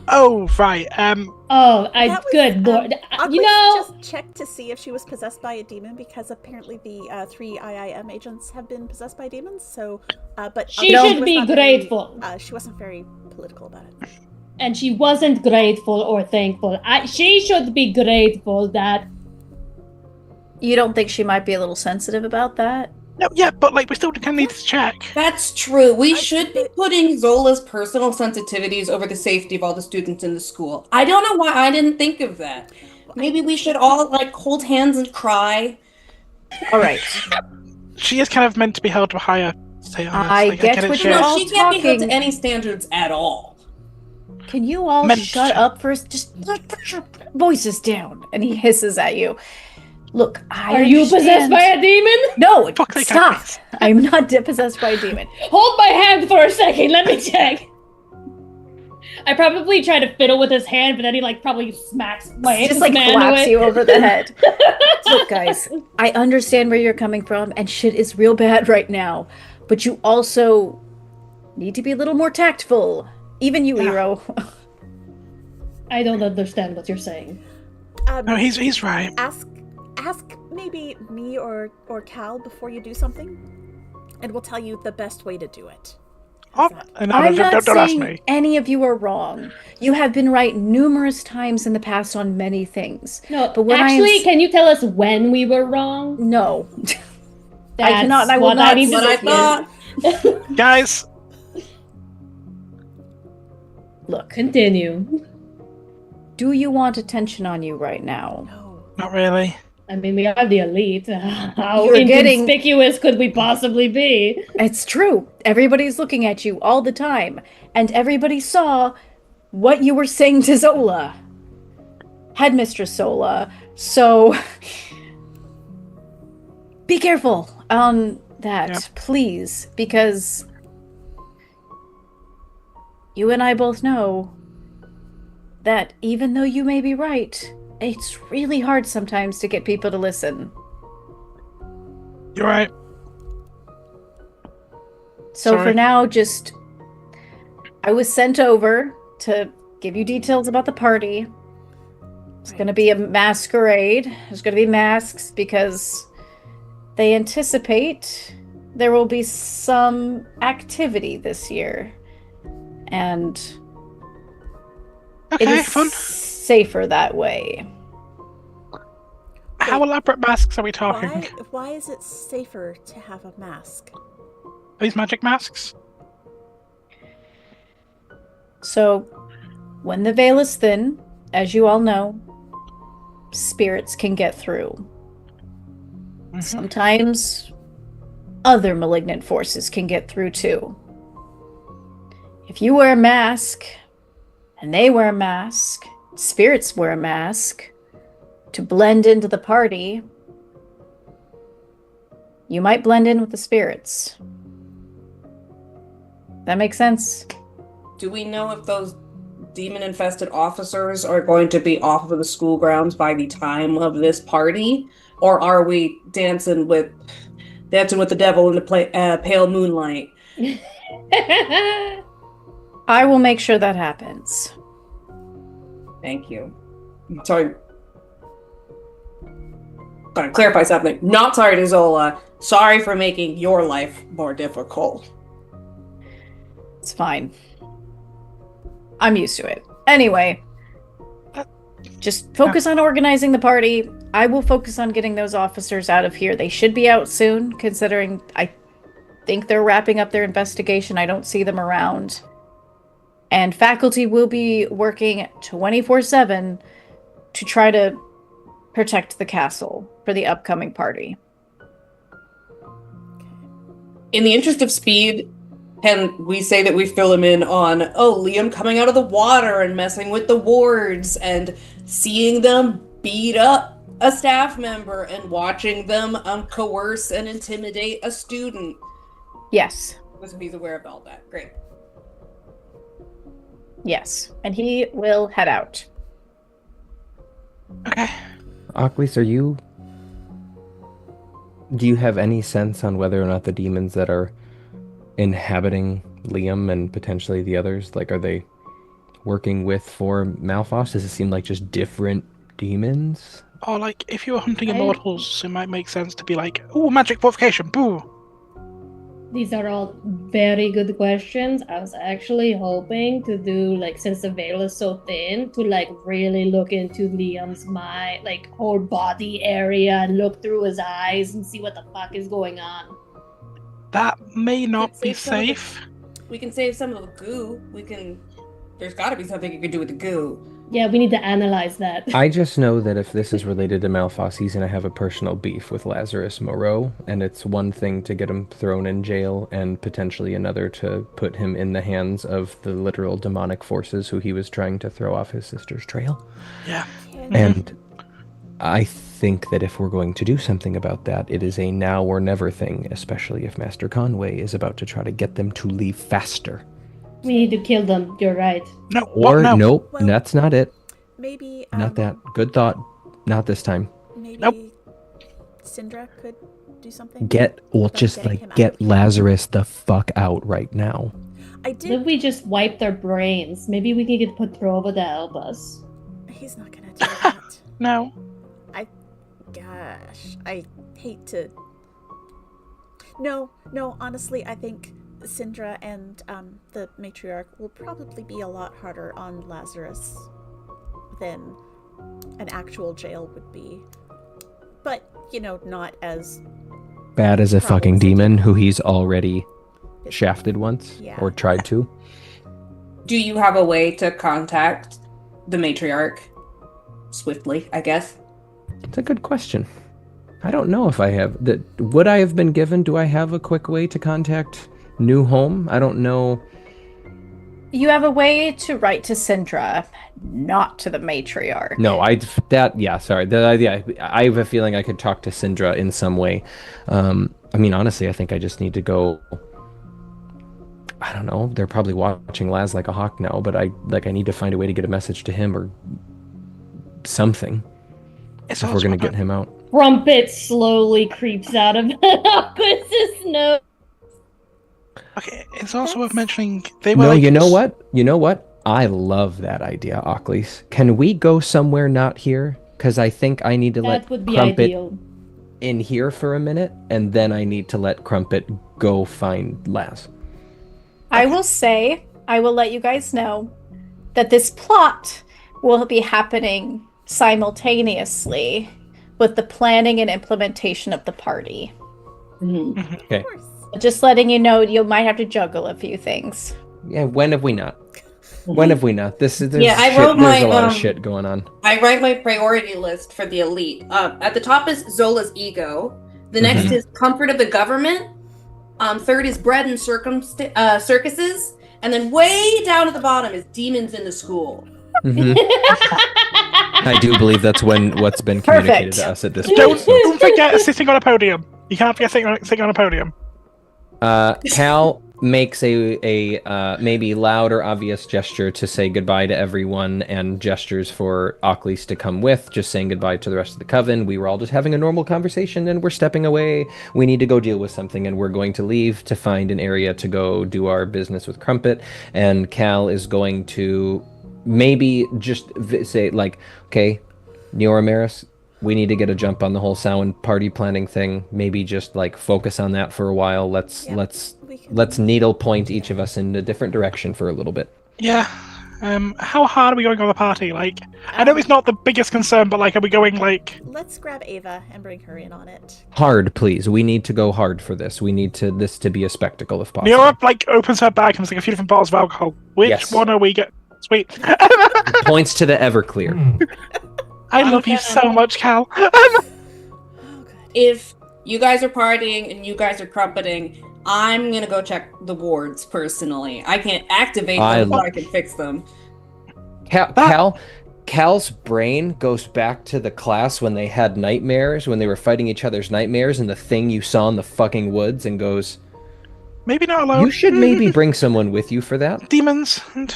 Oh, right. Oh, That was, good lord. Aquis You know, just checked to see if she was possessed by a demon because apparently the 3 IIM agents have been possessed by demons. So, but she No. should was be not very- grateful. she wasn't very political about it. And she wasn't grateful or thankful. She should be grateful that You don't think she might be a little sensitive about that? No, yeah, but like we still kind of need to check. That's true. We should be putting Zola's personal sensitivities over the safety of all the students in the school. I don't know why I didn't think of that. Maybe we should all like hold hands and cry. All right. She is kind of meant to be held to a higher standard. I get it, what sure. you're No, all she can't be held to talking- any standards at all. Can you all Meant shut to. up first? Just put your voices down. And he hisses at you. Look, I are you possessed understand- by a demon? No, Fuck, they stop. I'm not possessed by a demon. Hold my hand for a second. Let me check. I probably try to fiddle with his hand, but then he like probably smacks my Just like hand slaps away. you over the head. Look, guys, I understand where you're coming from, and shit is real bad right now. But you also need to be a little more tactful. Even you, Yeah. Eero. I don't understand what you're saying. No, he's right. Ask maybe me or Cal before you do something, and we'll tell you the best way to do it. Oh, that? no, I'm not don't ask saying me. any of you are wrong. You have been right numerous times in the past on many things. No, But what actually, can you tell us when we were wrong? No. I That's cannot and I will what not I need What to I know. thought. Guys, Look. Continue. Do you want attention on you right now? No. not really. I mean, we are the elite. How You're getting- inconspicuous could we possibly be? It's true. Everybody's looking at you all the time. And everybody saw what you were saying to Zola. Headmistress Zola. So be careful on that, Yep. please, because you and I both know that even though you may be right, it's really hard sometimes to get people to listen. You're right. So Sorry. for now, I was sent over to give you details about the party. It's going to be a masquerade. There's going to be masks because they anticipate there will be some activity this year. And it Okay, is fun. safer that way. How elaborate masks are we talking? Why is it safer to have a mask? These magic masks? So, when the veil is thin, as you all know, spirits can get through. Mhm. Sometimes other malignant forces can get through too. If you wear a mask, and they wear a mask, spirits wear a mask, to blend into the party, you might blend in with the spirits. That makes sense? Do we know if those demon-infested officers are going to be off of the school grounds by the time of this party? Or are we dancing with the devil in the pale moonlight? I will make sure that happens. Thank you. Sorry. Gotta clarify something. Not sorry to Zola. Sorry for making your life more difficult. It's fine. I'm used to it. Anyway, just focus on organizing the party. I will focus on getting those officers out of here. They should be out soon, considering I think they're wrapping up their investigation. I don't see them around. And faculty will be working 24/7 to try to protect the castle for the upcoming party. In the interest of speed, can we say that we fill him in on, Liam coming out of the water and messing with the wards and seeing them beat up a staff member and watching them coerce and intimidate a student? Yes. So he's aware of all that. Great. Yes. And he will head out. Okay. Aquis, do you have any sense on whether or not the demons that are inhabiting Liam and potentially the others, like, are they working with for Malphos? Does it seem like just different demons? Or like, if you were hunting immortals, it might make sense to be like, ooh, magic fortification, boo! These are all very good questions. I was actually hoping to do, like, since the veil is so thin, to like really look into Liam's mind, like whole body area, and look through his eyes and see what the fuck is going on. That may not Let's be save some of the- safe. We can save some of the goo. There's gotta be something you can do with the goo. Yeah, we need to analyze that. I just know that if this is related to Malphos, he's going to have a personal beef with Lazarus Moreau, and it's one thing to get him thrown in jail, and potentially another to put him in the hands of the literal demonic forces who he was trying to throw off his sister's trail. Yeah. And I think that if we're going to do something about that, it is a now or never thing, especially if Master Conway is about to try to get them to leave faster. We need to kill them. You're right. No, Or, what? No. nope, Well, that's not it. Maybe Not that. Good thought. Not this time. Maybe Nope. Syndra could do something. Get getting him out. Lazarus the fuck out right now. I What if did. we just wipe their brains? Maybe we can get Petrova to help us. He's not gonna do that. No. Gosh, I hate to. No. Honestly, I think Syndra and the matriarch will probably be a lot harder on Lazarus than an actual jail would be. But, not as Bad as a fucking Problems with demon it. who he's already shafted once Yeah. or tried to. Do you have a way to contact the matriarch swiftly, I guess? It's a good question. I don't know if I have that. Would I have been given? Do I have a quick way to contact New Home? I don't know. You have a way to write to Syndra, not to the matriarch. No, sorry. I have a feeling I could talk to Syndra in some way. Honestly, I think I just need to go. I don't know. They're probably watching Laz like a hawk now, but I need to find a way to get a message to him or something It's if we're also gonna get about- him out. Crumpet slowly creeps out of Aquis's nose. Okay, it's also worth mentioning they were No, like, you know what? You know what? I love that idea, Ocklys. Can we go somewhere not here? Because I think I need to let That would be Crumpet ideal. in here for a minute, and then I need to let Crumpet go find Laz. I will say, I will let you guys know that this plot will be happening simultaneously with the planning and implementation of the party. Mhm. Okay. Of course. Just letting you know, you might have to juggle a few things. Yeah, when have we not? When have we not? There's I wrote there's a my, lot of shit going on. I write my priority list for the elite. At the top is Zola's ego. The next Mhm. is comfort of the government. Third is bread and circuses. And then way down at the bottom is demons in the school. Mhm. I do believe that's what's been communicated Perfect. to us at this Don't, point. So. don't forget sitting on a podium. You can't forget sitting on a podium. Cal makes a maybe loud or obvious gesture to say goodbye to everyone, and gestures for Ocklys to come with, just saying goodbye to the rest of the coven. We were all just having a normal conversation, and we're stepping away. We need to go deal with something, and we're going to leave to find an area to go do our business with Crumpet. And Cal is going to maybe just say, like, okay, Neora Maris, we need to get a jump on the whole Samhain party planning thing. Maybe just like focus on that for a while. Let's We can- let's needle point each of us in a different direction for a little bit. Yeah. How hard are we going on the party? Like, I know it's not the biggest concern, but like, are we going like? Let's grab Ava and bring her in on it. Hard, please. We need to go hard for this. We need this to be a spectacle if possible. Neora like opens her bag and has like a few different bottles of alcohol. Which Yes. one are we get? Sweet. Points to the Everclear. I love you so much, Cal. Oh, good. If you guys are partying and you guys are crumpeting, I'm gonna go check the wards personally. I can't activate them, but I can fix them. Cal's brain goes back to the class when they had nightmares, when they were fighting each other's nightmares, and the thing you saw in the fucking woods, and goes, Maybe not alone. you should maybe bring someone with you for that. Demons. And...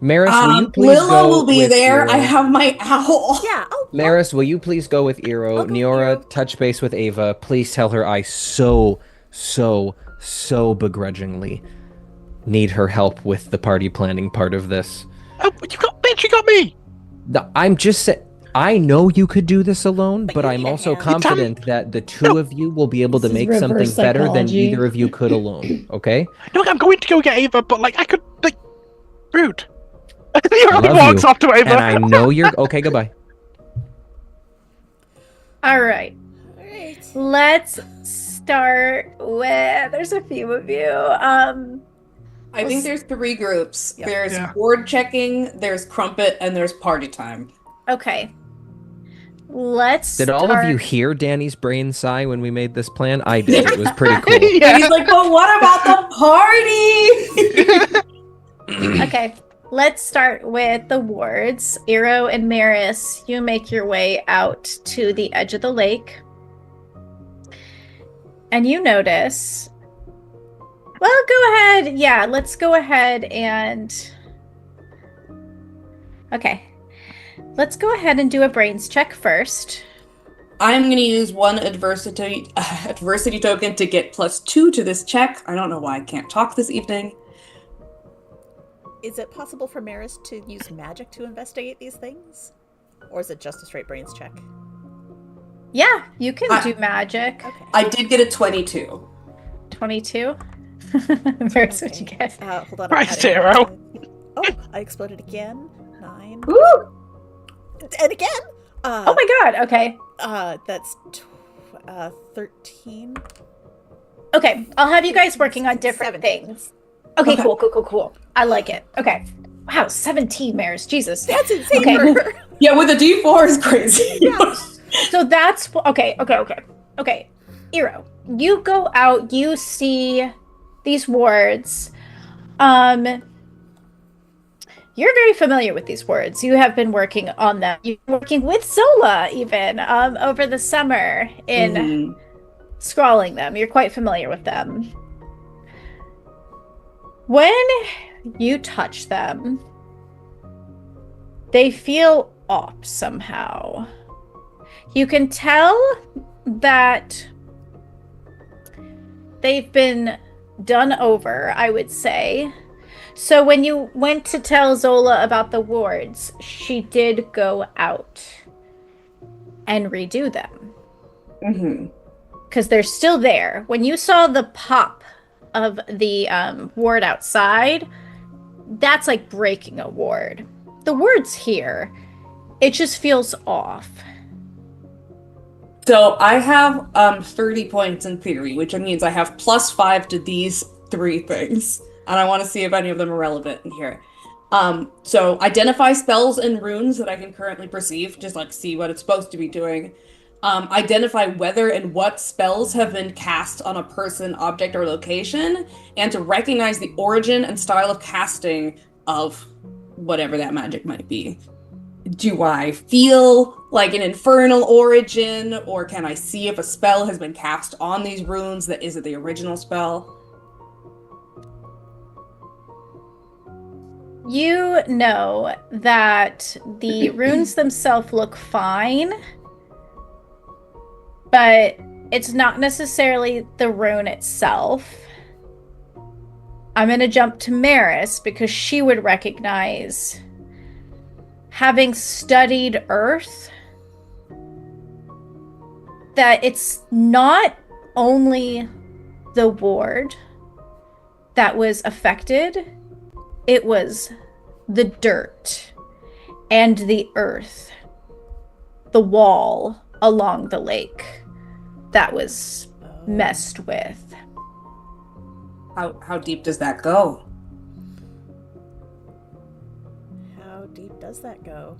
Maris, will you please Willow go will be with there. Eero? I have my owl. Yeah. Maris, will you please go with Eero? I'll go with Neora, Eero. touch base with Ava. Please tell her I so begrudgingly need her help with the party planning part of this. Oh, you got me. I'm just saying, I know you could do this alone, But but you I'm need a also hand. confident that the two of you will be able to This is make something reverse better than psychology. either of you could alone. Okay? No, I'm going to go get Ava, but like I could like rude. Neora Love walks you. off to Ava. And I know you're okay. Goodbye. All right. All right. Let's start with. There's a few of you. I think there's 3 groups. Yep. There's Yeah. ward checking, there's crumpet, and there's party time. Okay. Let's. Did all of you start- hear Danny's brain sigh when we made this plan? I did. It was pretty cool. And Yeah. he's like, but what about the party? Okay. Let's start with the wards. Eero and Maris, you make your way out to the edge of the lake. And you notice. Well, go ahead. Yeah, let's go ahead and. Okay. Let's go ahead and do a brains check first. I'm gonna use one adversity token to get +2 to this check. I don't know why I can't talk this evening. Is it possible for Maris to use magic to investigate these things? Or is it just a straight brains check? Yeah, you can I- do magic. Okay. I did get a 22. 22. There's what you get. Hold on. Right, I'm adding- 0. Oh, I exploded again. 9. Woo! And again. Oh my god. Okay. That's 13. Okay. I'll have you guys working on different 17. things. Okay, Okay. cool. I like it. Okay. Wow, 17 mares. Jesus. That's insane. Okay. for her. Yeah, with a D4 is crazy. So that's okay. Iro, you go out, you see these wards. You're very familiar with these words. You have been working on them. You've been working with Zola even over the summer in Mhm. scrawling them. You're quite familiar with them. When you touch them, they feel off somehow. You can tell that they've been done over, I would say. So when you went to tell Zola about the wards, she did go out and redo them. Mhm. Because they're still there. When you saw the pop of the ward outside, that's like breaking a ward. The ward's here. It just feels off. So I have 30 points in theory, which means I have +5 to these 3 things. And I want to see if any of them are relevant in here. So identify spells and runes that I can currently perceive, just like see what it's supposed to be doing. Identify whether and what spells have been cast on a person, object, or location, and to recognize the origin and style of casting of whatever that magic might be. Do I feel like an infernal origin, or can I see if a spell has been cast on these runes that isn't the original spell? You know that the runes themselves look fine, but it's not necessarily the rune itself. I'm going to jump to Maris because she would recognize, having studied Earth, that it's not only the ward that was affected, it was the dirt and the earth, the wall along the lake that was messed with. How deep does that go? How deep does that go?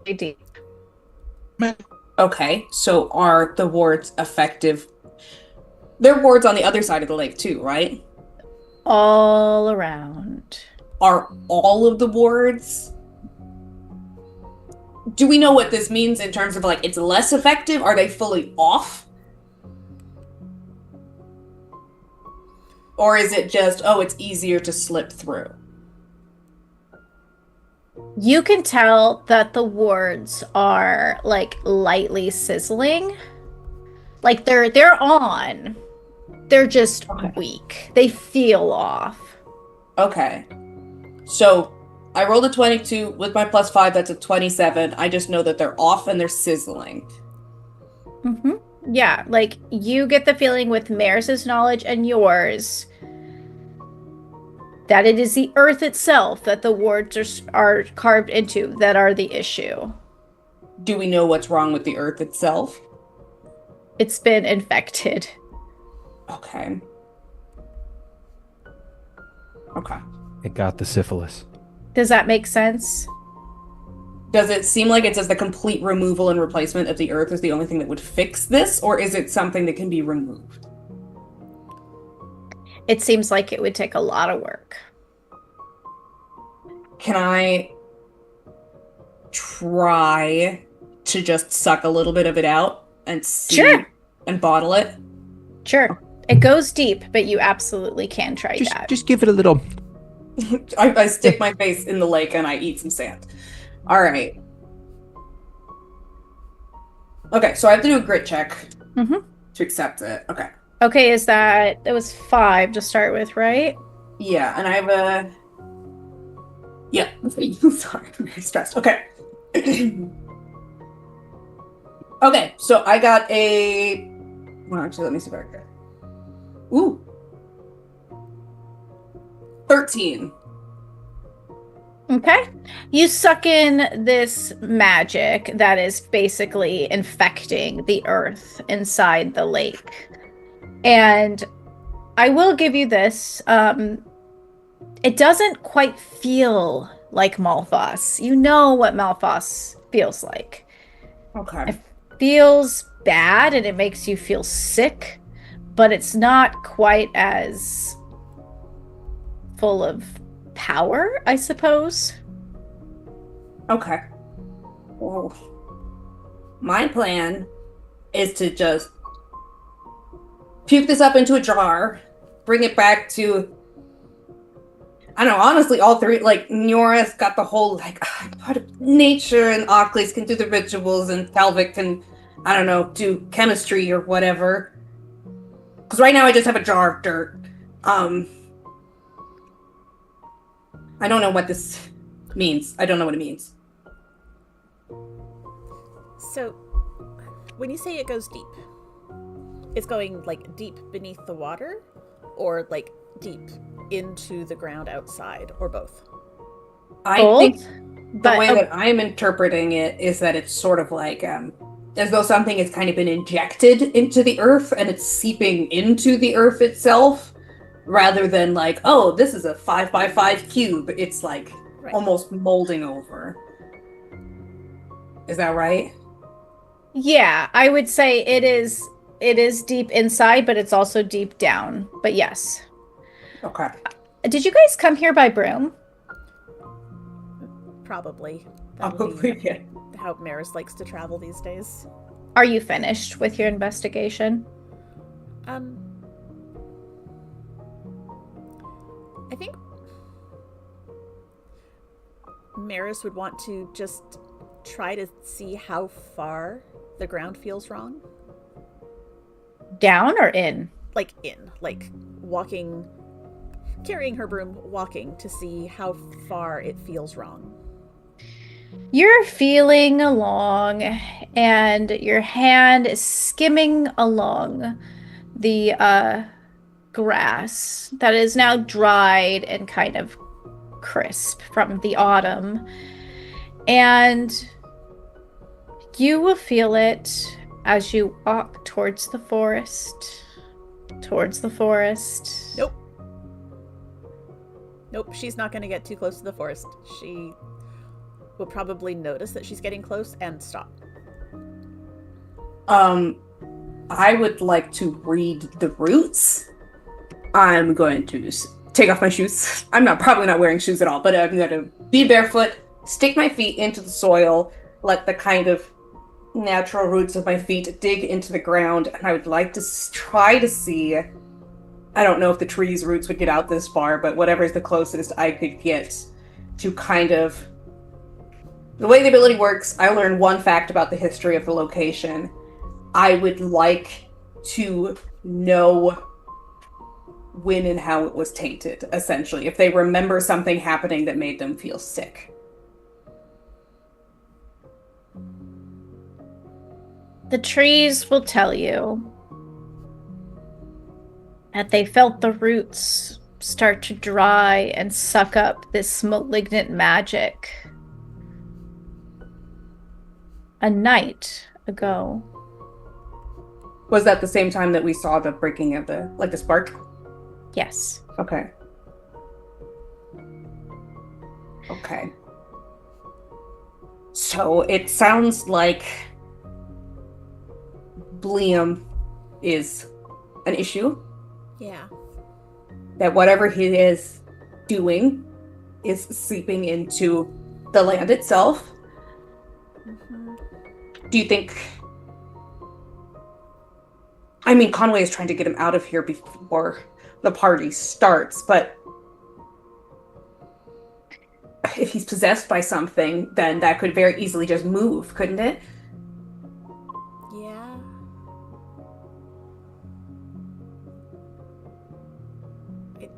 Very deep. Okay, so are the wards effective? There are wards on the other side of the lake too, right? All around. Are all of the wards? Do we know what this means in terms of like it's less effective? Are they fully off? Or is it just, oh, it's easier to slip through? You can tell that the wards are like lightly sizzling. Like they're on. They're just weak. They feel off. Okay. So I rolled a 22 with my +5, that's a 27. I just know that they're off and they're sizzling. Mm-hmm. Yeah, like you get the feeling with Maris's knowledge and yours that it is the earth itself that the wards are carved into that are the issue. Do we know what's wrong with the earth itself? It's been infected. Okay. Okay. It got the syphilis. Does that make sense? Does it seem like it's just the complete removal and replacement of the earth is the only thing that would fix this, or is it something that can be removed? It seems like it would take a lot of work. Can I try to just suck a little bit of it out and see Sure. and bottle it? Sure. It goes deep, but you absolutely can try that. Just give it a little. I stick my face in the lake and I eat some sand. All right. Okay, so I have to do a grit check to accept it. Okay. Okay, that was 5 to start with, right? Yeah, and I have a... Yeah. Sorry, I'm very stressed. Okay. Okay, so I got a Well, actually, let me see if I can. Ooh. 13. Okay. You suck in this magic that is basically infecting the earth inside the lake. And I will give you this. It doesn't quite feel like Malphas. You know what Malphas feels like. Okay. It feels bad and it makes you feel sick, but it's not quite as full of power, I suppose. Okay. Well, my plan is to just puke this up into a jar, bring it back to, I don't know, honestly, all three, like, Nyora's got the whole, like, part of nature, and Ockley's can do the rituals, and Talvik can, I don't know, do chemistry or whatever. Because right now I just have a jar of dirt. I don't know what this means. I don't know what it means. So, when you say it goes deep, it's going, like, deep beneath the water? Or, like, deep into the ground outside? Or both? I Both, think the but way that I'm interpreting it is that it's sort of like, as though something has kind of been injected into the earth and it's seeping into the earth itself, rather than like, oh, this is a 5x5 cube. It's like almost molding over. Is that right? yeah, I would say it is deep inside, but it's also deep down. But yes. Okay. Did you guys come here by broom? Probably. Probably, yeah. How Maris likes to travel these days. Are you finished with your investigation? I think Maris would want to just try to see how far the ground feels wrong. Down or in? Like in, like walking, carrying her broom, walking to see how far it feels wrong. You're feeling along, and your hand is skimming along the grass that is now dried and kind of crisp from the autumn. And you will feel it as you walk towards the forest. Towards the forest. Nope. Nope, she's not going to get too close to the forest. She will probably notice that she's getting close and stop. I would like to read the roots. I'm going to take off my shoes. I'm probably not wearing shoes at all, but I'm going to be barefoot, stick my feet into the soil, let the kind of natural roots of my feet dig into the ground, and I would like to try to see, I don't know if the tree's roots would get out this far, but whatever's the closest I could get to kind of, the way the ability works, I learned one fact about the history of the location. I would like to know when and how it was tainted, essentially. If they remember something happening that made them feel sick. The trees will tell you that they felt the roots start to dry and suck up this malignant magic a night ago. Was that the same time that we saw the breaking of the spark? Yes. Okay. Okay. So it sounds like Bliam is an issue. Yeah. That whatever he is doing is seeping into the land itself. Mm-hmm. Do you think... I mean, Conway is trying to get him out of here before the party starts, but if he's possessed by something, then that could very easily just move, couldn't it? Yeah.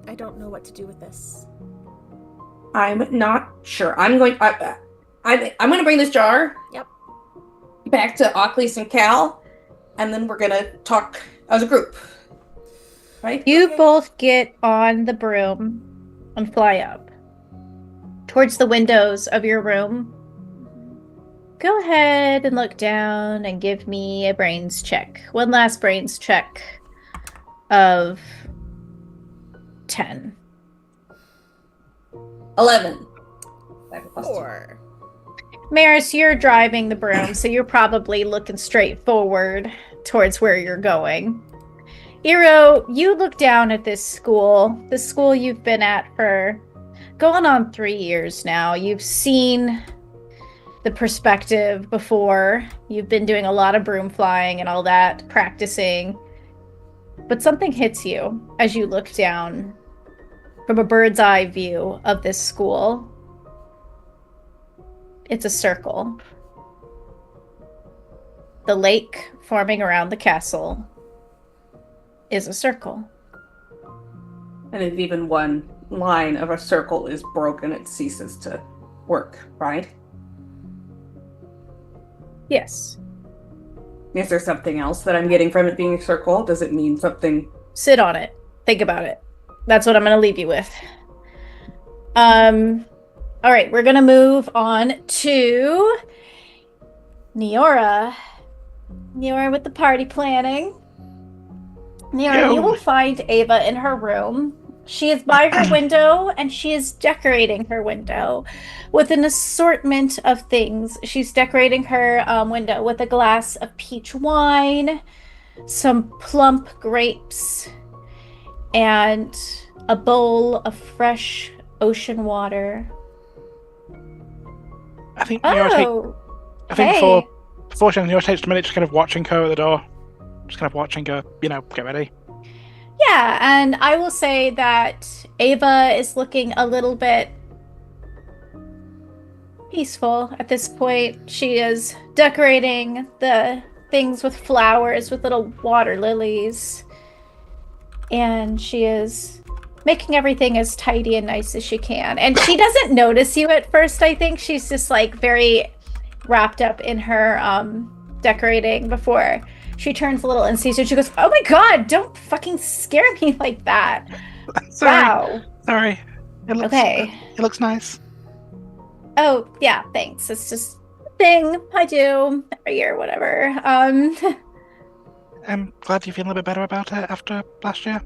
I don't know what to do with this. I'm not sure. I'm going to bring this jar Yep. back to Oculus and Cal, and then we're gonna talk as a group. Right? You both get on the broom and fly up towards the windows of your room. Go ahead and look down and give me a brains check. One last brains check of 10. 11. 4. Maris, you're driving the broom, so you're probably looking straight forward towards where you're going. Iro, you look down at the school you've been at for going on 3 years now. You've seen the perspective before. You've been doing a lot of broom flying and all that, practicing. But something hits you as you look down from a bird's eye view of this school. It's a circle. The lake forming around the castle is a circle. And if even one line of a circle is broken, it ceases to work, right? Yes. Is there something else that I'm getting from it being a circle? Does it mean something? Sit on it. Think about it. That's what I'm going to leave you with. All right, we're going to move on to Neora. Neora with the party planning. Neora, you will find Ava in her room. She is by her window, and she is decorating her window with an assortment of things. She's decorating her window with a glass of peach wine, some plump grapes, and a bowl of fresh ocean water. I think Oh, before she takes a minute just kind of watching her at the door. Just kind of watching her, get ready. Yeah, and I will say that Ava is looking a little bit peaceful at this point. She is decorating the things with flowers, with little water lilies. And she is making everything as tidy and nice as she can. And she doesn't notice you at first, I think. She's just like very wrapped up in her decorating before she turns a little and sees you. She goes, "Oh my god, don't fucking scare me like that." Sorry. Wow. Sorry. Okay. It looks nice. Oh, yeah, thanks. It's just a thing I do every year, whatever. I'm glad you feel a bit better about it after last year.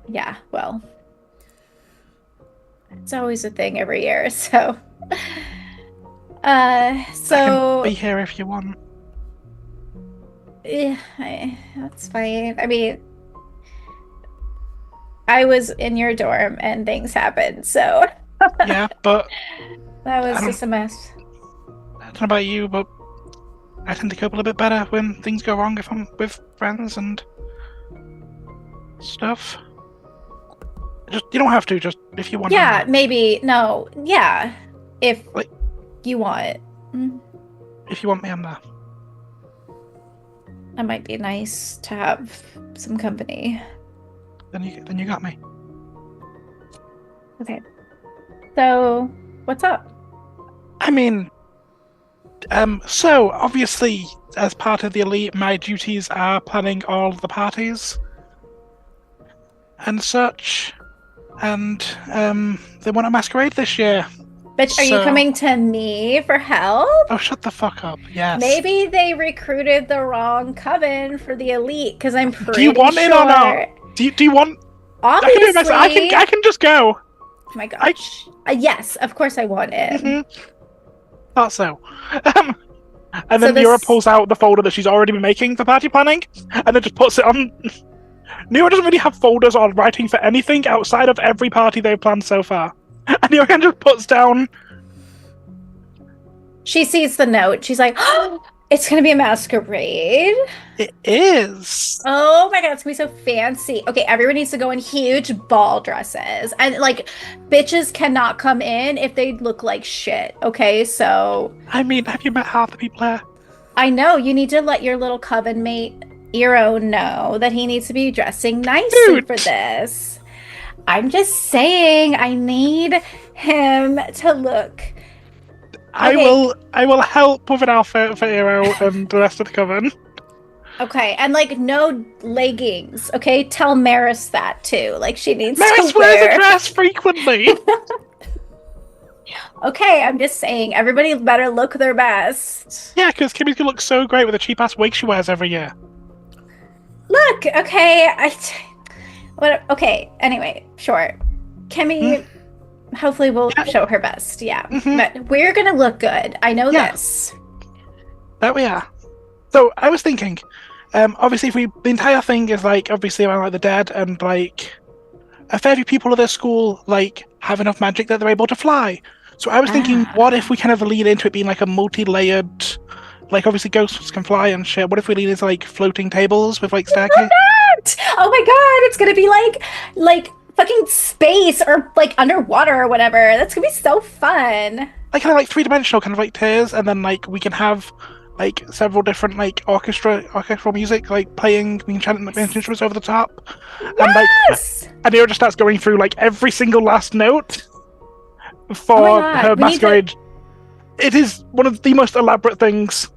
Yeah, well, it's always a thing every year, so. I can be here if you want. Yeah, that's fine. I mean, I was in your dorm and things happened, so. Yeah, but That was just a mess. I don't know about you, but I tend to cope a little bit better when things go wrong if I'm with friends and stuff. Just you don't have to. Just if you want. Yeah, maybe. No, yeah. If you want. If you want me, I'm there. That might be nice to have some company. Then you got me. Okay. So, what's up? I mean, so obviously, as part of the elite, my duties are planning all the parties and such. And they want a masquerade this year. Bitch, are you coming to me for help? Oh, shut the fuck up! Yes. Maybe they recruited the wrong coven for the elite, because I'm pretty Do you want sure... it or not? Do you want? Obviously. I can just go. Oh my gosh. Yes, of course I want it. Mm-hmm. Thought so. And then Nura pulls out the folder that she's already been making for party planning, and then just puts it on. Nura doesn't really have folders on writing for anything outside of every party they've planned so far. And Nura just puts down. She sees the note. She's like, "Oh, it's gonna be a masquerade." It is. Oh my god, it's gonna be so fancy. Okay, everyone needs to go in huge ball dresses. And like, bitches cannot come in if they look like shit. Okay, so. I mean, have you met half the people here? I know, you need to let your little coven mate, Iro, know that he needs to be dressing nicely for this. I'm just saying, I need him to look. I will help with an outfit for Iro and the rest of the coven. Okay, and like no leggings. Okay, tell Maris that too. Like she needs Maris to wears a wear. dress frequently. Okay, I'm just saying, everybody better look their best. Yeah, because Kimmy's gonna look so great with the cheap ass wig she wears every year. Look, okay, what? Okay, anyway, sure. Kimmy, hopefully, will Yeah. show her best. Yeah, Mhm. but we're gonna look good. I know Yeah. this. There we are. So I was thinking, obviously, if the entire thing is like obviously around like the dead, and like a fair few people of this school like have enough magic that they're able to fly. So I was thinking, what if we kind of lead into it being like a multi-layered, like obviously ghosts can fly and shit. What if we lead into like floating tables with like staircase? Oh my god, it's gonna be like fucking space or like underwater or whatever. That's gonna be so fun. Like kind of like three-dimensional kind of like tiers, and then like we can have like several different like orchestral music like playing. We can chant instruments over the top, and like Yes. Adira just starts going through like every single last note Oh for my God, her we need to- masquerade. It is one of the most elaborate things.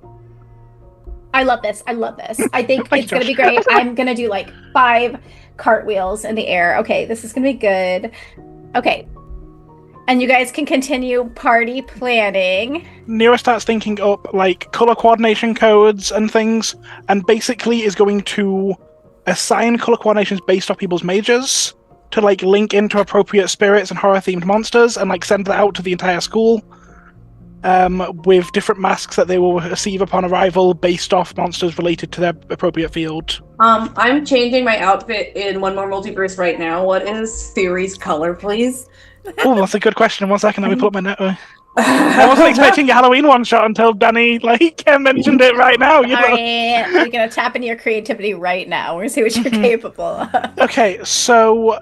I love this. I love this. I think Thank it's you, gonna be Josh. great. I'm gonna do like 5 cartwheels in the air. Okay, this is gonna be good. Okay. And you guys can continue party planning. Nira starts thinking up like color coordination codes and things, and basically is going to assign color coordinations based off people's majors to like link into appropriate spirits and horror themed monsters, and like send that out to the entire school. With different masks that they will receive upon arrival based off monsters related to their appropriate field. I'm changing my outfit in One More Multiverse right now. What is Theory's color, please? Oh, that's a good question. 1 second, let me pull up my network. I wasn't expecting a Halloween one shot until Danny mentioned it right now. You All know. right, we're gonna tap into your creativity right now. We're gonna see what you're capable of. Okay, so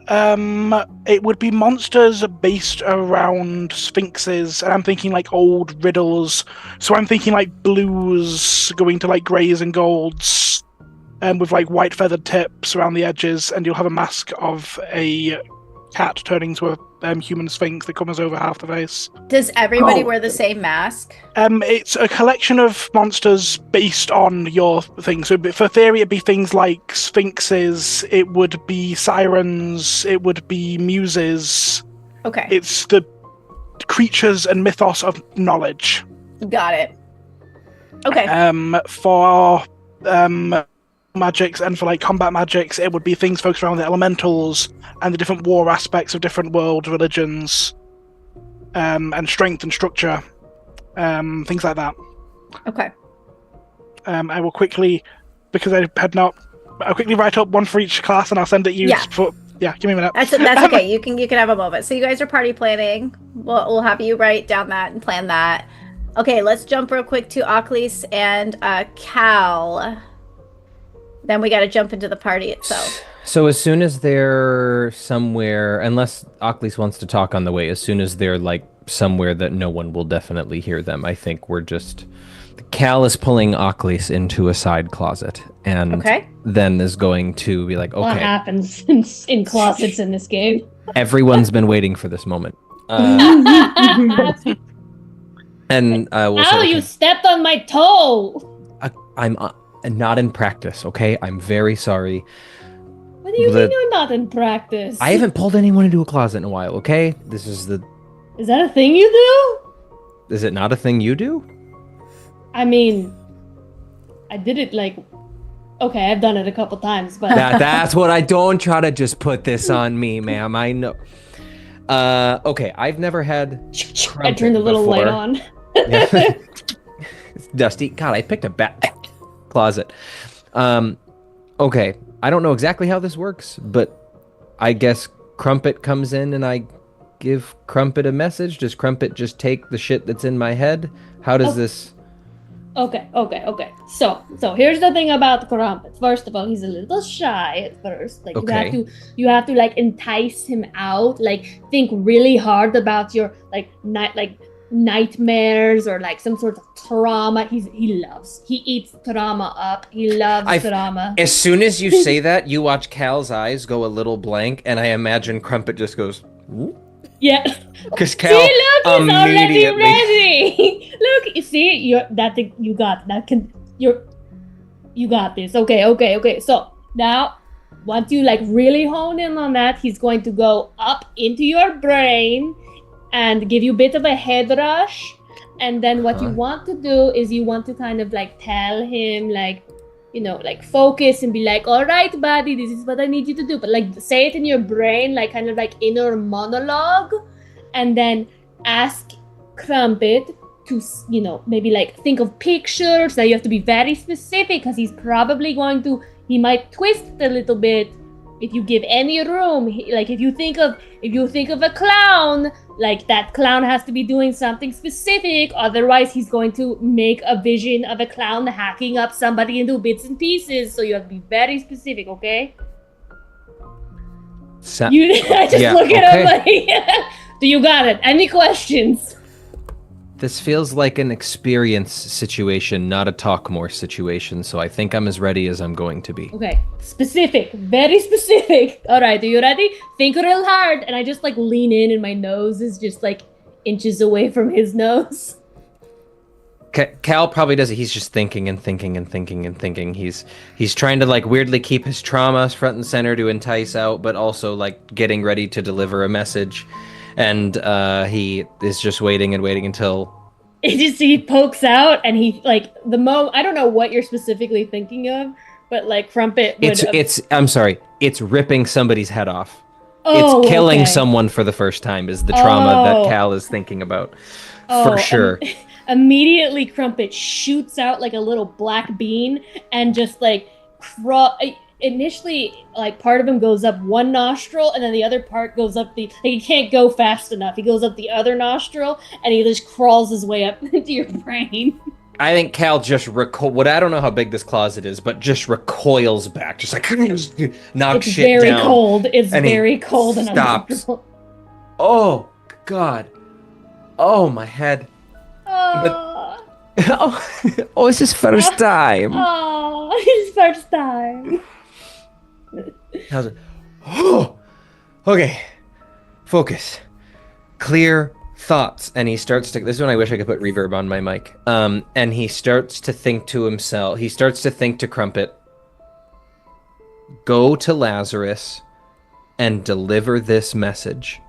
it would be monsters based around sphinxes, and I'm thinking like old riddles. So I'm thinking like blues going to like greys and golds, with like white feathered tips around the edges, and you'll have a mask of a cat turning into a human sphinx that covers over half the face. Does everybody Oh. wear the same mask? It's a collection of monsters based on your thing. So for Theory, it'd be things like sphinxes, it would be sirens, it would be muses. Okay, It's the creatures and mythos of knowledge. got it. Okay, For magics and for like combat magics, it would be things focused around the elementals and the different war aspects of different world religions, and strength and structure, things like that. okay. I will quickly, because I'll quickly write up one for each class and I'll send it you. Yeah. Give me a minute. That's okay. You can have a moment. So you guys are party planning. We'll have you write down that and plan that. Okay, let's jump real quick to Aklis and Cal. Then we got to jump into the party itself. So as soon as they're somewhere, unless Aklis wants to talk on the way, as soon as they're like somewhere that no one will definitely hear them, I think we're just... Cal is pulling Aklis into a side closet, and Okay. then is going to be like, What okay, happens in closets in this game? everyone's been waiting for this moment. And we'll say, Ow, you stepped on my toe! I'm not in practice, okay? I'm very sorry. What do you The- mean you're not in practice? I haven't pulled anyone into a closet in a while, okay? This is Is that a thing you do? Is it not a thing you do? I mean, I did it like... Okay, I've done it a couple times, but... That's what I don't try to just put this on me, ma'am. I know. Okay, I've never had I crumpet turned the little light before. on. Yeah. It's dusty. God, I picked a bat closet. Okay, I don't know exactly how this works, but I guess Crumpet comes in and I give Crumpet a message. Does Crumpet just take the shit that's in my head? How does Oh. this... Okay. So here's the thing about Crumpet. First of all, he's a little shy at first. Like Okay. you have to like entice him out. Like think really hard about your nightmares or like some sort of trauma. He eats trauma up. He loves trauma. As soon as you say that, you watch Cal's eyes go a little blank, and I imagine Crumpet just goes... Yeah. Because See, Cal look, he's already immediately... ready. Look, you see, you're You got this. Okay. So now, once you like really hone in on that, he's going to go up into your brain and give you a bit of a head rush. And then what you want to do is you want to kind of like tell him like, you know, like focus and be like, all right, buddy, this is what I need you to do. But like say it in your brain, like kind of like inner monologue, and then ask Crumpet to, you know, maybe like think of pictures. That you have to be very specific because he's probably going to, he might twist it a little bit if you give any room. Like if you think of a clown, like that clown has to be doing something specific, otherwise he's going to make a vision of a clown hacking up somebody into bits and pieces. So you have to be very specific, okay? I just look at him like, do you got it? Any questions? This feels like an experience situation, not a talk more situation, so I think I'm as ready as I'm going to be. Okay, specific, very specific. All right, are you ready? Think real hard, and I just like lean in and my nose is just like inches away from his nose. Cal probably does it. He's just thinking and thinking and thinking and thinking. He's trying to like weirdly keep his trauma front and center to entice out, but also like getting ready to deliver a message. And he is just waiting and waiting until he pokes out, and he like I don't know what you're specifically thinking of, but like Crumpet would. I'm sorry. It's ripping somebody's head off. It's killing someone for the first time is the trauma that Cal is thinking about. For sure. Immediately Crumpet shoots out like a little black bean and just like initially like part of him goes up one nostril and then the other part goes up he can't go fast enough. He goes up the other nostril and he just crawls his way up into your brain. I think Cal just I don't know how big this closet is, but just recoils back, just like knocks shit down. It's very cold and stops. Oh God. Oh, my head. It's his first time. Oh, his first time. How's it? Oh, okay. Focus. Clear thoughts. And he starts to. This is when I wish I could put reverb on my mic. And he starts to think to himself. He starts to think to Crumpet. Go to Lazarus and deliver this message.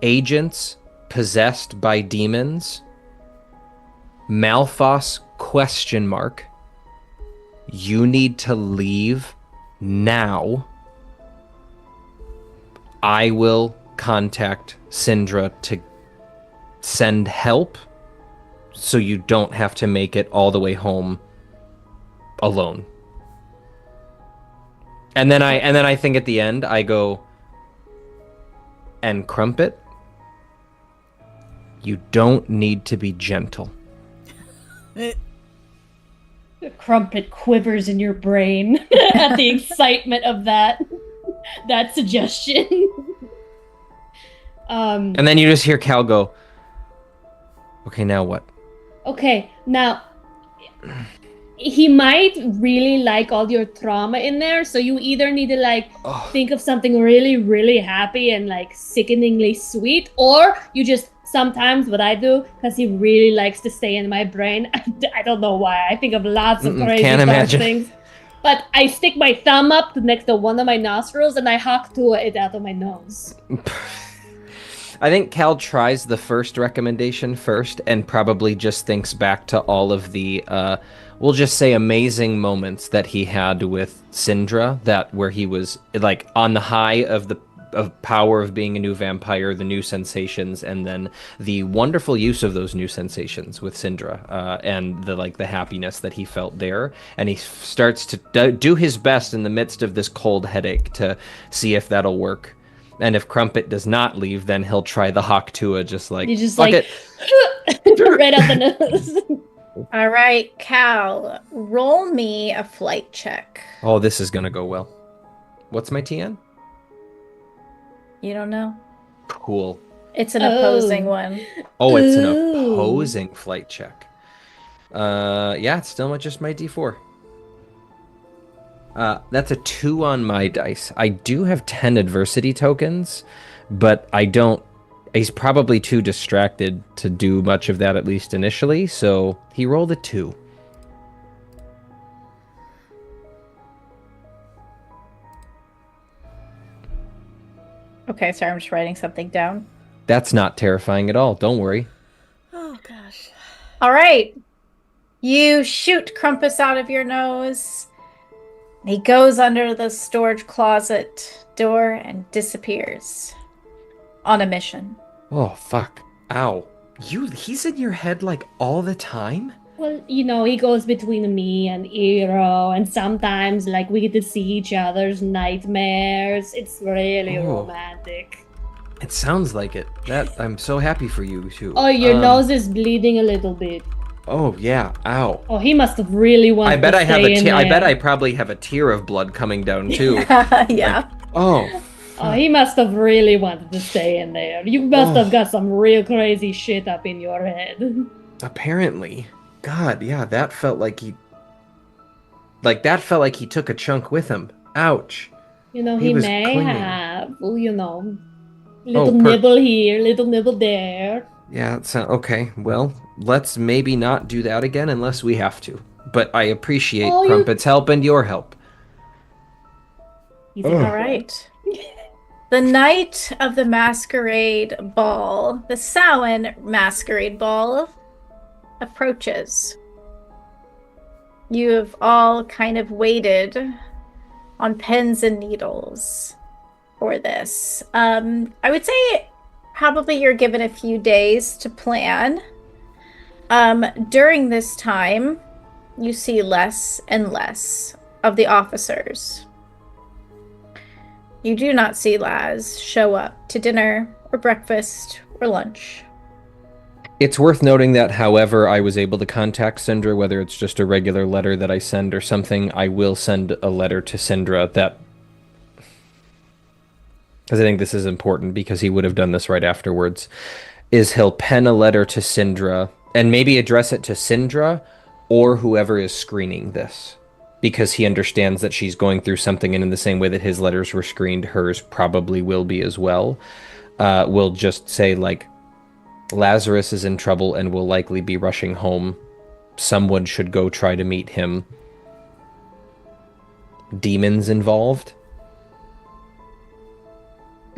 Agents possessed by demons. Malphos ? You need to leave now. I will contact Syndra to send help so you don't have to make it all the way home alone. And then I think at the end I go, and Crumpet, you don't need to be gentle. The Crumpet quivers in your brain at the excitement of that suggestion. And then you just hear Cal go, okay, now what? Okay, now he might really like all your trauma in there, so you either need to like think of something really, really happy and like sickeningly sweet, or you just sometimes what I do, because he really likes to stay in my brain. I don't know why. I think of lots of crazy things. But I stick my thumb up next to one of my nostrils and I hawk to it out of my nose. I think Cal tries the first recommendation first and probably just thinks back to all of the, we'll just say amazing moments that he had with Syndra, where he was like on the high of the power of being a new vampire, the new sensations, and then the wonderful use of those new sensations with Syndra, and the happiness that he felt there. And he starts to do his best in the midst of this cold headache to see if that'll work. And if Crumpet does not leave, then he'll try the Hawk-Tua, just like, you just fuck like it. right up the nose. All right, Cal, roll me a flight check. Oh, this is gonna go well. What's my TN? You don't know? Cool. It's an opposing one. Oh, it's an opposing flight check. Yeah, it's still just my D4. That's a 2 on my dice. I do have 10 adversity tokens, but I don't He's probably too distracted to do much of that, at least initially, so he rolled a 2. Okay, sorry, I'm just writing something down. That's not terrifying at all. Don't worry. Oh gosh. All right. You shoot Crumpus out of your nose. He goes under the storage closet door and disappears on a mission. Oh, fuck. Ow. He's in your head, like, all the time? Well, he goes between me and Eero, and sometimes, like, we get to see each other's nightmares. It's really Oh. romantic. It sounds like it. I'm so happy for you, too. Oh, your nose is bleeding a little bit. Oh, yeah. Ow. Oh, he must have really wanted to stay in there. I bet I probably have a tear of blood coming down, too. Yeah. Oh. Oh, he must have really wanted to stay in there. You must have got some real crazy shit up in your head. Apparently. God, yeah, that felt like he took a chunk with him. Ouch. He was may clinging. have, little Oh, nibble here, little nibble there. Yeah, okay. Well, let's maybe not do that again unless we have to. But I appreciate Crumpet's help and your help. He's Ugh. All right. The night of the masquerade ball, the Samhain masquerade ball, approaches. You have all kind of waited on pins and needles for this. I would say probably you're given a few days to plan. During this time, you see less and less of the officers. You do not see Laz show up to dinner or breakfast or lunch. It's worth noting that, however, I was able to contact Syndra, whether it's just a regular letter that I send or something, I will send a letter to Syndra that... because I think this is important, because he would have done this right afterwards, is he'll pen a letter to Syndra, and maybe address it to Syndra, or whoever is screening this. Because he understands that she's going through something, and in the same way that his letters were screened, hers probably will be as well. We'll just say, like, Lazarus is in trouble and will likely be rushing home. Someone should go try to meet him. Demons involved.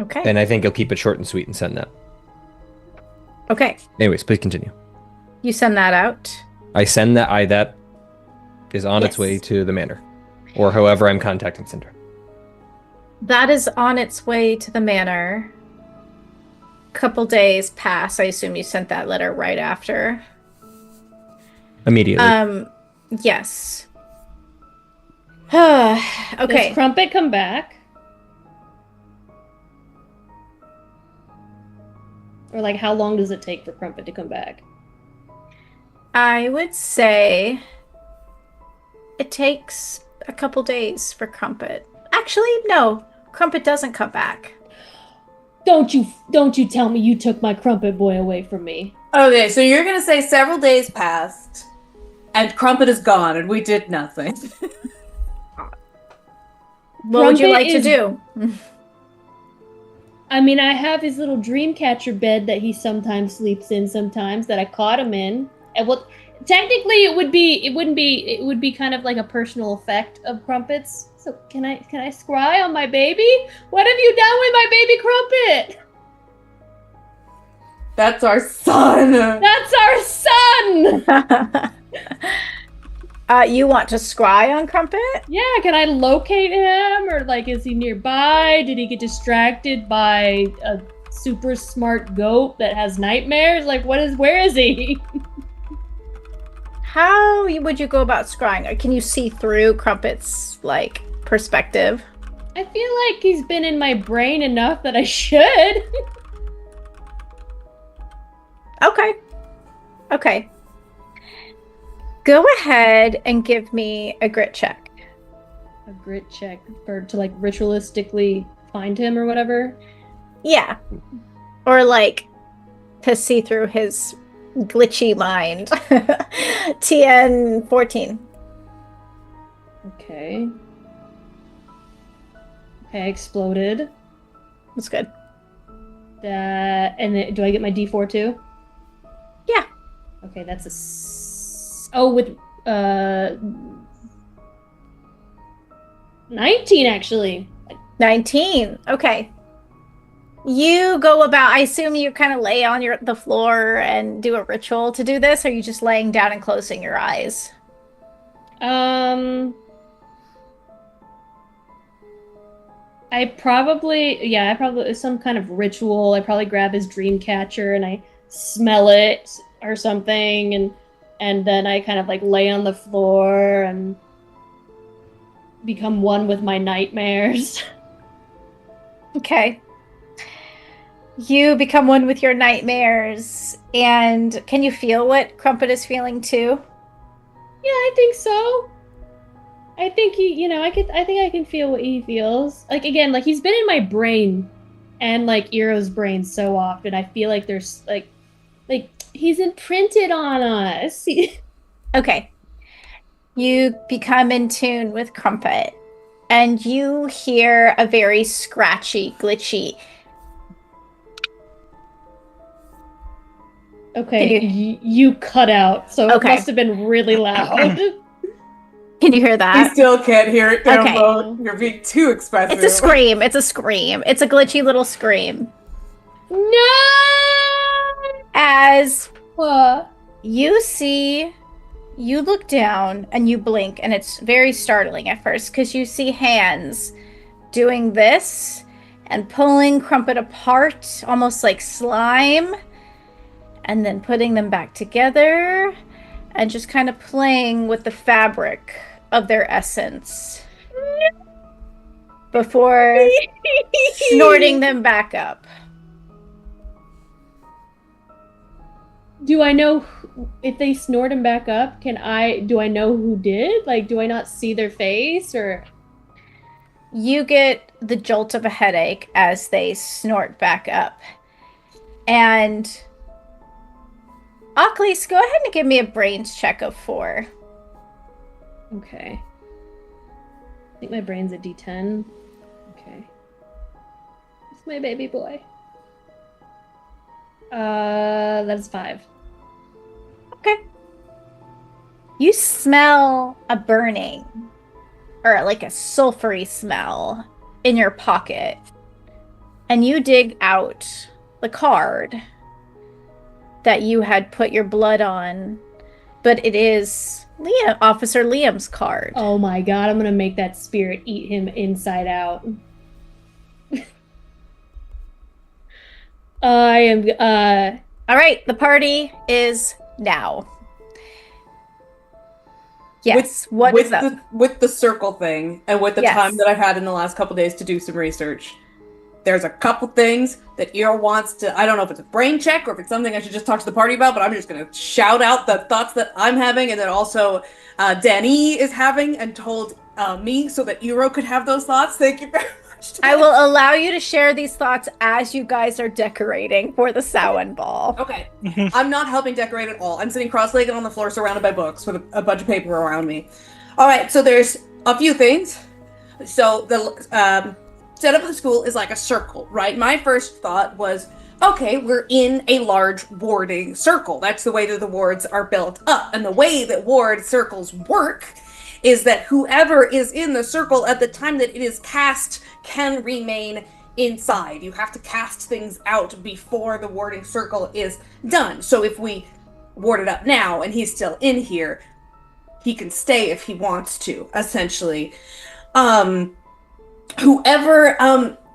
Okay. And I think he'll keep it short and sweet and send that. Okay. Anyways, please continue. You send that out. I send that. That is on its way to the manor. Or however I'm contacting Syndra. That is on its way to the manor. Couple days pass. I assume you sent that letter right after. Immediately. Yes. Okay. Does Crumpet come back? Or, like, how long does it take for Crumpet to come back? I would say it takes a couple days for Crumpet. Actually, no. Crumpet doesn't come back. Don't you tell me you took my Crumpet boy away from me. Okay, so you're gonna say several days passed, and Crumpet is gone, and we did nothing. What would you Crumpet like to do? I mean, I have his little dream catcher bed that he sometimes sleeps in sometimes that I caught him in. And technically it would be kind of like a personal effect of Crumpet's. So can I scry on my baby? What have you done with my baby Crumpet? That's our son! That's our son! You want to scry on Crumpet? Yeah, can I locate him? Or, like, is he nearby? Did he get distracted by a super smart goat that has nightmares? Like, where is he? How would you go about scrying? Or can you see through Crumpet's, like, perspective? I feel like he's been in my brain enough that I should. Okay. Go ahead and give me a grit check. A grit check to, like, ritualistically find him or whatever? Yeah. Or, like, to see through his glitchy mind. TN 14. Okay, exploded. That's good. That, and then, do I get my D4 too? Yeah. Okay, that's with 19 actually. 19. Okay. You go about, I assume you kind of lay on the floor and do a ritual to do this, or are you just laying down and closing your eyes? I probably some kind of ritual. I probably grab his dream catcher and I smell it or something, and then I kind of like lay on the floor and become one with my nightmares. Okay. You become one with your nightmares, and can you feel what Crumpet is feeling too? Yeah, I think so. I think I think I can feel what he feels. Like, again, like he's been in my brain and like Eero's brain so often. I feel like there's like he's imprinted on us. Okay. You become in tune with Crumpet, and you hear a very scratchy, glitchy. Okay, you cut out, so Okay. it must have been really loud. Can you hear that? You still can't hear it down Okay. low. You're being too expressive. It's a scream. It's a scream. It's a glitchy little scream. No! As What? you look down and you blink, and it's very startling at first because you see hands doing this and pulling Crumpet apart, almost like slime, and then putting them back together and just kind of playing with the fabric of their essence before snorting them back up. Do I know if they snort him back up? Do I know who did? Like, do I not see their face, or? You get the jolt of a headache as they snort back up. And Aklis, go ahead and give me a brains check of 4. Okay. I think my brain's a D10. Okay. It's my baby boy. That's 5. Okay. You smell a burning, or like a sulfury smell in your pocket. And you dig out the card that you had put your blood on, but it is Officer Liam's card. Oh my god, I'm gonna make that spirit eat him inside out. I am, All right, the party is now. Yes, what is up? With the circle thing, and with the Yes. time that I've had in the last couple days to do some research, there's a couple things that Eero wants to, I don't know if it's a brain check or if it's something I should just talk to the party about, but I'm just going to shout out the thoughts that I'm having, and that also Danny is having and told me so that Eero could have those thoughts. Thank you very much. I will allow you to share these thoughts as you guys are decorating for the Samhain Ball. Okay. I'm not helping decorate at all. I'm sitting cross-legged on the floor surrounded by books with a bunch of paper around me. All right, so there's a few things. So the setup of the school is like a circle, right? My first thought was, okay, we're in a large warding circle. That's the way that the wards are built up. And the way that ward circles work is that whoever is in the circle at the time that it is cast can remain inside. You have to cast things out before the warding circle is done. So if we ward it up now and he's still in here, he can stay if he wants to, essentially. Whoever,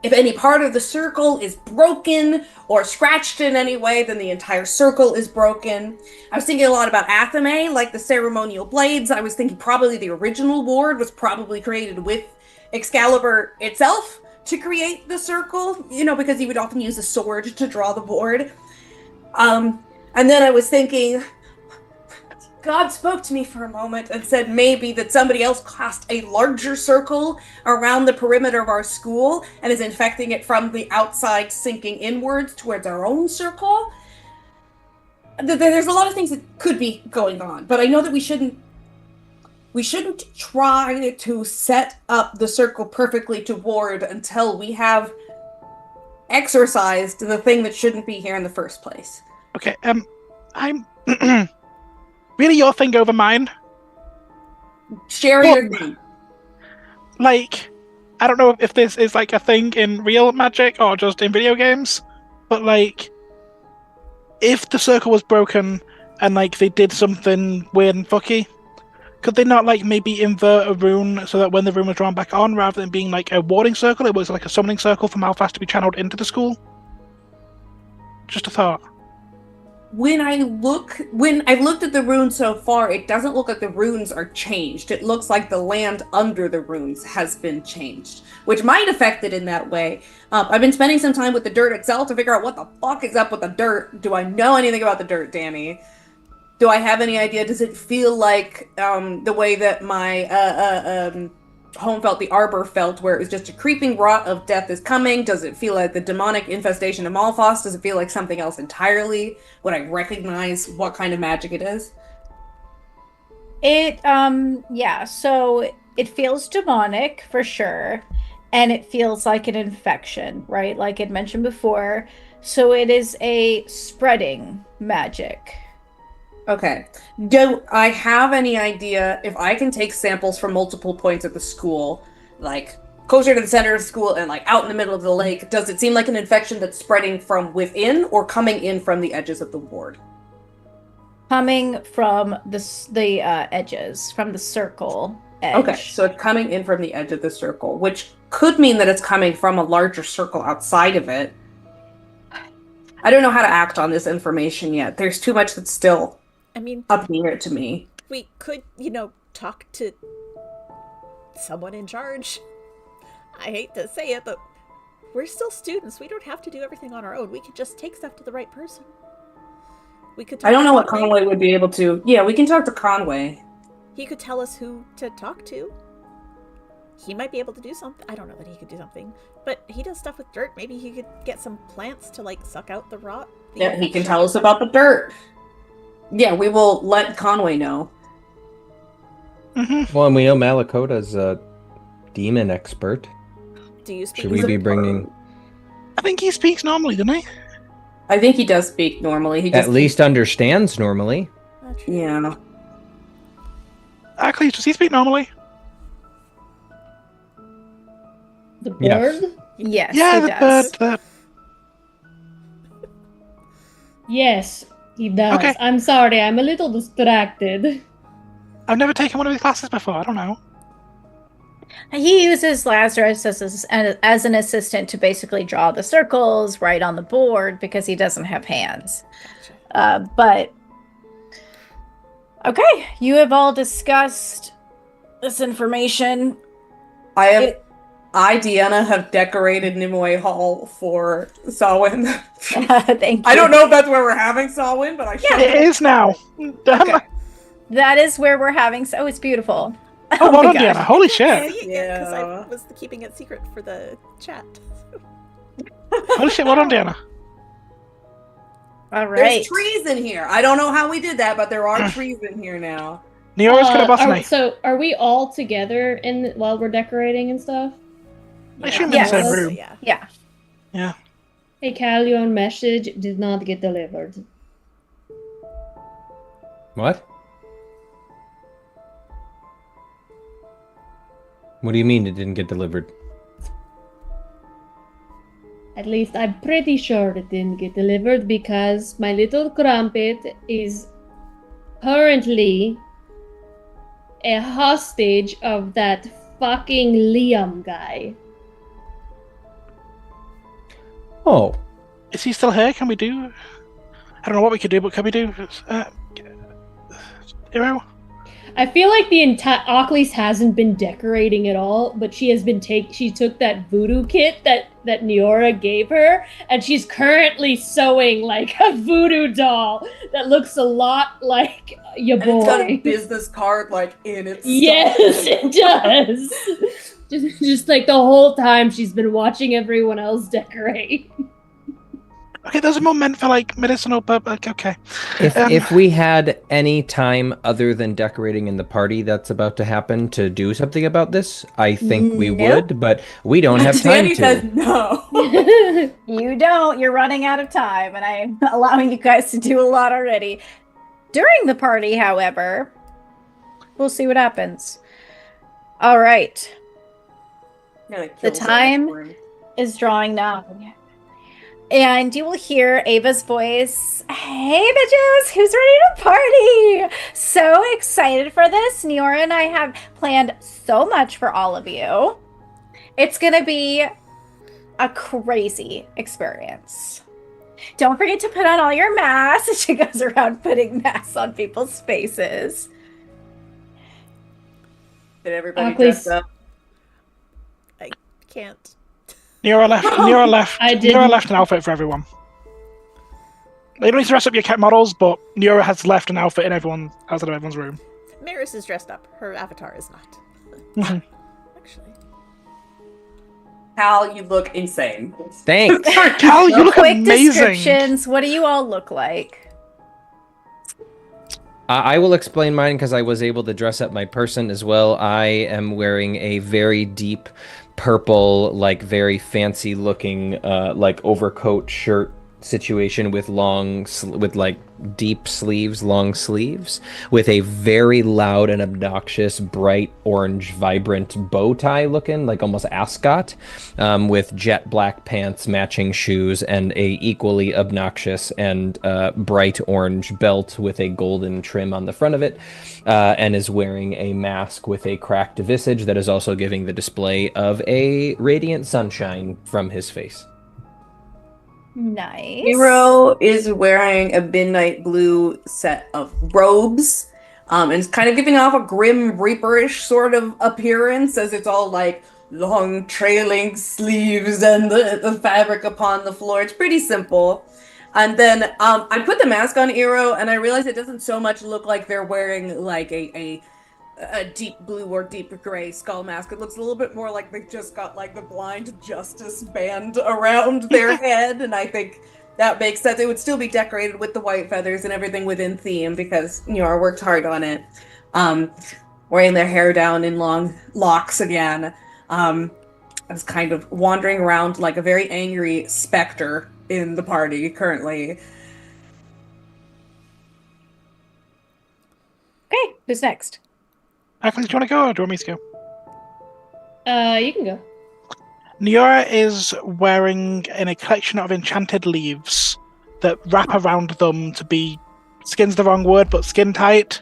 if any part of the circle is broken or scratched in any way, then the entire circle is broken. I was thinking a lot about Athame, like the ceremonial blades. I was thinking probably the original ward was probably created with Excalibur itself to create the circle, you know, because he would often use a sword to draw the ward. And then I was thinking, God spoke to me for a moment and said maybe that somebody else cast a larger circle around the perimeter of our school and is infecting it from the outside, sinking inwards towards our own circle. There's a lot of things that could be going on, but I know that we shouldn't try to set up the circle perfectly to ward until we have exorcised the thing that shouldn't be here in the first place. Okay, I'm really your thing over mine. Share Well, your thing. Like, I don't know if this is like a thing in real magic or just in video games, but like, if the circle was broken and like they did something weird and fucky, could they not like maybe invert a rune so that when the rune was drawn back on, rather than being like a warding circle, it was like a summoning circle for Malphas to be channeled into the school? Just a thought. When I've looked at the runes so far, it doesn't look like the runes are changed. It looks like the land under the runes has been changed, which might affect it in that way. I've been spending some time with the dirt itself to figure out what the fuck is up with the dirt. Do I know anything about the dirt, Danny? Do I have any idea? Does it feel like the way that my home felt, the arbor felt, where it was just a creeping rot of death is coming? Does it feel like the demonic infestation of Malphas? Does it feel like something else entirely? Would I recognize what kind of magic it is? Yeah, so it feels demonic for sure, and it feels like an infection, right? Like it mentioned before. So it is a spreading magic. Okay. Do I have any idea if I can take samples from multiple points at the school, like closer to the center of the school and like out in the middle of the lake? Does it seem like an infection that's spreading from within or coming in from the edges of the ward? Coming from the edges, from the circle edge. Okay, so it's coming in from the edge of the circle, which could mean that it's coming from a larger circle outside of it. I don't know how to act on this information yet. There's too much that's still up in the air to me. We could, talk to someone in charge. I hate to say it, but we're still students. We don't have to do everything on our own. We could just take stuff to the right person. We could. I don't know what Conway would be able to. Yeah, we can talk to Conway. He could tell us who to talk to. He might be able to do something. I don't know that he could do something, but he does stuff with dirt. Maybe he could get some plants to like suck out the rot. Yeah, he can tell us about the dirt. Yeah, we will let Conway know. Mm-hmm. Well, and we know Malakota's a demon expert. Do you speak? Should we be bringing? I think he speaks normally, doesn't he? I think he does speak normally. He just At least understands normally. Yeah. Actually, does he speak normally? The bird? Yes. Yes, Yeah, it the does. bird. Yes, he does. Okay. I'm sorry, I'm a little distracted. I've never taken one of his classes before. I don't know. He uses Lazarus as an assistant to basically draw the circles right on the board because he doesn't have hands. But okay, you have all discussed this information. I, Deanna, have decorated Nimue Hall for Samhain. Thank you. I don't know if that's where we're having Samhain, but I should. It is now. Damn. Okay. That is where we're having. So it's beautiful. Oh, well my done, gosh. Deanna. Holy shit. Yeah, because Yeah. I was keeping it secret for the chat. Holy shit, well done, Deanna. All right. There's trees in here. I don't know how we did that, but there are trees in here now. Neora's gonna boss me. So are we all together while we're decorating and stuff? I assume in Yes. the same room. Yeah. Yeah. Hey, Cal, your message did not get delivered. What? What do you mean it didn't get delivered? At least I'm pretty sure it didn't get delivered because my little crumpet is currently a hostage of that fucking Liam guy. Oh, Is he still here? Can we do? I don't know what we could do, but can we do? Hero? I feel like the entire Occlese hasn't been decorating at all, but she has been she took that voodoo kit that Neora gave her, and she's currently sewing like a voodoo doll that looks a lot like your And it's got a boy. business card like in its Yes, it does. Just like the whole time she's been watching everyone else decorate. Okay, those are more meant for like medicinal, but okay. If we had any time other than decorating in the party that's about to happen to do something about this, I think we Nope. would, but we don't have time Danny says to. no. You don't. You're running out of time, and I'm allowing you guys to do a lot already. During the party, however, we'll see what happens. All right. The time is drawing now. And you will hear Ava's voice. Hey, bitches, who's ready to party? So excited for this. Niora and I have planned so much for all of you. It's going to be a crazy experience. Don't forget to put on all your masks. She goes around putting masks on people's faces. Did everybody Please. dress up? I can't. Nira left. I Nira didn't. left an outfit for everyone. You don't need to dress up your cat models, but Nira has left an outfit in everyone outside of everyone's room. Maris is dressed up. Her avatar is not. Mhm. Actually. Cal, you look insane. Thanks. Cal, you look Quick amazing. descriptions. What do you all look like? I will explain mine because I was able to dress up my person as well. I am wearing a very deep purple, like very fancy looking, like overcoat shirt situation with with like deep sleeves, long sleeves, with a very loud and obnoxious bright orange vibrant bow tie looking like almost ascot, with jet black pants, matching shoes, and a equally obnoxious and bright orange belt with a golden trim on the front of it, and is wearing a mask with a cracked visage that is also giving the display of a radiant sunshine from his face. Nice. Hero is wearing a midnight blue set of robes, and it's kind of giving off a grim reaperish sort of appearance, as it's all like long trailing sleeves and the fabric upon the floor. It's pretty simple. And then I put the mask on Hero, and I realized it doesn't so much look like they're wearing like a deep blue or deep gray skull mask. It looks a little bit more like they've just got like the blind justice band around their head, and I think that makes sense. It would still be decorated with the white feathers and everything within theme because I worked hard on it. Wearing their hair down in long locks again. I was kind of wandering around like a very angry specter in the party currently. Okay, who's next? Aklis, do you want to go or do you want me to go? You can go. Niora is wearing a collection of enchanted leaves that wrap around them to be, skin's the wrong word, but skin tight,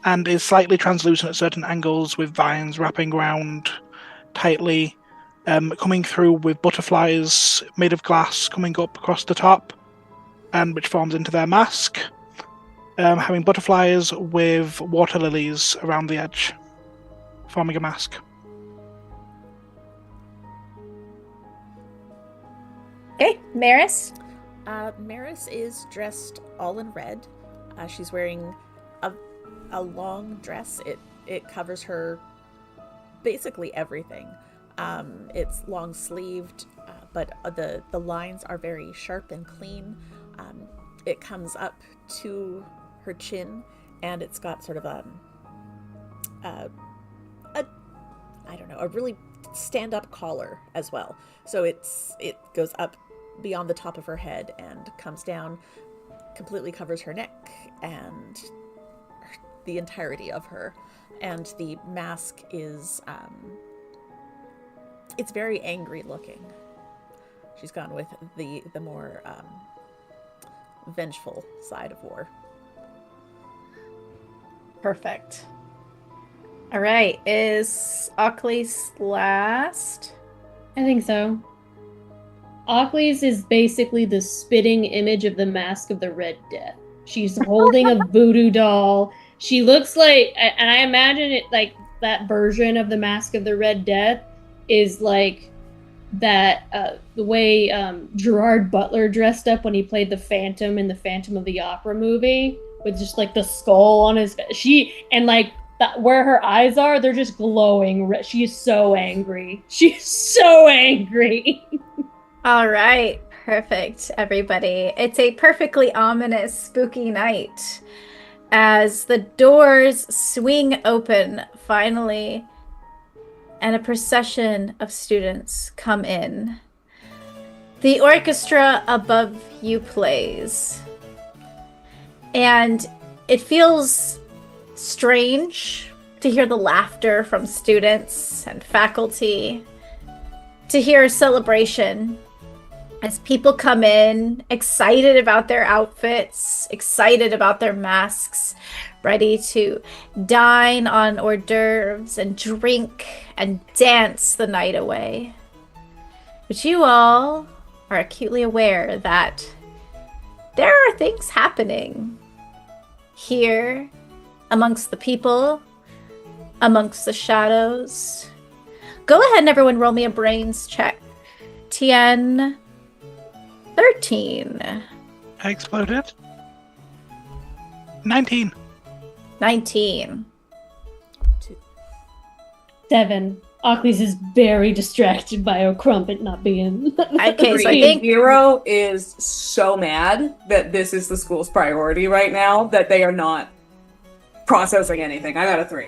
and is slightly translucent at certain angles with vines wrapping around tightly, coming through with butterflies made of glass coming up across the top, and which forms into their mask. Having butterflies with water lilies around the edge, forming a mask. Okay, Maris. Maris is dressed all in red. She's wearing a long dress. It covers her basically everything. It's long sleeved, but the lines are very sharp and clean. It comes up to her chin, and it's got sort of a really stand-up collar as well. So it goes up beyond the top of her head and comes down, completely covers her neck and the entirety of her. And the mask is it's very angry looking. She's gone with the more vengeful side of war. Perfect. All right, is Aklis last? I think so. Ockley's is basically the spitting image of the Mask of the Red Death. She's holding a voodoo doll. She looks like, and I imagine it like that version of the Mask of the Red Death is like that, the way Gerard Butler dressed up when he played the Phantom in the Phantom of the Opera movie, with just like the skull on his face. And like that, where her eyes are, they're just glowing. She is so angry. She's so angry. All right. Perfect, everybody. It's a perfectly ominous, spooky night as the doors swing open finally and a procession of students come in. The orchestra above you plays, and it feels strange to hear the laughter from students and faculty, to hear a celebration as people come in, excited about their outfits, excited about their masks, ready to dine on hors d'oeuvres and drink and dance the night away. But you all are acutely aware that there are things happening here amongst the people, amongst the shadows. Go ahead and everyone roll me a brains check. Tien 13. I exploded. 19. 19. 7. Ockley's is very distracted by a crumpet not being. Okay, so I think Zero is so mad that this is the school's priority right now that they are not processing anything. I got a 3.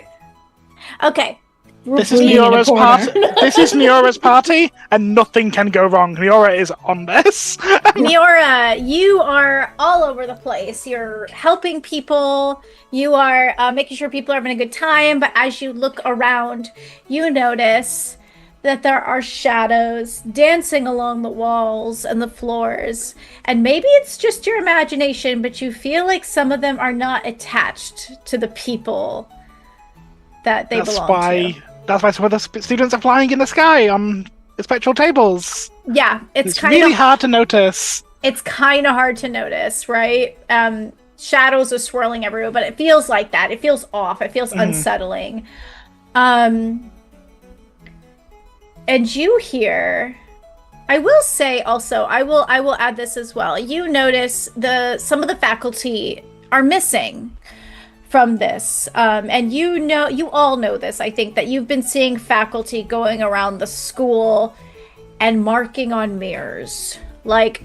okay. This is Fleeing in a Miora's corner. party. This is Miora's party, and nothing can go wrong. Miora is on this. Miora, you are all over the place. You're helping people. You are making sure people are having a good time. But as you look around, you notice that there are shadows dancing along the walls and the floors. And maybe it's just your imagination, but you feel like some of them are not attached to the people that they belong to. That's why some of the students are flying in the sky on the spectral tables. Yeah, it's kind really of hard to notice. It's kind of hard to notice, right? Shadows are swirling everywhere, but it feels like that. It feels off. It feels unsettling. And you hear, I will say also, I will add this as well. You notice some of the faculty are missing from this. And you all know this, I think, that you've been seeing faculty going around the school and marking on mirrors, like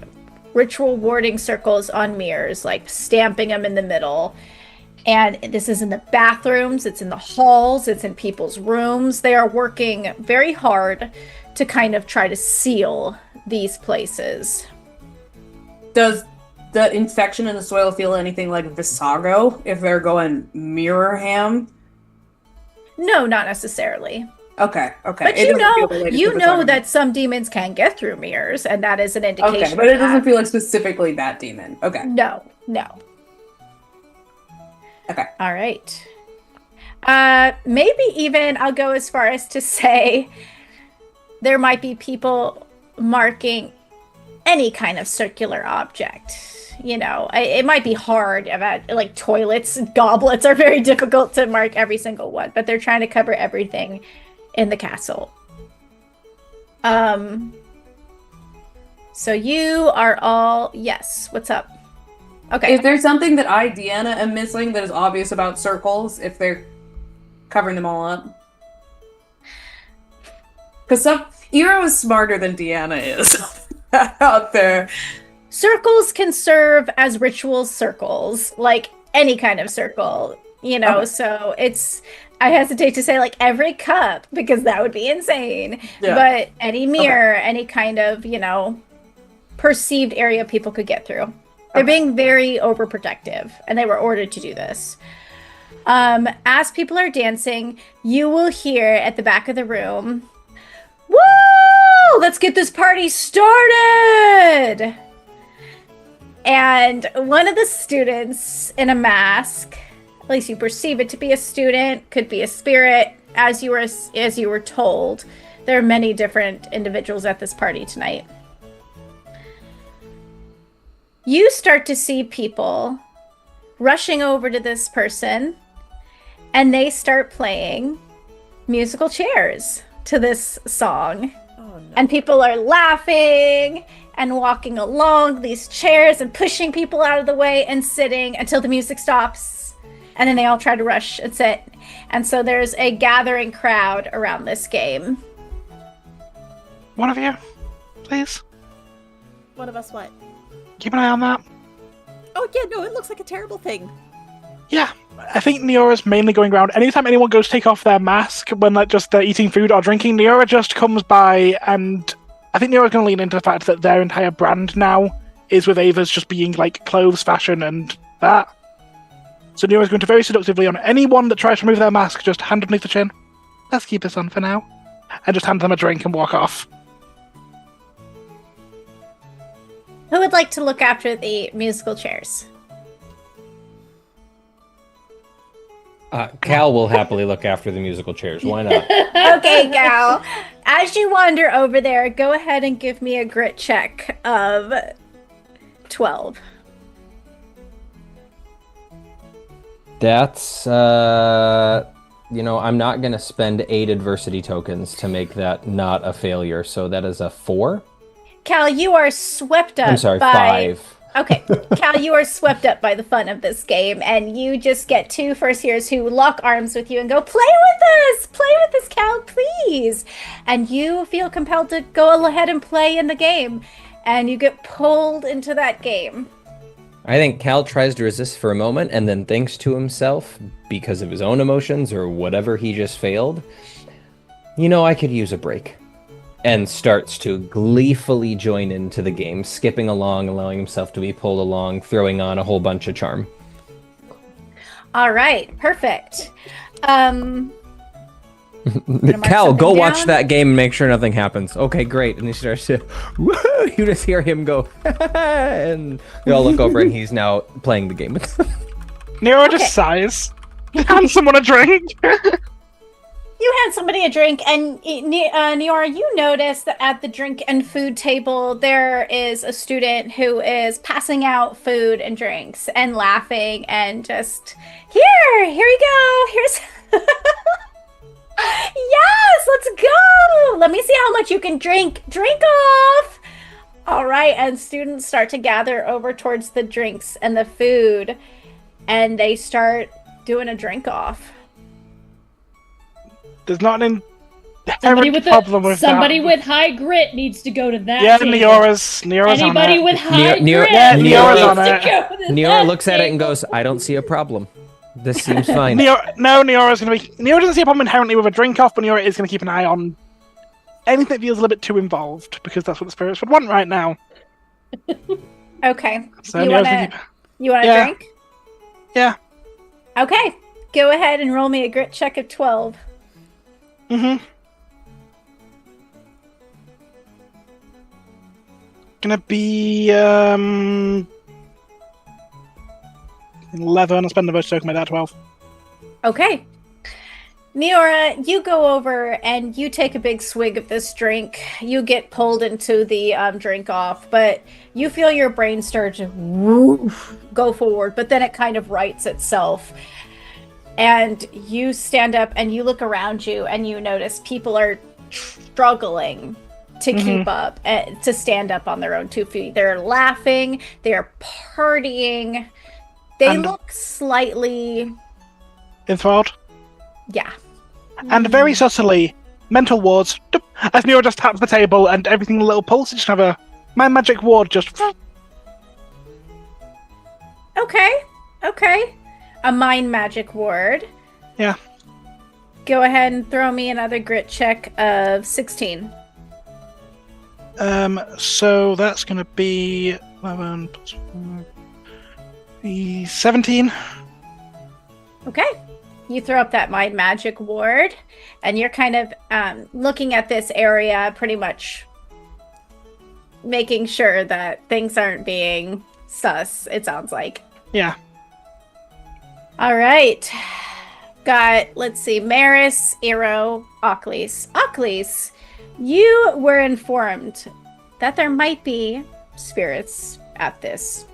ritual warding circles on mirrors, like stamping them in the middle. And this is in the bathrooms, it's in the halls, it's in people's rooms. They are working very hard to kind of try to seal these places. Does the infection in the soil feel anything like Visago if they're going mirror ham? No, not necessarily. Okay. But It doesn't feel related you to know Visago. that some demons can get through mirrors, and that is an indication. Okay, but it of doesn't that. feel like specifically that demon. Okay. No. Okay. All right. Maybe even I'll go as far as to say there might be people marking any kind of circular object. You know, it might be hard about, like, toilets and goblets are very difficult to mark every single one, but they're trying to cover everything in the castle. So you are all, yes, what's up? Okay. Is there something that I, Deanna, am missing that is obvious about circles if they're covering them all up? Because Ira is smarter than Deanna is out there. Circles can serve as ritual circles, like any kind of circle, you know, Okay. so I hesitate to say like every cup because that would be insane, Yeah. but any mirror, any kind of, you know, perceived area people could get through. They're Okay. being very overprotective, and they were ordered to do this. As people are dancing, you will hear at the back of the room, "Woo! Let's get this party started!" And one of the students in a mask, at least you perceive it to be a student, could be a spirit, as you were told. There are many different individuals at this party tonight. You start to see people rushing over to this person, and they start playing musical chairs to this song. Oh no. And people are laughing and walking along these chairs and pushing people out of the way and sitting until the music stops. And then they all try to rush and sit. And so there's a gathering crowd around this game. One of you, please. One of us what? Keep an eye on that. Oh, yeah, no, it looks like a terrible thing. Yeah, I think Neora's mainly going around. Anytime anyone goes to take off their mask when they're eating food or drinking, Neora just comes by, and I think Neora's going to lean into the fact that their entire brand now is with Ava's just being like clothes, fashion, and that. So Neora's going to very seductively on anyone that tries to remove their mask, just hand underneath the chin. Let's keep this on for now. And just hand them a drink and walk off. Who would like to look after the musical chairs? Cal will happily look after the musical chairs. Why not? Okay, Gal. As you wander over there, go ahead and give me a grit check of 12. That's, I'm not going to spend 8 adversity tokens to make that not a failure. So that is a 4. Cal, you are swept up I'm sorry, by... 5. Okay, Cal, you are swept up by the fun of this game, and you just get 2 first years who lock arms with you and go, play with us, Cal, please. And you feel compelled to go ahead and play in the game, and you get pulled into that game. I think Cal tries to resist for a moment and then thinks to himself, because of his own emotions or whatever he just failed, I could use a break. And starts to gleefully join into the game, skipping along, allowing himself to be pulled along, throwing on a whole bunch of charm. All right, perfect. Cal, go watch that game and make sure nothing happens. Okay, great. And he starts to, woo! You just hear him go, and they all look over and he's now playing the game with them. Nero just sighs. Hand someone a drink. You hand somebody a drink, and Neora, you notice that at the drink and food table, there is a student who is passing out food and drinks and laughing and just, here you go, here's... Yes, let's go! Let me see how much you can drink. Drink off! All right, and students start to gather over towards the drinks and the food, and they start doing a drink off. There's not an inherent problem with somebody that. with high grit needs to go to that. Yeah, table. Neora's Anybody on with it. high grit Neora's needs on to it. go to Neora that looks at it and table. goes, I don't see a problem. This seems fine. Neora doesn't see a problem inherently with a drink off, but Neora is going to keep an eye on anything that feels a little bit too involved, because that's what the spirits would want right now. Okay. So you Neora's want gonna a Yeah. drink? Yeah. Okay. Go ahead and roll me a grit check of 12. Mm-hmm. Gonna be 11. I'll spend the vote token by that 12. Okay. Neora, you go over and you take a big swig of this drink. You get pulled into the drink off, but you feel your brain start to go forward, but then it kind of rights itself. And you stand up and you look around you and you notice people are struggling to keep up, to stand up on their own 2 feet. They're laughing, they're partying. They look slightly... Enthralled. Yeah. And very subtly, mental wards, as Nero just taps the table and everything, a little pulse, you just have my magic ward just... Okay. A mind magic ward. Yeah. Go ahead and throw me another grit check of 16. So that's gonna be 11 plus 4, 17. Okay. You throw up that mind magic ward, and you're kind of looking at this area, pretty much making sure that things aren't being sus, it sounds like. Yeah. All right. Got, let's see, Maris, Eero, Ocles. Ocles, you were informed that there might be spirits at this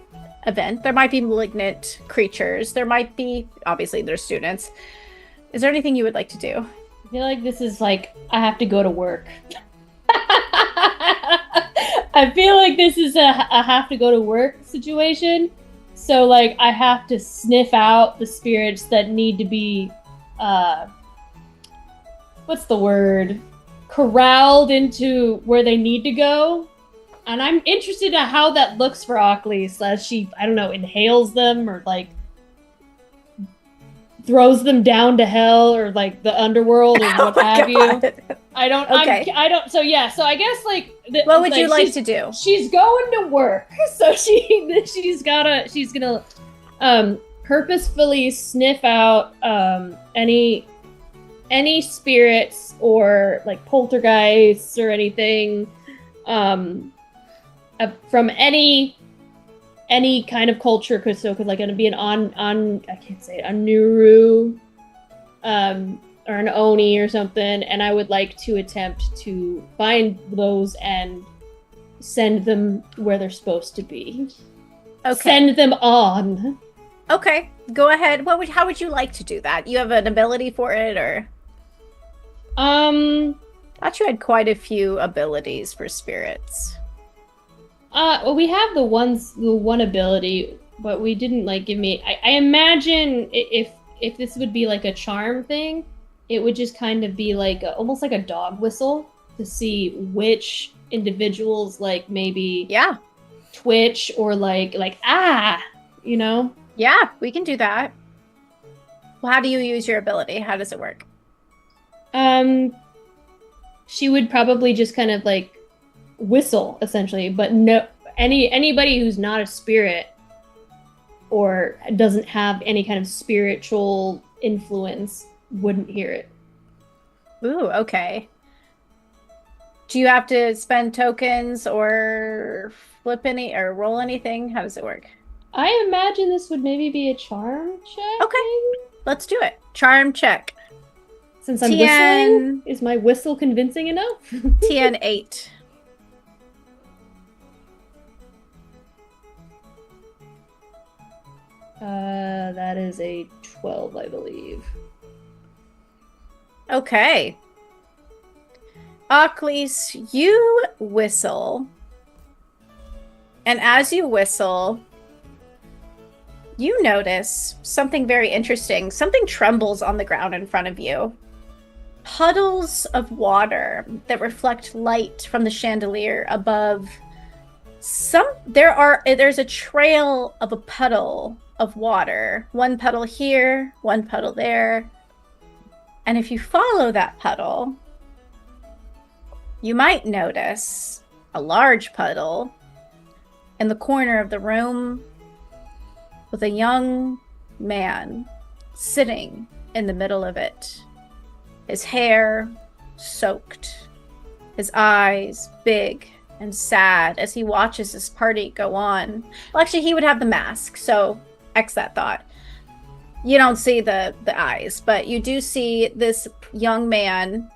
event. There might be malignant creatures. There might be, obviously, there's students. Is there anything you would like to do? I feel like this is like, I have to go to work. I feel like this is a have to go to work situation. So, like, I have to sniff out the spirits that need to be, what's the word? Corralled into where they need to go. And I'm interested in how that looks for Ockley, as she, I don't know, inhales them or like throws them down to hell or like the underworld or what have you. I don't. Okay. I don't. So yeah. So I guess like. What would you like to do? She's going to work, so she's gonna purposefully sniff out any spirits or like poltergeists or anything from any kind of culture, because like gonna be an on I can't say it, a Nuru or an Oni or something, and I would like to attempt to find those and send them where they're supposed to be. Okay. Send them on. Okay, go ahead. How would you like to do that? You have an ability for it, or? I thought you had quite a few abilities for spirits. Well, we have the one ability, but we didn't like give me. I imagine if this would be like a charm thing, it would just kind of be like almost like a dog whistle to see which individuals like maybe twitch or like you know. Yeah, we can do that. Well, how do you use your ability? How does it work? She would probably just kind of like whistle essentially, but no, anybody who's not a spirit or doesn't have any kind of spiritual influence wouldn't hear it. Ooh, okay. Do you have to spend tokens or flip any or roll anything? How does it work? I imagine this would maybe be a charm check. Okay, let's do it. Charm check. Since I'm whistling, is my whistle convincing enough? TN 8. That is a 12, I believe. Okay. Ocklys, you whistle. And as you whistle, you notice something very interesting. Something trembles on the ground in front of you. Puddles of water that reflect light from the chandelier above. There's a trail of a puddle of water. One puddle here, one puddle there. And if you follow that puddle, you might notice a large puddle in the corner of the room with a young man sitting in the middle of it. His hair soaked, his eyes big and sad as he watches his party go on. Well, actually, he would have the mask, so X that thought. You don't see the eyes, but you do see this young man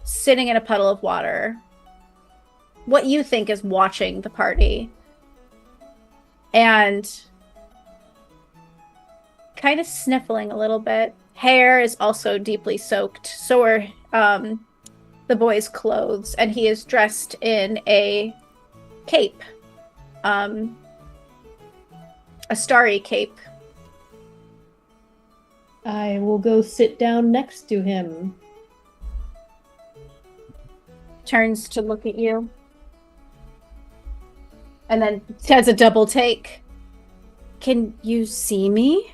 sitting in a puddle of water. What you think is watching the party. And kind of sniffling a little bit. Hair is also deeply soaked. So are the boy's clothes. And he is dressed in a cape. A starry cape. I will go sit down next to him. Turns to look at you. And then does a double take. Can you see me?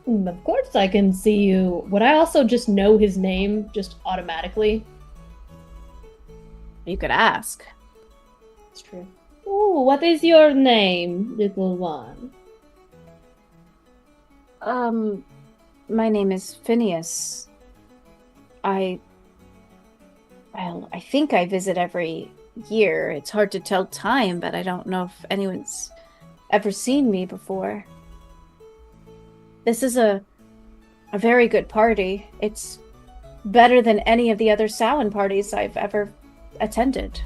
Of course I can see you. Would I also just know his name just automatically? You could ask. It's true. Ooh, what is your name, little one? My name is Phineas. I think I visit every year. It's hard to tell time, but I don't know if anyone's ever seen me before. This is a very good party. It's better than any of the other Samhain parties I've ever attended.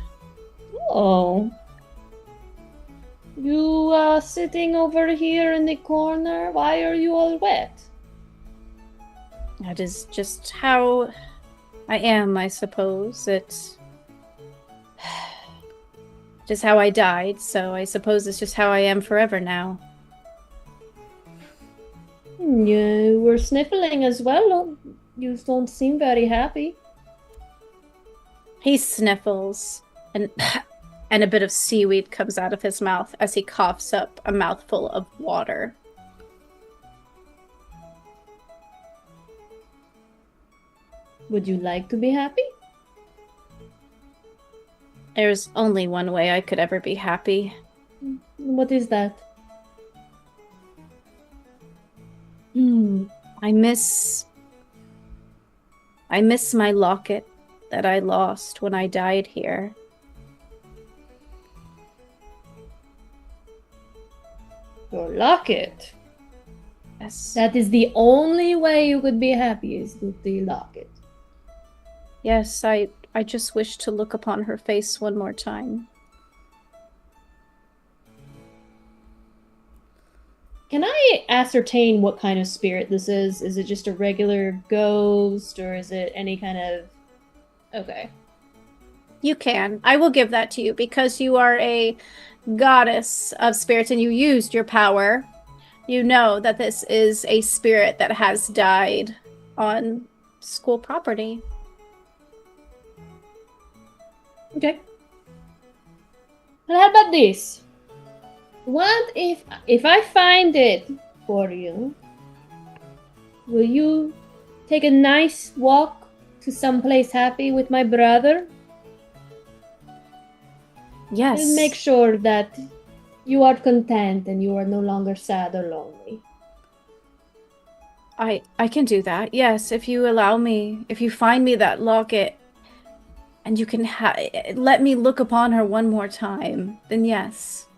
Oh. You are sitting over here in the corner. Why are you all wet? That is just how I am, I suppose. It's just how I died, so I suppose it's just how I am forever now. You were sniffling as well. You don't seem very happy. He sniffles and and a bit of seaweed comes out of his mouth as he coughs up a mouthful of water. Would you like to be happy? There's only one way I could ever be happy. What is that? I miss my locket that I lost when I died here. Your locket. Yes. That is the only way you could be happy, is with the locket. Yes, I just wish to look upon her face one more time. Can I ascertain what kind of spirit this is? Is it just a regular ghost, or is it any kind of... Okay. You can. I will give that to you because you are a goddess of spirits and you used your power. You know that this is a spirit that has died on school property. Okay. Well, how about this? What if I find it for you, will you take a nice walk to someplace happy with my brother? Yes. And make sure that you are content and you are no longer sad or lonely. I can do that. Yes, if you allow me, if you find me that locket and you can let me look upon her one more time, then yes.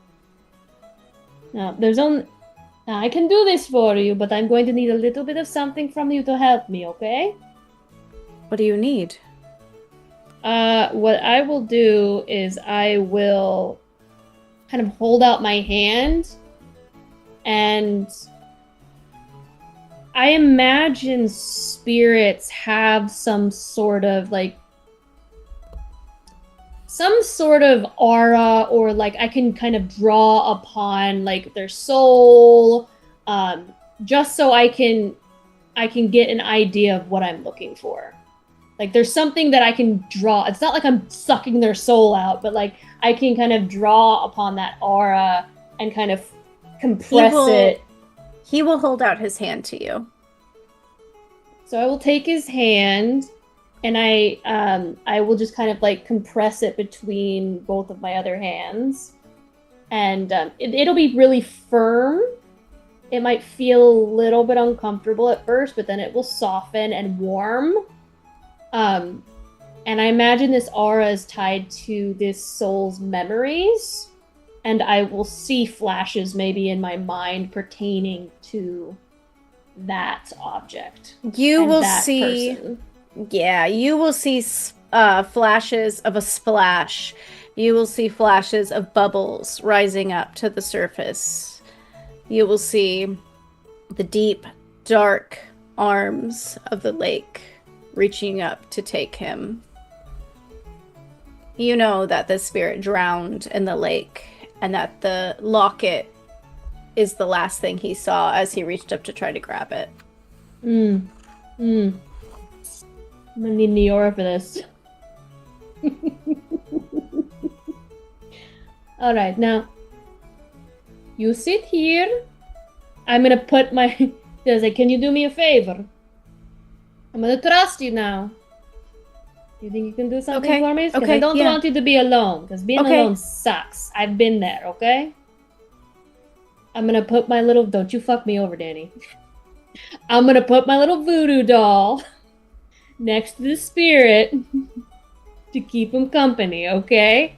Now, I can do this for you, but I'm going to need a little bit of something from you to help me, okay? What do you need? What I will do is I will kind of hold out my hand, and I imagine spirits have some sort of aura, or like I can kind of draw upon like their soul, just so I can get an idea of what I'm looking for. Like there's something that I can draw. It's not like I'm sucking their soul out, but like I can kind of draw upon that aura and kind of compress it. He will hold out his hand to you. So I will take his hand, and I will just kind of like compress it between both of my other hands, and it'll be really firm. It might feel a little bit uncomfortable at first, but then it will soften and warm. And I imagine this aura is tied to this soul's memories, and I will see flashes maybe in my mind pertaining to that object. You and will that see, person. yeah, you will see flashes of a splash. You will see flashes of bubbles rising up to the surface. You will see the deep, dark arms of the lake reaching up to take him. You know that the spirit drowned in the lake, and that the locket is the last thing he saw as he reached up to try to grab it. I'm gonna need Neora for this. Alright, now you sit here. I'm gonna put my like, can you do me a favor? I'm gonna trust you now. You think you can do something Okay, for me? Because okay, I don't yeah. want you to be alone, because being Okay. alone sucks. I've been there, okay? I'm gonna put my little... Don't you fuck me over, Danny. I'm gonna put my little voodoo doll next to the spirit to keep him company, okay?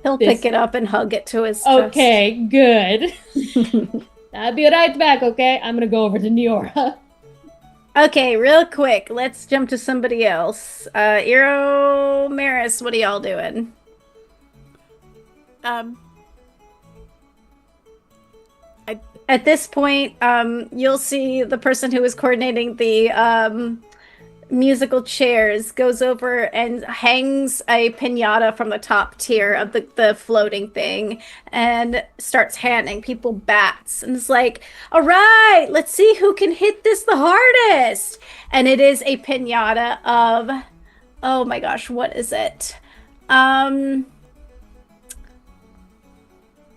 He'll This- pick it up and hug it to his chest. Okay, good. I'll be right back, okay? I'm gonna go over to Neora. Okay, real quick, let's jump to somebody else. Eero, Maris, what are y'all doing? At this point, you'll see the person who is coordinating the musical chairs goes over and hangs a piñata from the top tier of the floating thing and starts handing people bats. And it's like, all right, let's see who can hit this the hardest. And it is a piñata of, oh my gosh, what is it?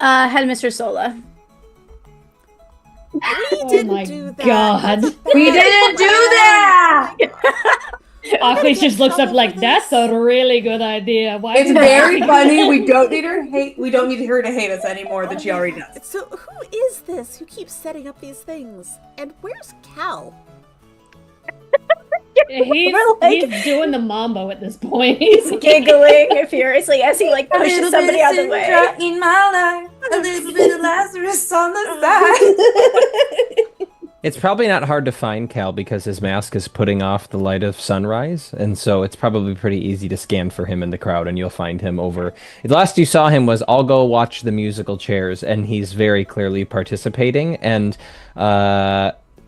Headmistress Sola. We Oh didn't my do that. God. That's a We bad didn't do plan. that! Oh my God. Akli just looks up trouble like, for that's this. a really good idea. Why It's did I very think funny. that?" We don't need her hate. We don't need her to hate us any more than she already does. So who is this who keeps setting up these things? And where's Cal? He's doing the mambo at this point. He's giggling furiously as he like A pushes little somebody bit out of of the way. Sindra in my life. A little bit of Lazarus on the side. It's probably not hard to find Cal because his mask is putting off the light of sunrise, and so it's probably pretty easy to scan for him in the crowd, and you'll find him over. The last you saw him was, I'll go watch the musical chairs, and he's very clearly participating, and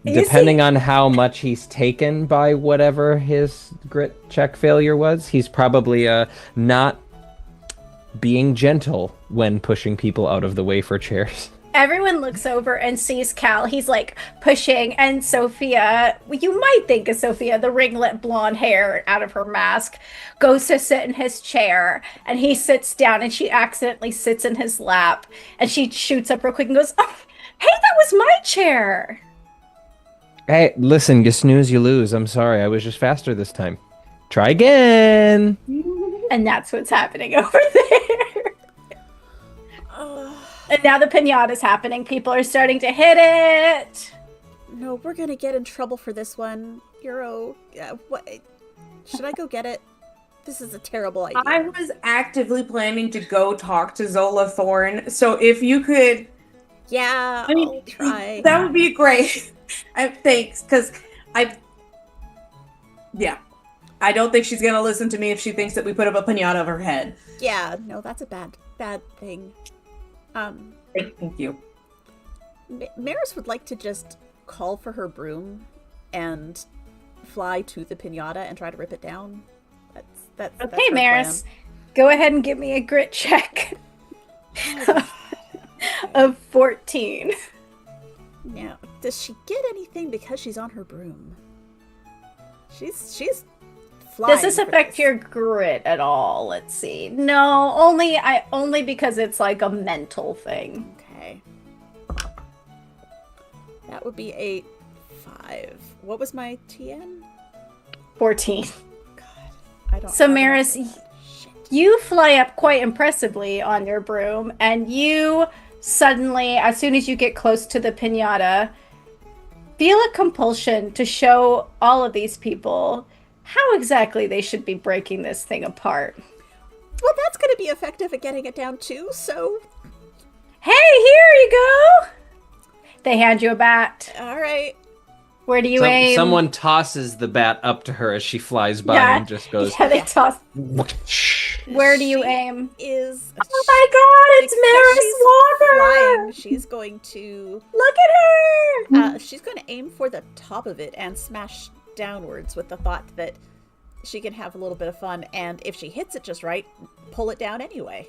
depending on how much he's taken by whatever his grit check failure was, he's probably not being gentle when pushing people out of the way for chairs. Everyone looks over and sees Cal. He's like pushing, and Sophia, you might think of Sophia, the ringlet blonde hair out of her mask, goes to sit in his chair, and he sits down, and she accidentally sits in his lap, and she shoots up real quick and goes, "Oh, hey, that was my chair." Hey, listen, you snooze, you lose. I'm sorry, I was just faster this time. Try again. And that's what's happening over there. And now the pinata's happening. People are starting to hit it. No, we're gonna get in trouble for this one. Euro, what? Should I go get it? This is a terrible idea. I was actively planning to go talk to Zola Thorne, so if you could, Yeah, I mean, I'll try. that would be great. Thanks, because I don't think she's gonna listen to me if she thinks that we put up a pinata of her head. Yeah, no, that's a bad thing. Thank you. Maris would like to just call for her broom and fly to the pinata and try to rip it down. That's Okay, her Maris, go ahead and give me a grit check of 14. plan. Now, does she get anything because she's on her broom? She's flying. Does this for affect this. your grit at all? Let's see. No, only because it's like a mental thing. Okay. That would be a 5. What was my TN? 14. God, I don't. So, have enough Maris, for that. Shit. you fly up quite impressively on your broom, and you suddenly, as soon as you get close to the pinata, feel a compulsion to show all of these people how exactly they should be breaking this thing apart. Well, that's going to be effective at getting it down too. So, Hey, here you go! They hand you a bat. all right. Where do you aim? Someone tosses the bat up to her as she flies by Yeah. and just goes, Yeah, they toss. "Whoosh." Where do you She aim? Is Oh my god, it's because Maris she's Walker! flying, she's going to Look at her! she's going to aim for the top of it and smash downwards with the thought that she can have a little bit of fun, and if she hits it just right, pull it down anyway.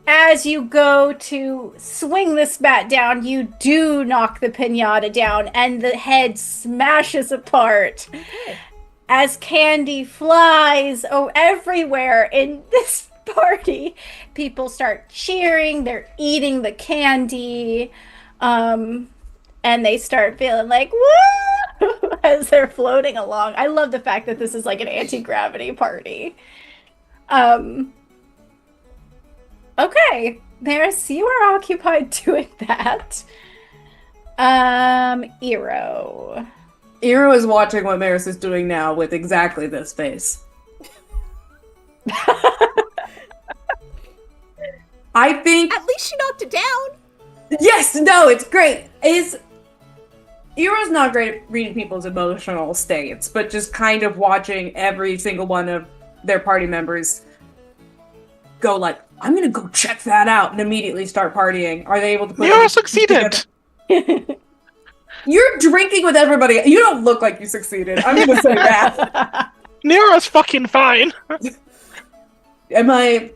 As you go to swing this bat down, you do knock the pinata down, and the head smashes apart. Okay. As candy flies everywhere in this party, people start cheering, they're eating the candy, and they start feeling like, woo! As they're floating along. I love the fact that this is like an anti-gravity party. Okay, Maris, you are occupied doing that. Eero. Iru is watching what Maris is doing now with exactly this face. I think At least she knocked it down. yes, no, it's great. Iru's not great at reading people's emotional states, but just kind of watching every single one of their party members go like, I'm gonna go check that out, and immediately start partying. Are they able to put Nero them succeeded! together? You're drinking with everybody. You don't look like you succeeded. I'm gonna say that. Nero's fucking fine. I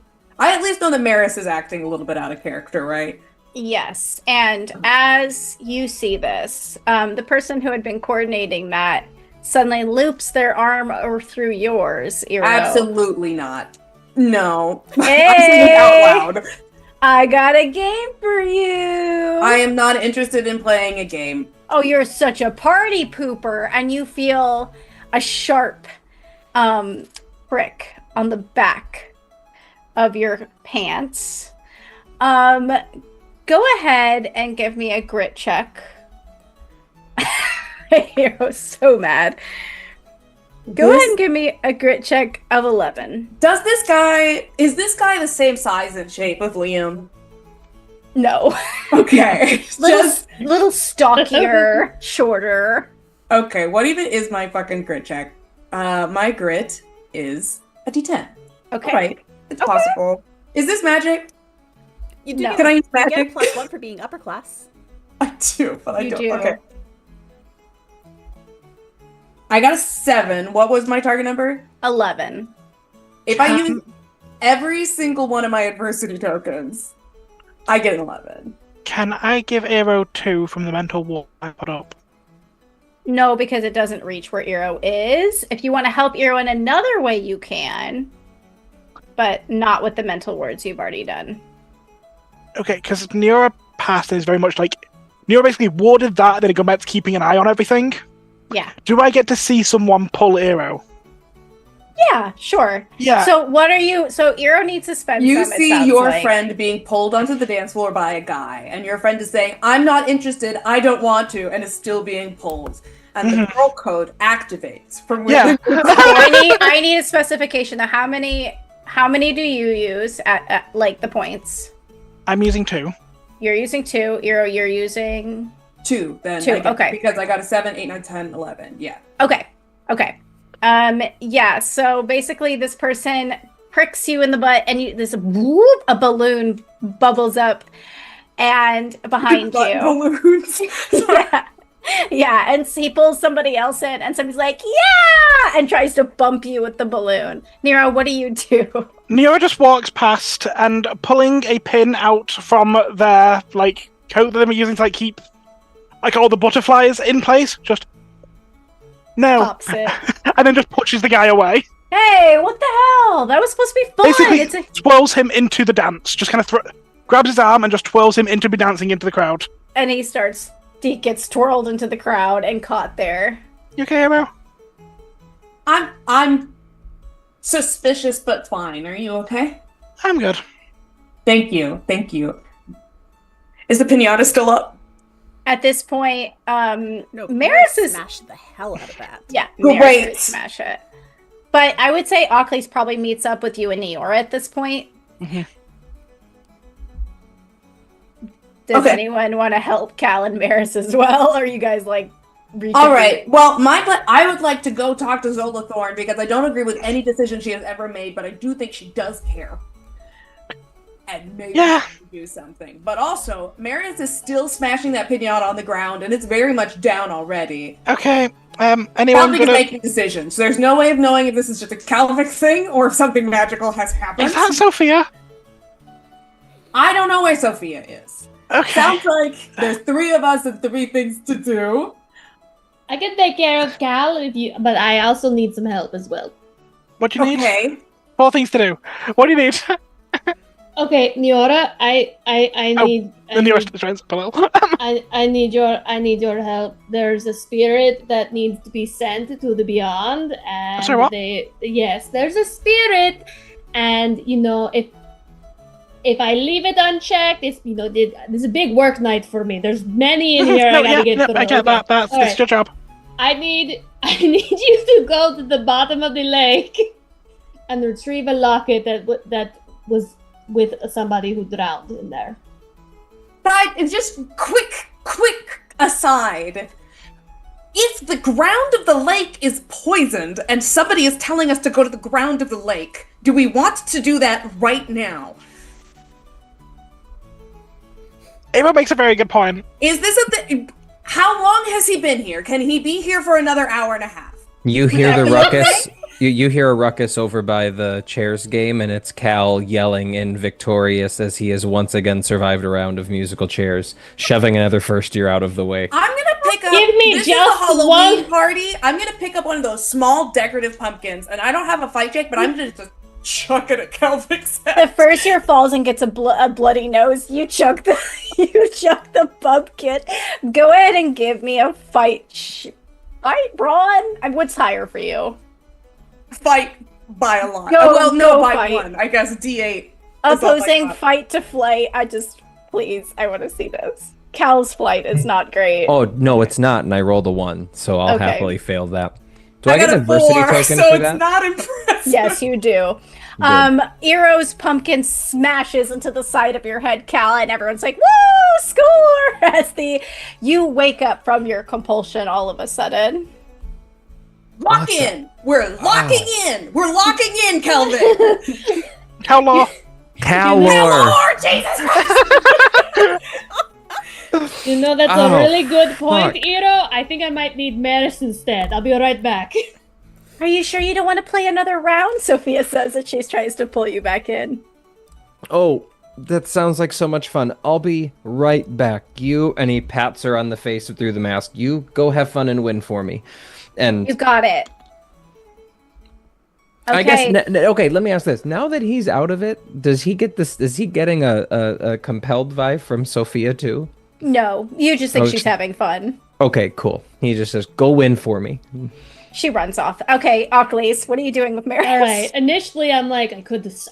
at least know that Maris is acting a little bit out of character, right? Yes, and as you see this, the person who had been coordinating that suddenly loops their arm over through yours, Eero. Absolutely not. No. Hey! I'm saying it out loud. I got a game for you. I am not interested in playing a game. Oh, you're such a party pooper, and you feel a sharp prick on the back of your pants. Go ahead and give me a grit check. Hero's so mad. Go ahead and give me a grit check of 11. Is this guy the same size and shape of Liam? No. Okay. Little stockier, shorter. Okay, what even is my fucking grit check? My grit is a D10. Okay. Alright, it's possible. Is this magic? You do. No. Can I use You get magic? a +1 for being upper class. I do, but I You don't. do. Okay. I got a 7. What was my target number? 11. If I use every single one of my adversity tokens, I get an 11. Can I give Aero 2 from the mental wall I put up? No, because it doesn't reach where Eero is. If you want to help Eero in another way, you can. But not with the mental words you've already done. Okay, because Neora passed is very much like... Neora basically warded that, then it got back to keeping an eye on everything. Yeah. Do I get to see someone pull Aero? Yeah, sure. Yeah. So what are you... So Eero needs to spend You some, it see sounds your like. friend being pulled onto the dance floor by a guy, and your friend is saying, I'm not interested, I don't want to, and is still being pulled. And the girl code activates from Yeah. within. I need a specification. Now, how many do you use at like the points? I'm using 2. You're using 2. Eero, you're using 2, then. 2, I get, okay. Because I got a 7, 8, 9, 10, 11. Yeah. Okay. Yeah, so basically this person pricks you in the butt and this whoop, a balloon bubbles up and behind Butt you. balloons. Yeah, and he pulls somebody else in and somebody's like, yeah, and tries to bump you with the balloon. Nero, what do you do? Neora just walks past and pulling a pin out from their coat that they were using to keep all the butterflies in place. Just no, Pops it. and then just pushes the guy away. Hey, what the hell? That was supposed to be fun. Basically, twirls him into the dance. Just kind of grabs his arm and just twirls him into be dancing into the crowd. And he gets twirled into the crowd and caught there. You okay, Arrow? I'm suspicious but fine. Are you okay? I'm good. Thank you. Is the pinata still up? At this point, No, Maris is smash the hell out of that. yeah, Great. Maris would smash it. But I would say Oakley's probably meets up with you and Neora at this point. Mhm. Does Okay. anyone want to help Cal and Maris as well? Or are you guys All right. Well, I would like to go talk to Zola Thorne because I don't agree with any decision she has ever made, but I do think she does care. And maybe she can do something. But also, Marius is still smashing that pinata on the ground, and it's very much down already. Okay. Anyone Calvic is gonna... making decisions. There's no way of knowing if this is just a Calvic thing or if something magical has happened. Is that Sophia? I don't know where Sophia is. Okay. Sounds like there's 3 of us and 3 things to do. I can take care of Cal but I also need some help as well. What do you need? Okay. 4 things to do. What do you need? Okay, Neora, I need The nearest friends below. I need your help. There's a spirit that needs to be sent to the beyond, and Sorry, what? there's a spirit, and if I leave it unchecked, it's this is a big work night for me. There's many in here I gotta get through. I get that. That's All right. your job. I need you to go to the bottom of the lake and retrieve a locket that was with somebody who drowned in there. It's just quick aside. If the ground of the lake is poisoned and somebody is telling us to go to the ground of the lake, do we want to do that right now? Ava makes a very good point. Is this how long has he been here? Can he be here for another hour and a half? You hear that the be ruckus. You hear a ruckus over by the chairs game, and it's Cal yelling in victorious as he has once again survived a round of musical chairs, shoving another first year out of the way. I'm gonna pick up. Give me this just is a Halloween one- party. I'm gonna pick up one of those small decorative pumpkins, and I don't have a fight check, but I'm gonna just chuck it at Kelvic's The head. first year falls and gets a bloody nose. You chuck the pumpkin. Go ahead and give me a fight. Fight, Braun? What's higher for you? Fight by a lot. Go by fight. 1. I guess D8. Opposing fight to flight. Please, I want to see this. Cal's flight is not great. Oh no, it's not, and I rolled a 1, so I'll Okay. happily fail that. Do I got get an a adversity 4, token so for it's that? not impressive. Yes, you do. Eero's pumpkin smashes into the side of your head, Cal, and everyone's like, "Woo, score!" As you wake up from your compulsion all of a sudden. Lock in. We're locking in. Wewe're locking in, Kelvin. Calor. Calor! Jesus Christ. You know, that's Oh, a really good point, fuck. Iro. I think I might need Maris instead. I'll be right back. Are you sure you don't want to play another round? Sophia says that she tries to pull you back in. Oh, that sounds like so much fun. I'll be right back. You, and he pats her on the face through the mask. You go have fun and win for me. And You got it. Okay. I guess okay. Let me ask this: now that he's out of it, does he get this? Is he getting a compelled vibe from Sophia too? No, you just think Oh, she's having fun. Okay, cool. He just says, "Go win for me." She runs off. Okay, Ocles, what are you doing with Maris? All right. Initially, I'm like,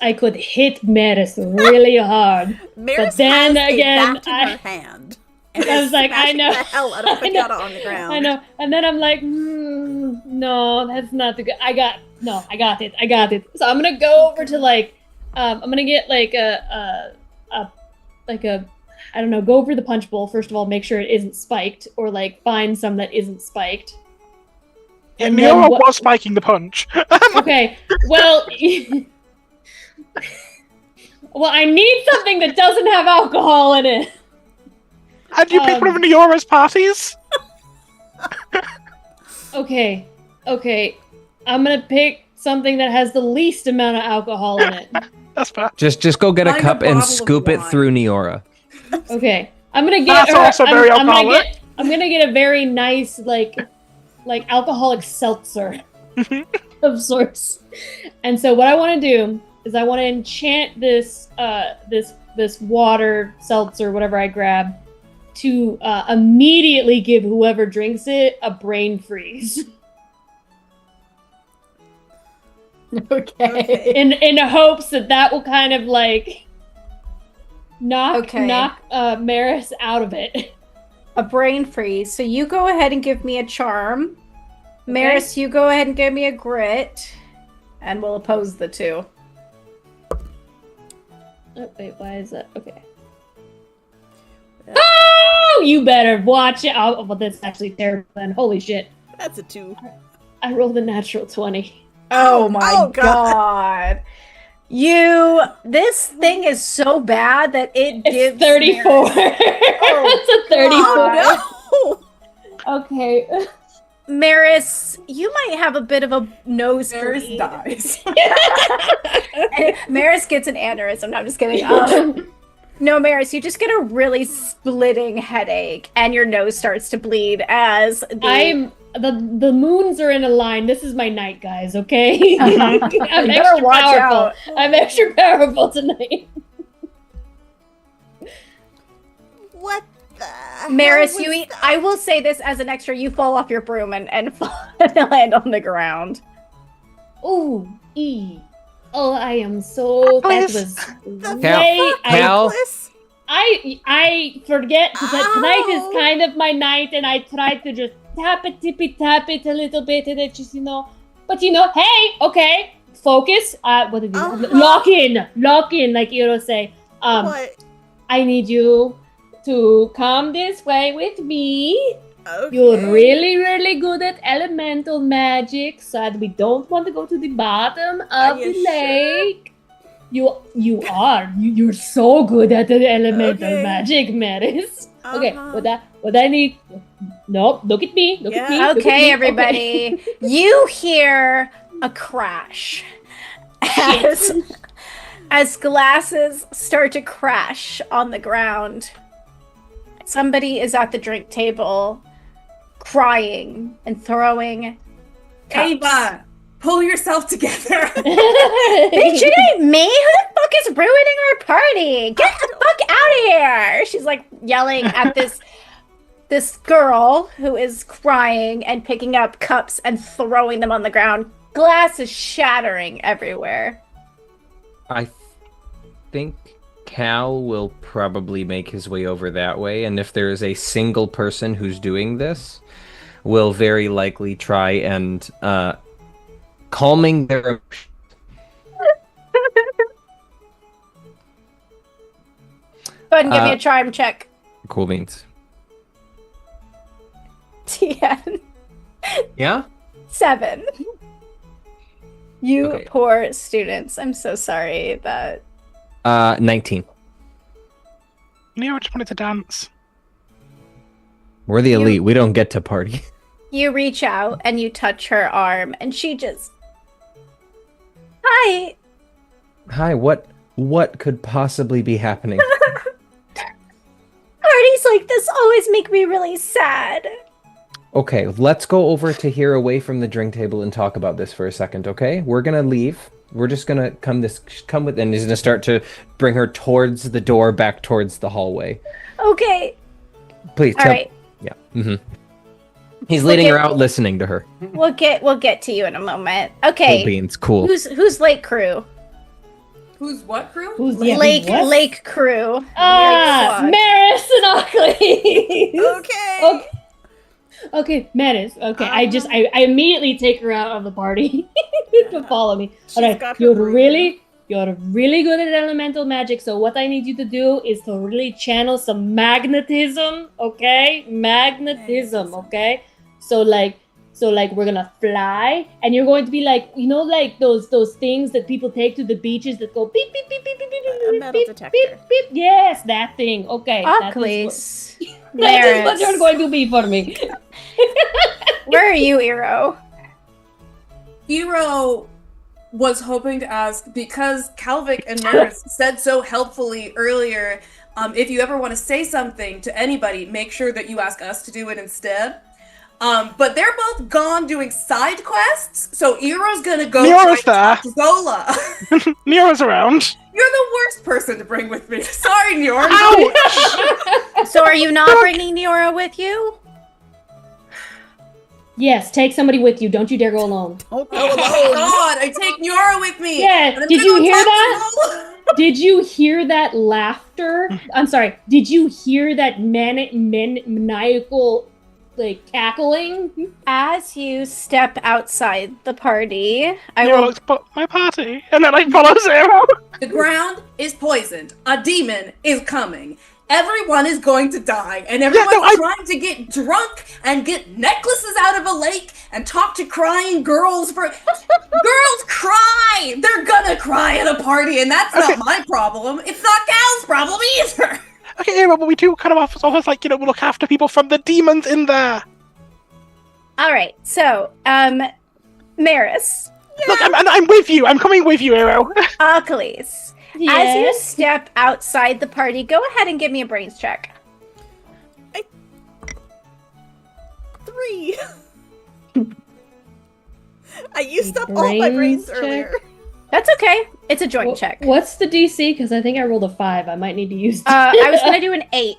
I could hit Maris really hard. Maris then has again, a bat in her hand. And I was is like, I smashing know. the hell out of I know. Pagata on the ground. I know. And then I'm like, no, that's not the good. I got it. So I'm gonna go over to I'm gonna get I don't know, go over the punch bowl first of all, make sure it isn't spiked, or find some that isn't spiked. Yeah, And then Neora what- was spiking the punch. Okay, well, well, I need something that doesn't have alcohol in it. And you picked one of Neora's parties? Okay, I'm gonna pick something that has the least amount of alcohol in it. That's fair. Just go get a Find a cup and bottle of scoop it wine. through Neora. Okay, I'm gonna get That's her. also very I'm gonna alcoholic. I'm gonna get a very nice like alcoholic seltzer of sorts. And so what I want to do is I want to enchant this this water seltzer, whatever I grab, to immediately give whoever drinks it a brain freeze. Okay. in hopes that will kind of knock Maris out of it. A brain freeze. So you go ahead and give me a charm. Maris, you go ahead and give me a grit. And we'll oppose the two. Oh, wait, why is that? Okay. Oh, you better watch it. Oh, well, that's actually terrible then. Holy shit. That's a 2. I rolled a natural 20. Oh my Oh, God. god. This thing is so bad that it It's gives 34. Maris- It's a 34. Oh, no! Okay. Maris, you might have a bit of a nose Maris bleed. dies. Maris gets an aneurysm. No, I'm just kidding. No, Maris, you just get a really splitting headache, and your nose starts to bleed as The moons are in a line. This is my night, guys, okay? I'm You better extra watch powerful. out. I'm extra powerful tonight. What the Maris, hell was that? I will say this as an extra: you fall off your broom and fall and land on the ground. Ooh, oh, I am so. That was The way. Cal? Nicholas? I forget that tonight Ow. is kind of my night, and I try to just tap it a little bit, and it just But hey, okay, focus. What did you lock in, like Iro say. What? I need you to come this way with me. Okay. You're really, really good at elemental magic, so we don't want to go to the bottom of you the lake. You are. You're so good at the elemental Okay. magic, Maris. Okay, Uh-huh. what I need. Nope, look at me. Look at me. Yeah. look at Okay, me. everybody, you hear a crash as glasses start to crash on the ground. Somebody is at the drink table, crying and throwing cups. Ava, pull yourself together. Bitch, it ain't me. Who the fuck is ruining our party? Get the fuck out of here! She's like yelling at this girl who is crying and picking up cups and throwing them on the ground. Glass is shattering everywhere. I think Cal will probably make his way over that way, and if there is a single person who's doing this, will very likely try and calming their emotions. Go ahead and give me a charm check. Cool beans. 10. Yeah? 7. You Okay. poor students. I'm so sorry that... 19. Nero just wanted to dance. We're the elite. We don't get to party. You reach out and you touch her arm and she just... Hi! Hi, what could possibly be happening? Parties like this always make me really sad. Okay, let's go over to here away from the drink table and talk about this for a second, okay? We're gonna leave. We're just gonna come with, and he's gonna start to bring her towards the door, back towards the hallway. Okay. Please, All right. Yeah. Mm-hmm. He's leading her out, listening to her. We'll get to you in a moment. Okay. Cool beans, cool. Who's Lake Crew? Who's what crew? Who's Lake Crew. Maris and Ockley. Okay. Okay, Maris. Okay, I immediately take her out of the party to follow me. She's Alright, got her you're broom. really good at elemental magic, so what I need you to do is to really channel some magnetism, okay? Magnetism, okay? So like we're gonna fly, and you're going to be like, you know, like those things that people take to the beaches that go beep beep beep beep beep beep beep A beep metal beep detector. beep beep. Yes, that thing. Okay. Ockleys. That is what you're going to be for me. Where are you, Eero? Eero was hoping to ask, because Calvic and Maris said so helpfully earlier, if you ever want to say something to anybody, make sure that you ask us to do it instead. But they're both gone doing side quests, so Eero's gonna go Nero's try to talk to Zola. Nero's around. You're the worst person to bring with me. Sorry, Nero. Ouch! So are you not bringing Neora with you? Yes, take somebody with you. Don't you dare go alone. Don't go Oh alone. God, I take Nyora with me. Yeah, And I'm did gonna you go hear talk to that? Zola. Did you hear that laughter? I'm sorry. Did you hear that maniacal, like, cackling? As you step outside the party, I Nero will... looks, but my party, and then I follow Zero. The ground is poisoned. A demon is coming. Everyone is going to die, and everyone's trying to get drunk and get necklaces out of a lake and talk to crying girls for... Girls cry! They're gonna cry at a party, and that's not my problem. It's not Cal's problem either. Okay, Nero, but we do kind of almost like, we'll look after people from the demons in there. All right, so, Maris, Look, I'm with you. I'm coming with you, Nero. Achilles, as you step outside the party, go ahead and give me a brains check. 3. I used up all my brains check? earlier. That's okay. It's a joint check. What's the DC? Because I think I rolled a 5. I might need to use. I was gonna do an 8.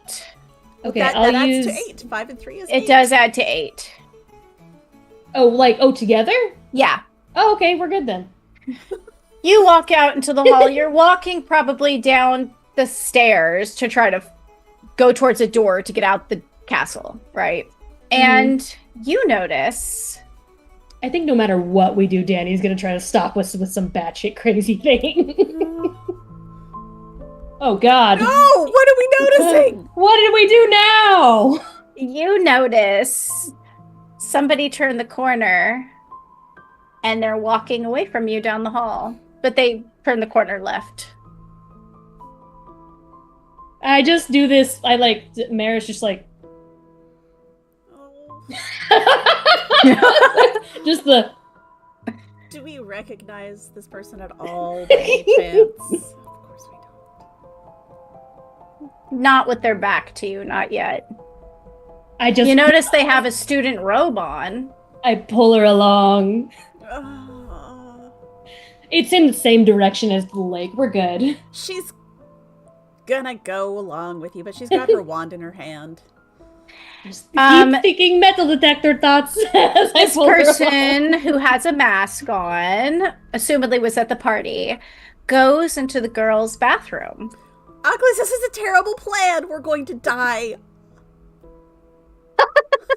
Okay, that I'll adds use. to 8. 5 and 3 is 8. It does add to 8. Together? Yeah. Oh, okay, we're good then. You walk out into the hall. You're walking probably down the stairs to try to go towards a door to get out the castle, right? And you notice... I think no matter what we do, Danny's gonna try to stop us with some batshit crazy thing. Oh God! No! What are we noticing? What did we do now? You notice somebody turn the corner and they're walking away from you down the hall. But they turn the corner left. I just do this. Maris just like. Just the. Do we recognize this person at all by any chance? Of course we don't. Not with their back to you, not yet. You notice they have a student robe on. I pull her along. It's in the same direction as the lake. We're good. She's gonna go along with you, but she's got her wand in her hand. Just keep thinking metal detector thoughts. As I This pull her person who has a mask on, assumedly was at the party, goes into the girls' bathroom. Ugly, this is a terrible plan. We're going to die.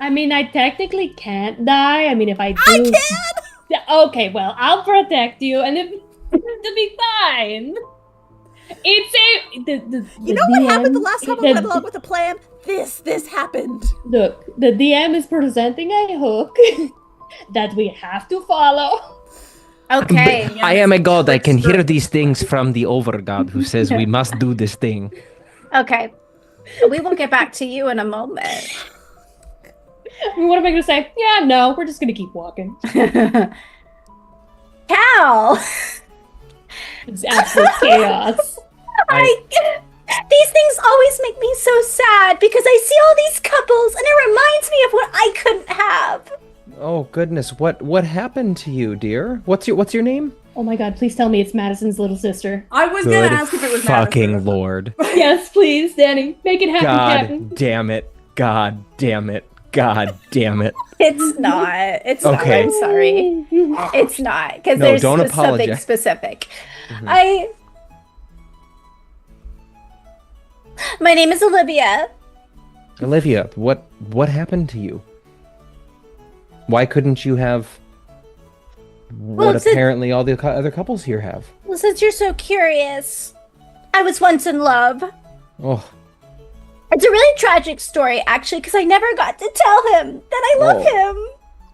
I mean, I technically can't die. I mean, if I do... I can! Okay, well, I'll protect you, and it'll be fine. It's a... You know what happened the last time we went along with a plan? This happened. Look, the DM is presenting a hook that we have to follow. Okay. I am a god. I can hear these things from the overgod who says we must do this thing. Okay. We will get back to you in a moment. I mean, what am I going to say? Yeah, no, we're just going to keep walking. Cal! It's absolute chaos. These things always make me so sad because I see all these couples and it reminds me of what I couldn't have. Oh goodness, what happened to you, dear? What's your name? Oh my god, please tell me it's Madison's little sister. I was gonna ask if it was fucking Madison. Lord. Yes, please, Danny. Make it happen, Captain. God damn it. God damn it. God damn it. It's not. It's not. Okay. I'm sorry. It's not. Because No, there's don't something apologize. specific. Mhm. My name is Olivia. Olivia, what happened to you? Why couldn't you have what Well, apparently all the other couples here have? Well, since you're so curious, I was once in love. Oh, It's a really tragic story, actually, because I never got to tell him that I love him.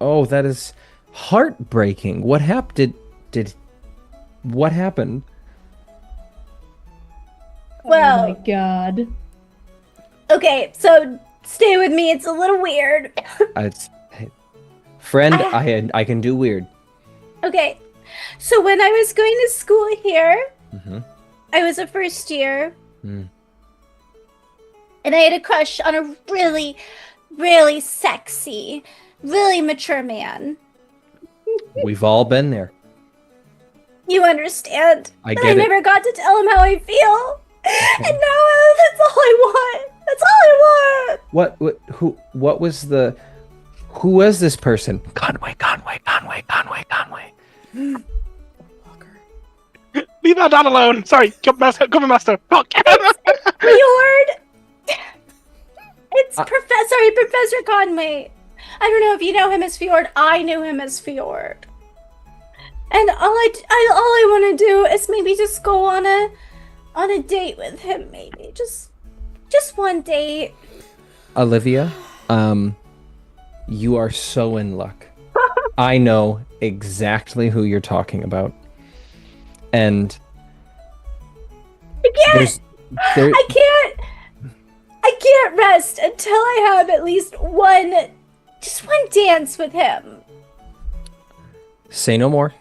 oh, that is heartbreaking. What happened? What happened? Well, Oh my god. okay, so stay with me. It's a little weird. Hey, friend, I can do weird. Okay, so when I was going to school here, Mm-hmm. I was a first year, Mm. and I had a crush on a really, really sexy, really mature man. We've all been there. You understand? I But get I it. never got to tell him how I feel. And now that's all I want. That's all I want. Who was this person? Conway. Leave that down alone. Sorry, cover master. Fuck. Fjord. It's Professor Conway. I don't know if you know him as Fjord. I knew him as Fjord. And all I want to do is maybe just go on a date with him. Maybe just one date. Olivia, you are so in luck. I know exactly who you're talking about. And I can't rest until I have at least one dance with him. say no more.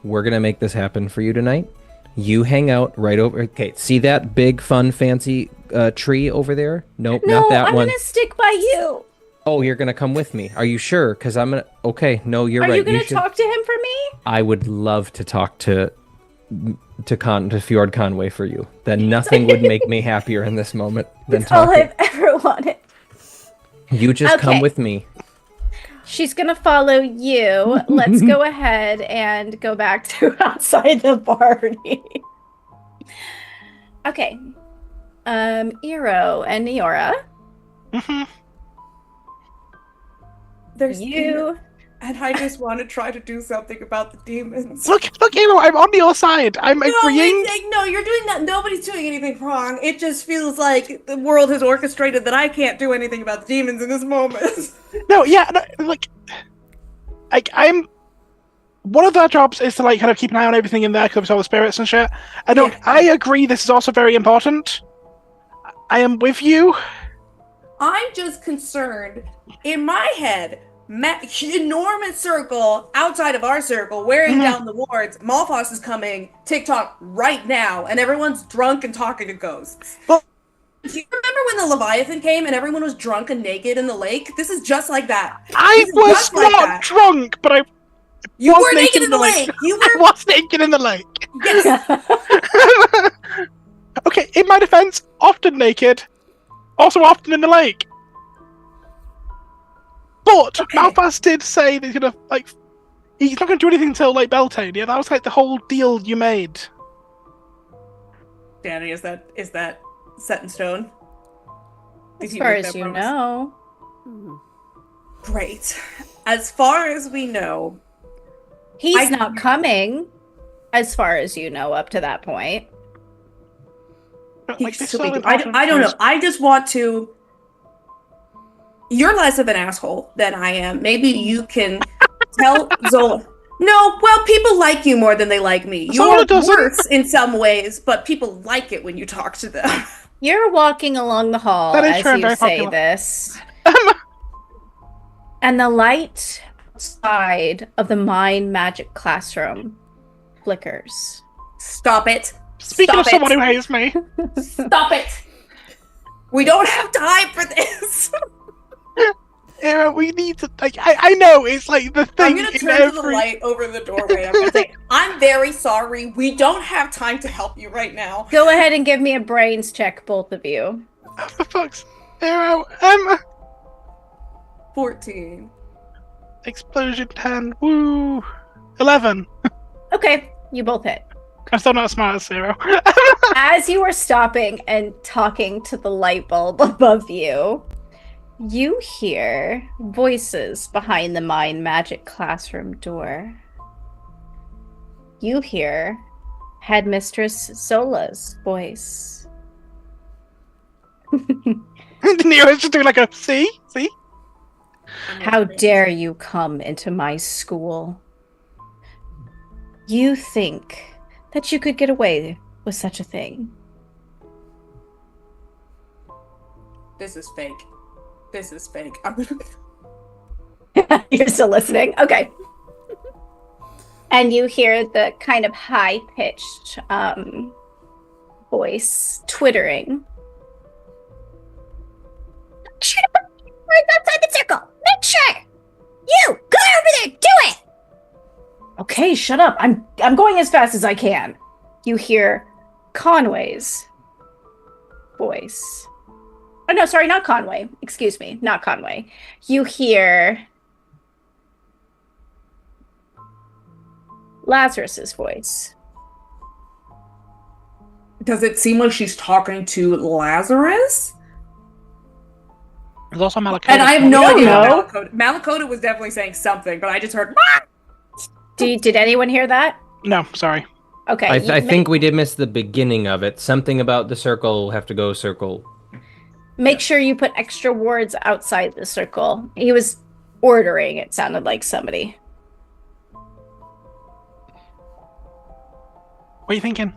We're going to make this happen for you tonight. You hang out right over. Okay, see that big, fun, fancy tree over there? Nope, No, not that I'm one. gonna stick by you. Oh, you're going to come with me. Are you sure? Because I'm going to. Okay, no, you're Are right. you gonna should... talk to him for me? I would love to talk to Fjord Conway for you. Then nothing would make me happier in this moment than That's all talking. I've ever wanted. You just come Okay. with me. She's gonna follow you. Let's go ahead and go back to outside the party. Okay. Eero and Neora, Mhm. There's you. and I just want to try to do something about the demons. Look, Emo, I'm on your side. I'm No, agreeing. no, you're doing that. Nobody's doing anything wrong. It just feels like the world has orchestrated that I can't do anything about the demons in this moment. No, yeah, no, like, I'm. One of our jobs is to like kind of keep an eye on everything in there because of all the spirits and shit. Yeah. I agree. This is also very important. I am with you. I'm just concerned. In my head, enormous circle outside of our circle, wearing down the wards. Malphos is coming. TikTok right now, and everyone's drunk and talking to ghosts. Well- Do you remember when the Leviathan came and everyone was drunk and naked in the lake? This is just like that. I This is was just like not that. drunk, but I You was were naked in the lake. You I were. was naked in the lake. Yes. Okay, in my defense, often naked, also often in the lake. But Okay. Malphas did say that he's gonna he's not gonna do anything until like Beltane. Yeah, that was like the whole deal you made. Danny, is that set in stone? Did As he far make as that you promise? know. Great. As far as we know, He's not coming, as far as you know, up to that point. Like, this is all I important don't know. because- I just want to. You're less of an asshole than I am. Maybe you can tell Zola. No, well, people like you more than they like me. Zola You're doesn't. worse in some ways, but people like it when you talk to them. You're walking along the hall That is as true, I'm you very say popular. this. And the light outside of the mind magic classroom flickers. Stop it. Speaking Stop of someone it. who hates me, Stop it. We don't have time for this. yeah, we need to. I know it's like the I'm thing gonna in turn to the every. light over the doorway. I'm gonna say, I'm very sorry. We don't have time to help you right now. Go ahead and give me a brains check, both of you. Oh, for fuck's Hero, 14. explosion 10. Woo, 11. Okay, you both hit. I'm still not as smart as Zero. As you are stopping and talking to the light bulb above you, you hear voices behind the mind magic classroom door. You hear Headmistress Zola's voice. Nero's just doing like a see. How dare you come into my school? You think that you could get away with such a thing? This is fake. This is fake. I'm gonna... You're still listening? Okay. And you hear the kind of high-pitched voice twittering. Shoot right outside the circle! Make sure! You! Go over there! Do it! Okay, shut up. I'm going as fast as I can. You hear Conway's voice. Oh, no, sorry, not Conway. Excuse me, not Conway. You hear Lazarus's voice. Does it seem like she's talking to Lazarus? There's also Malakota. And I have no don't idea know. about Malakota. Malakota was definitely saying something, but I just heard. Did anyone hear that? No, sorry. Okay. I think we did miss the beginning of it. Something about the circle have to go circle. Make sure you put extra words outside the circle. He was ordering, it sounded like somebody. What are you thinking?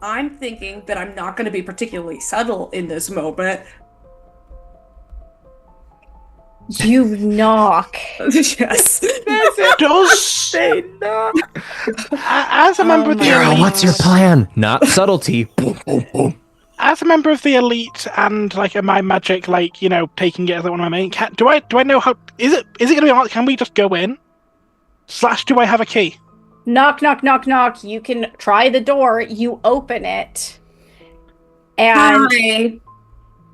I'm thinking that I'm not going to be particularly subtle in this moment. You knock. Yes. Does as a member of the Hero, elite, what's your plan? Not subtlety. Boom, boom, boom. as a member of the elite and like a my magic, like taking it as one of my main. Do I know how? Is it gonna be on? Can we just go in? / do I have a key? Knock, knock, knock, knock. You can try the door. You open it. And Hi.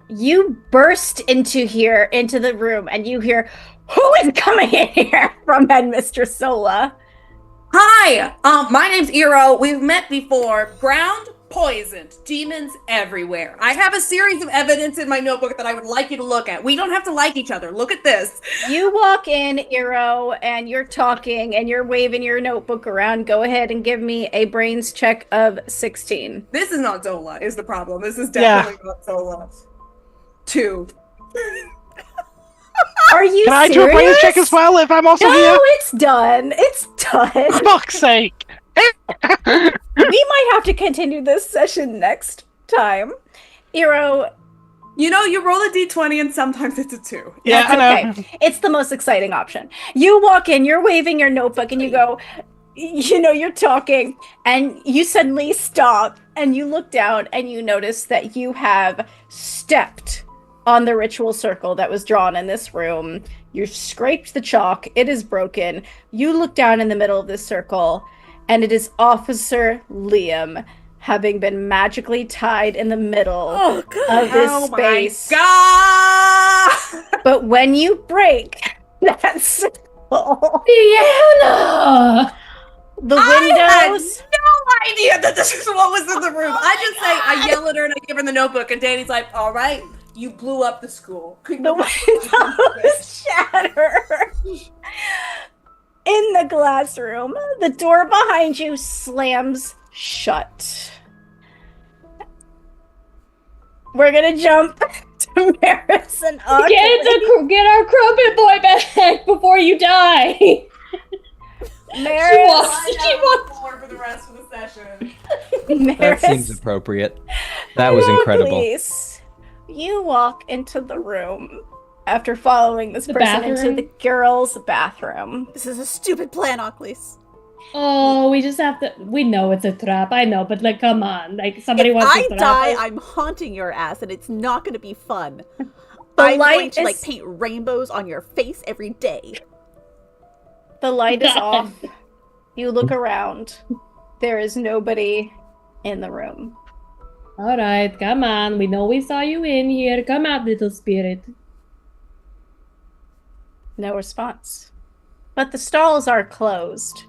you burst into the room, and you hear, "Who is coming in here?" from Headmistress Zola. Hi. My name's Eero. We've met before. Ground poisoned. Demons everywhere. I have a series of evidence in my notebook that I would like you to look at. We don't have to like each other. Look at this. You walk in, Eero, and you're talking, and you're waving your notebook around. Go ahead and give me a brains check of 16. This is not Zola, is the problem. This is definitely not Zola. 2. Are you Can I serious? do a brains check as well if I'm also No, here? it's done. It's done. For fuck's sake! We might have to continue this session next time. Eero, You roll a d20 and sometimes it's a 2. Yeah, that's I know. okay. It's the most exciting option. You walk in, you're waving your notebook, and you go, you're talking, and you suddenly stop, and you look down, and you notice that you have stepped on the ritual circle that was drawn in this room. You scraped the chalk. It is broken. You look down in the middle of this circle, and it is Officer Liam, having been magically tied in the middle of this space. My God! But when you break that circle, Deanna! the I had windows... no idea that this is what was in the room. I yell at her and I give her the notebook, and Danny's like, all right, you blew up the school. The windows shatter in the classroom. The door behind you slams shut. We're gonna jump to Maris and Ugly. Get our crumpet boy back before you die. Maris. She walks. For the rest of the session. Maris. That seems appropriate. That was incredible. Please. You walk into the room after following this The person into bathroom? the girls' bathroom. This is a stupid plan, Oclis. Oh, we just have to. We know it's a trap. I know, but like, come on. Like, somebody If wants I to trap die, us. I'm haunting your ass, and it's not going to be fun. The I'm light going to like is- paint rainbows on your face every day. The light is off. You look around. There is nobody in the room. All right, come on. We know we saw you in here. Come out, little spirit. No response. But the stalls are closed.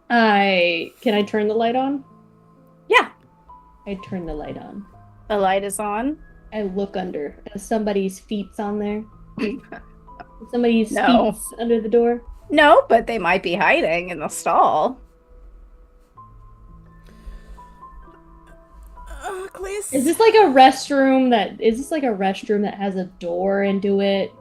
Can I turn the light on? Yeah, I turn the light on. the light is on. I look under. Somebody's feet's on there. Somebody's No. feet's under the door. No, but they might be hiding in the stall. Oclis. Is this like a restroom that has a door into it?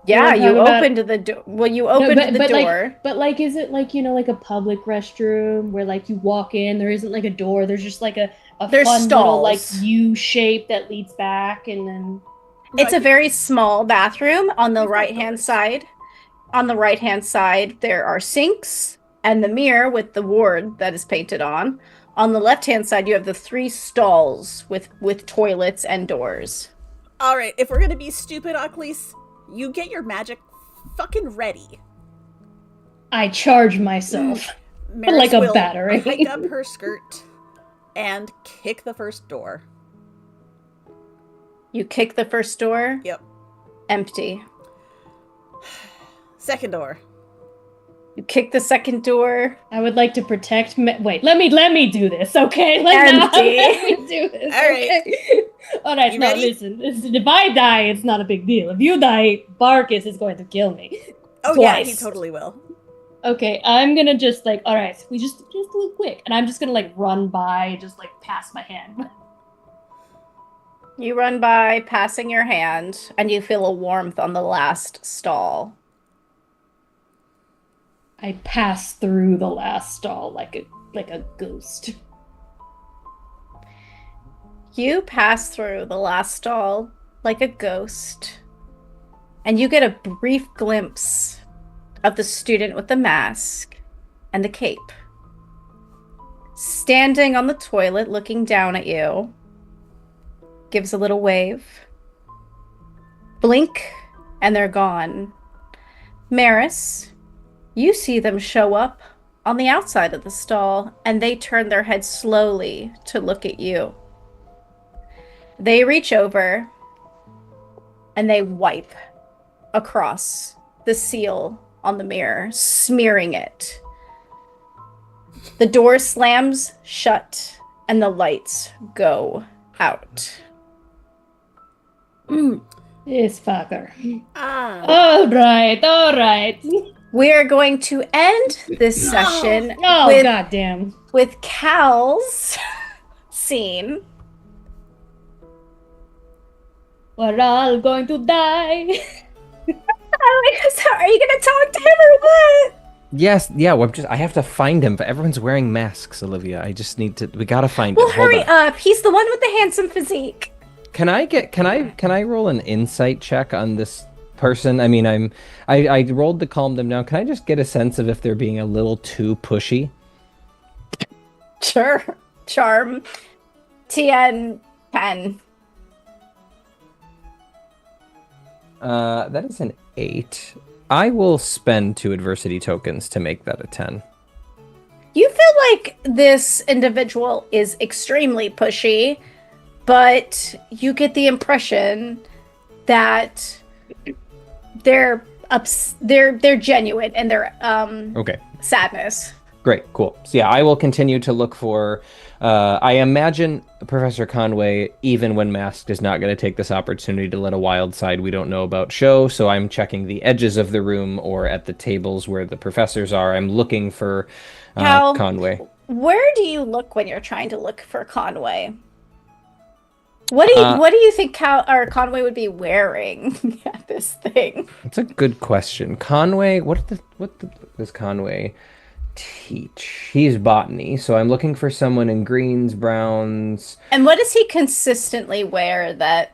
Yeah, We're you talking about- opened the door. Well, you opened the door. Like, is it like, like a public restroom where like you walk in, there isn't like a door, there's just like a There's fun little like stalls. U shape that leads back, and then It's a very small bathroom on the We've got right-hand doors. side. On the right-hand side, there are sinks and the mirror with the ward that is painted on. On the left-hand side, you have the 3 stalls with toilets and doors. All right, if we're going to be stupid, Oclis, you get your magic fucking ready. I charge myself. Maris Like a will battery. hike up her skirt and kick the first door. You kick the first door. Yep. Empty. Second door. You kick the second door. I would like to protect. Wait, let me do this, okay? Empty. Let me do this. All right. Okay? All right. You Now ready? listen. If I die, it's not a big deal. If you die, Barkus is going to kill me. Oh yeah, he Twice. totally will. Okay, I'm gonna just like, all right, we just do it quick, and I'm just gonna like run by, just like pass my hand. You run by, passing your hand, and you feel a warmth on the last stall. I pass through the last stall like a ghost. You pass through the last stall like a ghost, and you get a brief glimpse of the student with the mask and the cape. Standing on the toilet looking down at you, gives a little wave. Blink, and they're gone. Maris, you see them show up on the outside of the stall, and they turn their heads slowly to look at you. They reach over and they wipe across the seal on the mirror, smearing it. The door slams shut and the lights go out. This fucker. Ah. All right. We are going to end this session Oh, with, goddamn. with Cal's scene. We're all going to die. Are you gonna talk to him or what? Yes, yeah. I have to find him. Everyone's wearing masks, Olivia. I just need to. We gotta find Well, him. Hold hurry on. up. He's the one with the handsome physique. Can I roll an insight check on this person? I mean, I rolled to calm them down. Can I just get a sense of if they're being a little too pushy? Sure. charm. TN 10. That is an 8. I will spend 2 adversity tokens to make that a 10. You feel like this individual is extremely pushy, but you get the impression that they're genuine in their Okay. sadness. Great, cool. So yeah, I will continue to look for. I imagine Professor Conway, even when masked, is not going to take this opportunity to let a wild side we don't know about show. So I'm checking the edges of the room or at the tables where the professors are. I'm looking for Cal, Conway. Where do you look when you're trying to look for Conway? What do you think Conway would be wearing at this thing? That's a good question. Conway, what does Conway teach? He's botany, so I'm looking for someone in greens, browns. And what does he consistently wear that?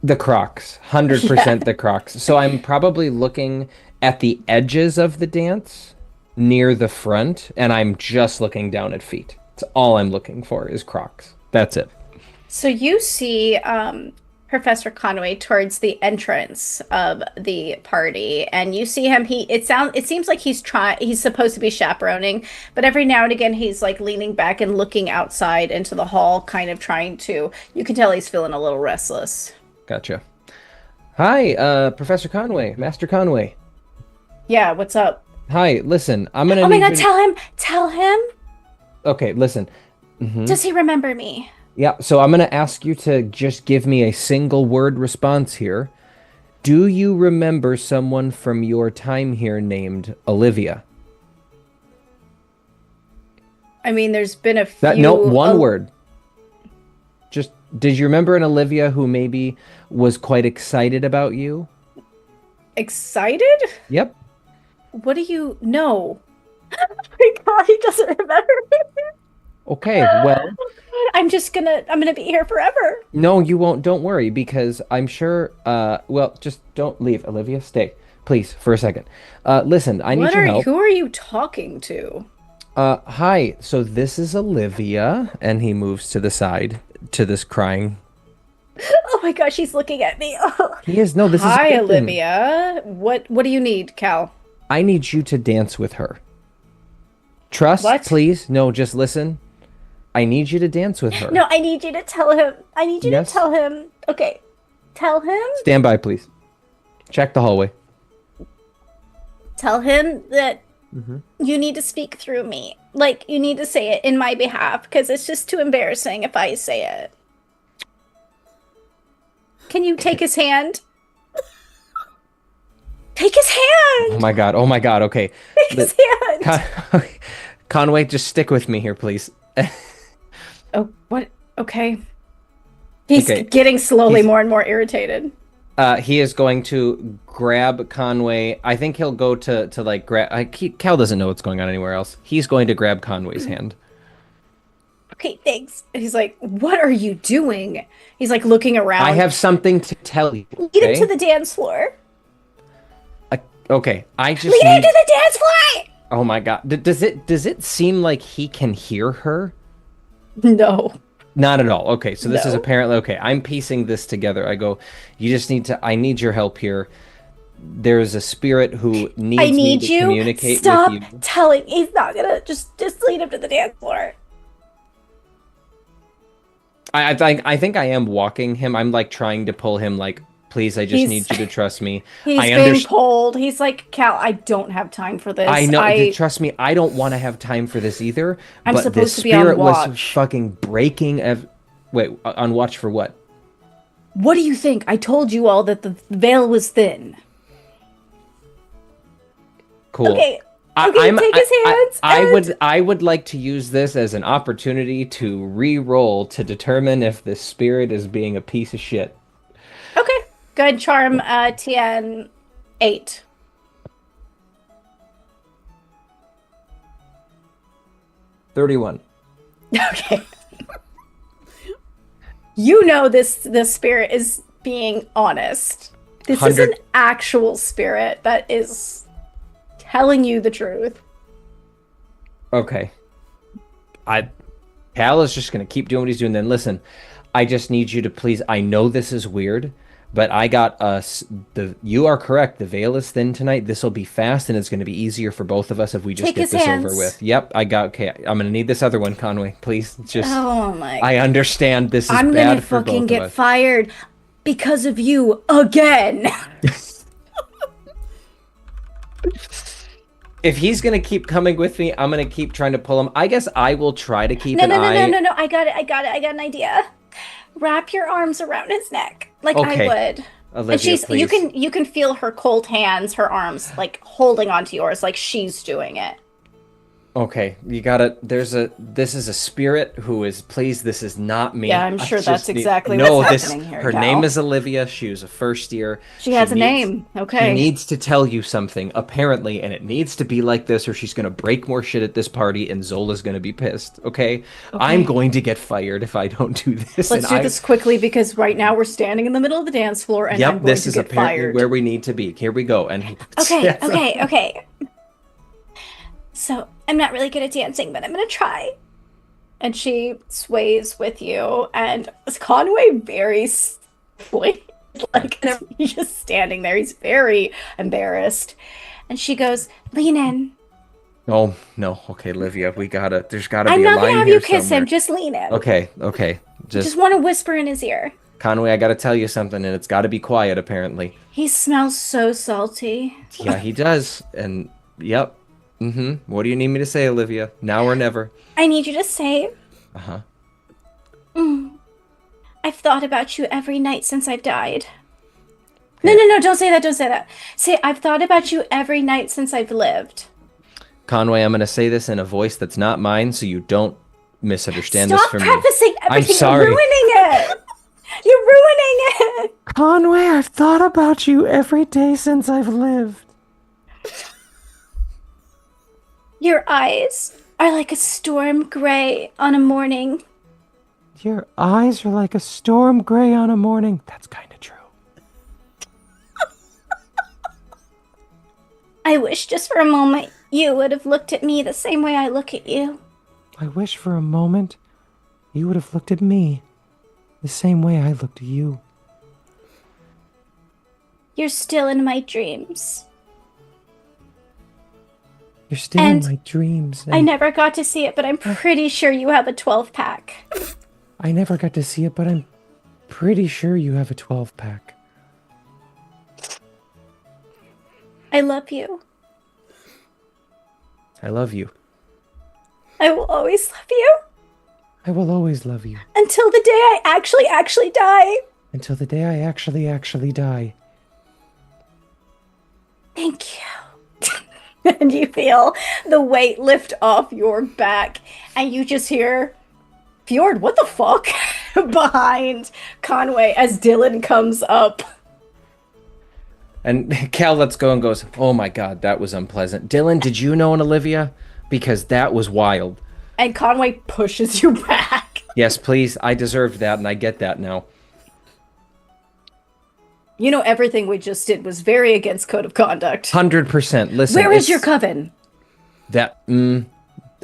The Crocs, 100% the Crocs. So I'm probably looking at the edges of the dance near the front, and I'm just looking down at feet. That's all I'm looking for is Crocs. That's it. So you see Professor Conway towards the entrance of the party, and you see him. It seems like he's supposed to be chaperoning, but every now and again he's like leaning back and looking outside into the hall, kind of trying to. You can tell he's feeling a little restless. Gotcha. Hi, Professor Conway, Master Conway. Yeah, what's up? Hi, listen, I'm gonna. Oh my God, tell him. Okay, listen. Does he remember me? Yeah, so I'm gonna ask you to just give me a single word response here. Do you remember someone from your time here named Olivia? I mean, there's been a few. No, one word. Just, did you remember an Olivia who maybe was quite excited about you? Excited? Yep. What do you know? Oh my God, he doesn't remember me. Okay, well. I'm gonna be here forever. No, you won't. Don't worry, because I'm sure. Well, just don't leave, Olivia. Stay, please, for a second. Listen, I need your help. Who are you talking to? Hi. So this is Olivia, and he moves to the side to this crying. Oh my gosh, she's looking at me. He is. No, this is. Hi, Olivia. What do you need, Cal? I need you to dance with her. Trust, What? please. No, just listen. I need you to dance with her. No, I need you to tell him. I need you to tell him. Okay, tell him. Stand by, please. Check the hallway. Tell him that you need to speak through me. Like, you need to say it in my behalf, because it's just too embarrassing if I say it. Can you take his hand? Take his hand! Oh my god, okay. Take his hand! Conway, just stick with me here, please. Oh, what? Okay. He's getting slowly more and more irritated. He is going to grab Conway. I think he'll go to like grab. Cal doesn't know what's going on anywhere else. He's going to grab Conway's hand. Okay, thanks. He's like, what are you doing? He's like looking around. I have something to tell you. Lead him to the dance floor. Okay, I just lead him to the dance floor. Oh my god, does it seem like he can hear her? No. Not at all. Okay, so this is apparently okay. I'm piecing this together. I go, I need your help here. There's a spirit who needs me to communicate with you. Stop telling. He's not gonna just lead him to the dance floor. I think I am walking him. I'm like trying to pull him like, please, I just need you to trust me. He's being pulled. He's like, Cal, I don't have time for this. I know. Trust me, I don't want to have time for this either. I'm but supposed the to be on spirit watch. was fucking breaking. Wait, on watch for what? What do you think? I told you all that the veil was thin. Cool. Okay. Take his hands. I would like to use this as an opportunity to re-roll to determine if this spirit is being a piece of shit. Okay. Good charm, TN 8. $31. Okay. You know this spirit is being honest. This is an actual spirit that is telling you the truth. Okay. Cal is just going to keep doing what he's doing. Then listen, I just need you to please. I know this is weird, but I got us. You are correct. The veil is thin tonight. This will be fast, and it's going to be easier for both of us if we just Take get his this hands. over with. Yep, I got. Okay, I'm going to need this other one, Conway. Please, just. Oh my! I understand this is I'm bad gonna for fucking both get of us. fired because of you again. If he's gonna keep coming with me, I'm gonna keep trying to pull him. I guess I will try to keep No, an no, no, eye. no, no, no! I got it! I got it! I got an idea. Wrap your arms around his neck, like Okay. I would. Olivia, And she's please. you can feel her cold hands, her arms like holding onto yours, like she's doing it. Okay, you gotta. This is a spirit who is. Please, this is not me. Yeah, I'm I sure just that's need- exactly no, what's this, happening here, Her Cal. name is Olivia. She was a first year. She has a needs- name. Okay. She needs to tell you something, apparently, and it needs to be like this, or she's gonna break more shit at this party, and Zola's gonna be pissed. Okay, I'm going to get fired if I don't do this. Let's do this quickly because right now we're standing in the middle of the dance floor and I'm Yep, going this to is get apparently fired. where we need to be. Here we go. And Okay, okay, okay. So I'm not really good at dancing, but I'm gonna try. And she sways with you, and Conway very like he's just standing there. He's very embarrassed, and she goes, "Lean in." Oh no. Okay, Olivia, there's gotta be I'm a not line gonna have here you kiss somewhere. him. Just lean in. Okay. Just want to whisper in his ear. Conway, I gotta tell you something, and it's gotta be quiet, apparently. He smells so salty. Yeah, he does. And yep. What do you need me to say, Olivia? Now or never. I need you to say, Uh-huh. I've thought about you every night since I've died. No, no, no, don't say that, don't say that. Say, I've thought about you every night since I've lived. Conway, I'm gonna say this in a voice that's not mine, so you don't misunderstand this Stop from me. prefacing everything. I'm sorry. You're ruining it. You're ruining it. Conway, I've thought about you every day since I've lived. Your eyes are like a storm gray on a morning. Your eyes are like a storm gray on a morning. That's kind of true. I wish just for a moment you would have looked at me the same way I look at you. I wish for a moment you would have looked at me the same way I looked at you. You're still in my dreams. You're still And in my dreams. I never got to see it, but I'm pretty sure you have a 12-pack. I never got to see it, but I'm pretty sure you have a 12-pack. I love you. I love you. I will always love you I will always love you. until the day I actually die. Until the day I actually die. Thank you. And you feel the weight lift off your back, and you just hear Fjord, what the fuck? Behind Conway as Dylan comes up. And Cal lets go and goes, oh my god, that was unpleasant. Dylan, did you know an Olivia? Because that was wild. And Conway pushes you back. Yes, please, I deserved that, and I get that now. You know, everything we just did was very against code of conduct. 100%. Listen, Where is it's- your coven? That,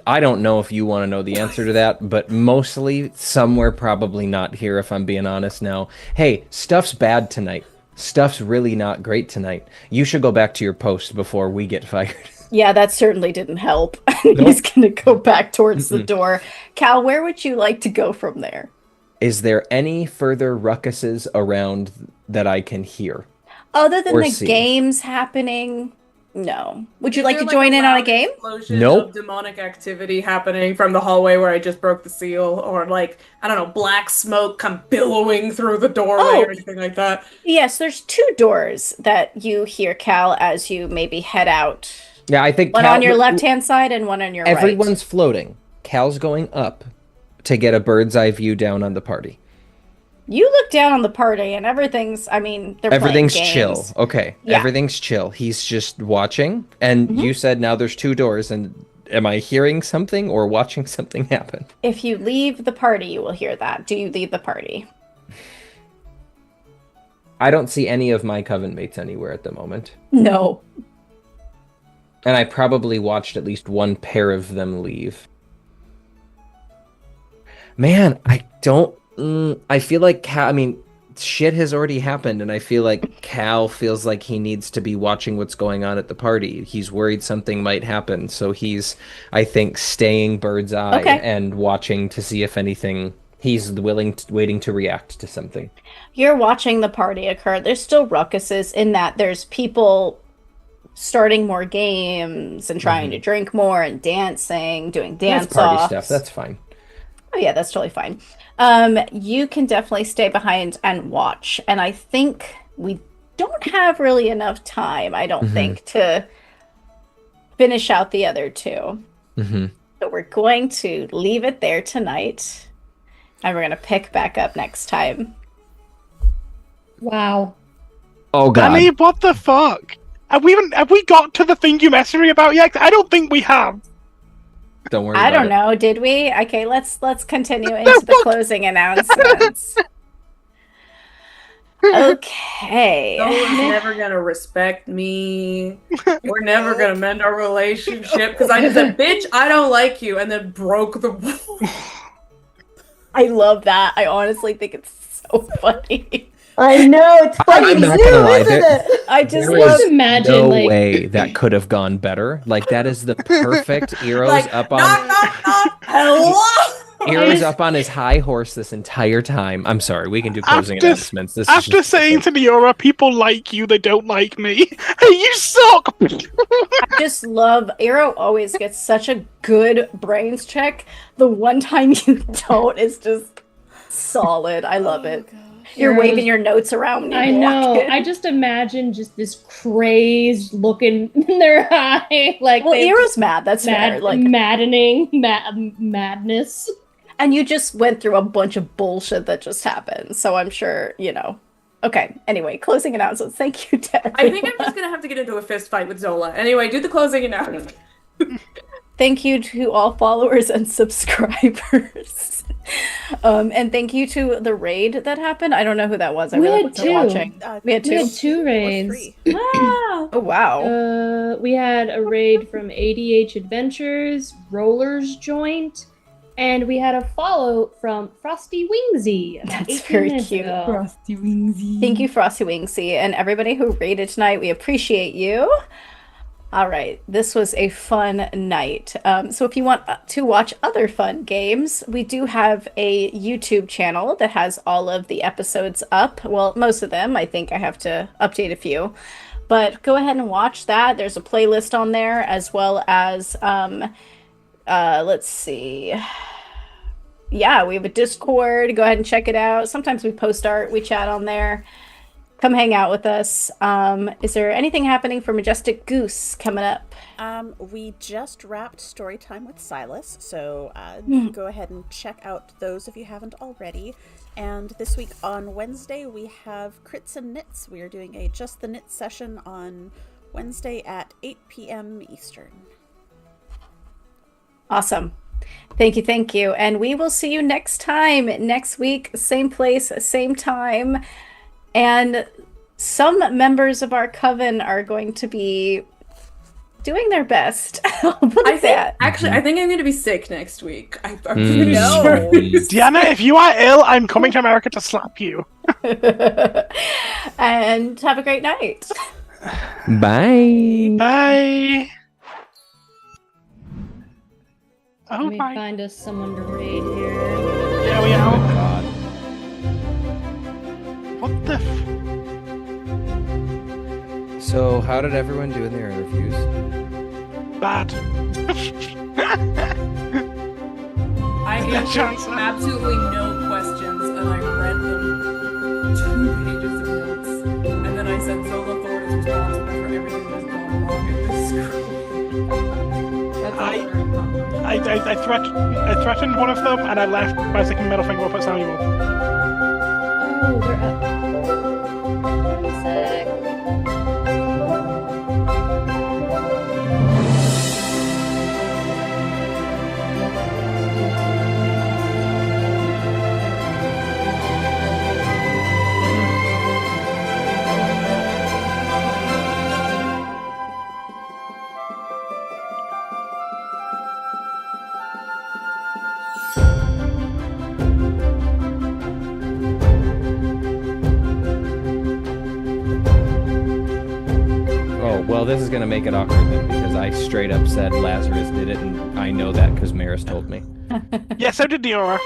I don't know if you want to know the answer to that, but mostly somewhere probably not here, if I'm being honest now. Hey, stuff's bad tonight. Stuff's really not great tonight. You should go back to your post before we get fired. Yeah, that certainly didn't help. He's gonna go back towards the door. Cal, where would you like to go from there? Is there any further ruckuses around that I can hear? Other than Or the see. games happening, no. Would you like to Is there, join in on a loud game? Explosion Nope. of demonic activity happening from the hallway where I just broke the seal, or like I don't know, black smoke come billowing through the doorway Oh. or anything like that. Yes, there's two doors that you hear, Cal, as you maybe head out. Yeah, I think One Cal- on your left-hand side and one on your right. Everyone's floating. Cal's going up to get a bird's eye view down on the party. You look down on the party and everything's, I mean, they're Everything's playing chill. games. Okay. Yeah. Everything's chill. He's just watching. And you said now there's two doors. And am I hearing something or watching something happen? If you leave the party, you will hear that. Do you leave the party? I don't see any of my coven mates anywhere at the moment. No. And I probably watched at least one pair of them leave. Man, I don't. I feel like Cal. I mean, shit has already happened, and I feel like Cal feels like he needs to be watching what's going on at the party. He's worried something might happen, so he's, I think, staying bird's eye Okay. and watching to see if anything. He's waiting to react to something. You're watching the party occur. There's still ruckuses in that there's people starting more games and trying to drink more and dancing, doing That's dance party offs. stuff. That's fine. Oh yeah, that's totally fine. You can definitely stay behind and watch. And I think we don't have really enough time, I don't think, to finish out the other two. Mm-hmm. So we're going to leave it there tonight. And we're going to pick back up next time. Wow. Oh God. Annie, what the fuck? Have we got to the thing you messaged me about yet? I don't think we have. Don't worry. I about don't it. know. Did we? Okay, let's continue into the closing announcements. Okay. Nolan's never gonna respect me. We're never gonna mend our relationship because I just said, "Bitch, I don't like you," and then broke the rule. I love that. I honestly think it's so funny. I know, it's funny I'm not too, gonna lie, isn't it? I just There love is imagine, no like- way that could have gone better. Like that is the perfect Eros Like, up knock, on knock, knock. Hello. Eros up on his high horse this entire time. I'm sorry, we can do closing After- announcements. This is After just saying to Miura, people like you, they don't like me. Hey, you suck! I just love Arrow always gets such a good brains check. The one time you don't is just solid. I love it. You're Arrow's- waving your notes around when you I walk know. in. I just imagine just this crazed looking in their eye, like Well, they Arrow's mad. That's fair. Like, maddening madness. and you just went through a bunch of bullshit that just happened. So I'm sure, you know. Okay. Anyway, closing announcements. Thank you, Ted. I think I'm just gonna have to get into a fist fight with Zola. Anyway, do the closing announcement. Thank you to all followers and subscribers. And thank you to the raid that happened. I don't know who that was. I We really had wasn't two. watching. We had We two. had two Or raids. three. Oh wow. We had a raid from ADH Adventures, Rollers Joint, and we had a follow from Frosty Wingsy. That's 18 very minutes cute. ago. Frosty Wingsy. Thank you, Frosty Wingsy, and everybody who raided tonight. We appreciate you. All right, this was a fun night. So if you want to watch other fun games, we do have a YouTube channel that has all of the episodes up. Well, most of them. I think I have to update a few. But go ahead and watch that. There's a playlist on there, as well as, let's see. Yeah, we have a Discord. Go ahead and check it out. Sometimes we post art, we chat on there. Come hang out with us. Is there anything happening for Majestic Goose coming up? We just wrapped Storytime with Silas, so go ahead and check out those if you haven't already. And this week on Wednesday, we have Crits and Knits. We are doing a Just the Knit session on Wednesday at 8 p.m. Eastern. Awesome. Thank you, thank you. And we will see you next time, next week, same place, same time. And some members of our coven are going to be doing their best. I'll put it that. Actually, I think I'm gonna be sick next week. I'm Mm. pretty No. sure. Diana, if you are ill, I'm coming to America to slap you. And have a great night. Bye. Bye. Oh Let me my. find us someone to raid here. Yeah, we are. What the So, how did everyone do in their interviews? bad? I answered absolutely no questions, and I read them 2 pages of notes, and then I said Zola Thorne is responsible for everything that has gone wrong at this school. That's all very complicated. I threatened one of them, and I left by sticking middle finger up at Samuel. Oh, they're up. One sec. Well, this is going to make it awkward then, because I straight up said Lazarus did it, and I know that because Maris told me. Yeah, so did Diora.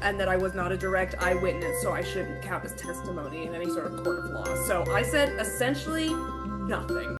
And that I was not a direct eyewitness, so I shouldn't count as testimony in any sort of court of law. So I said essentially nothing.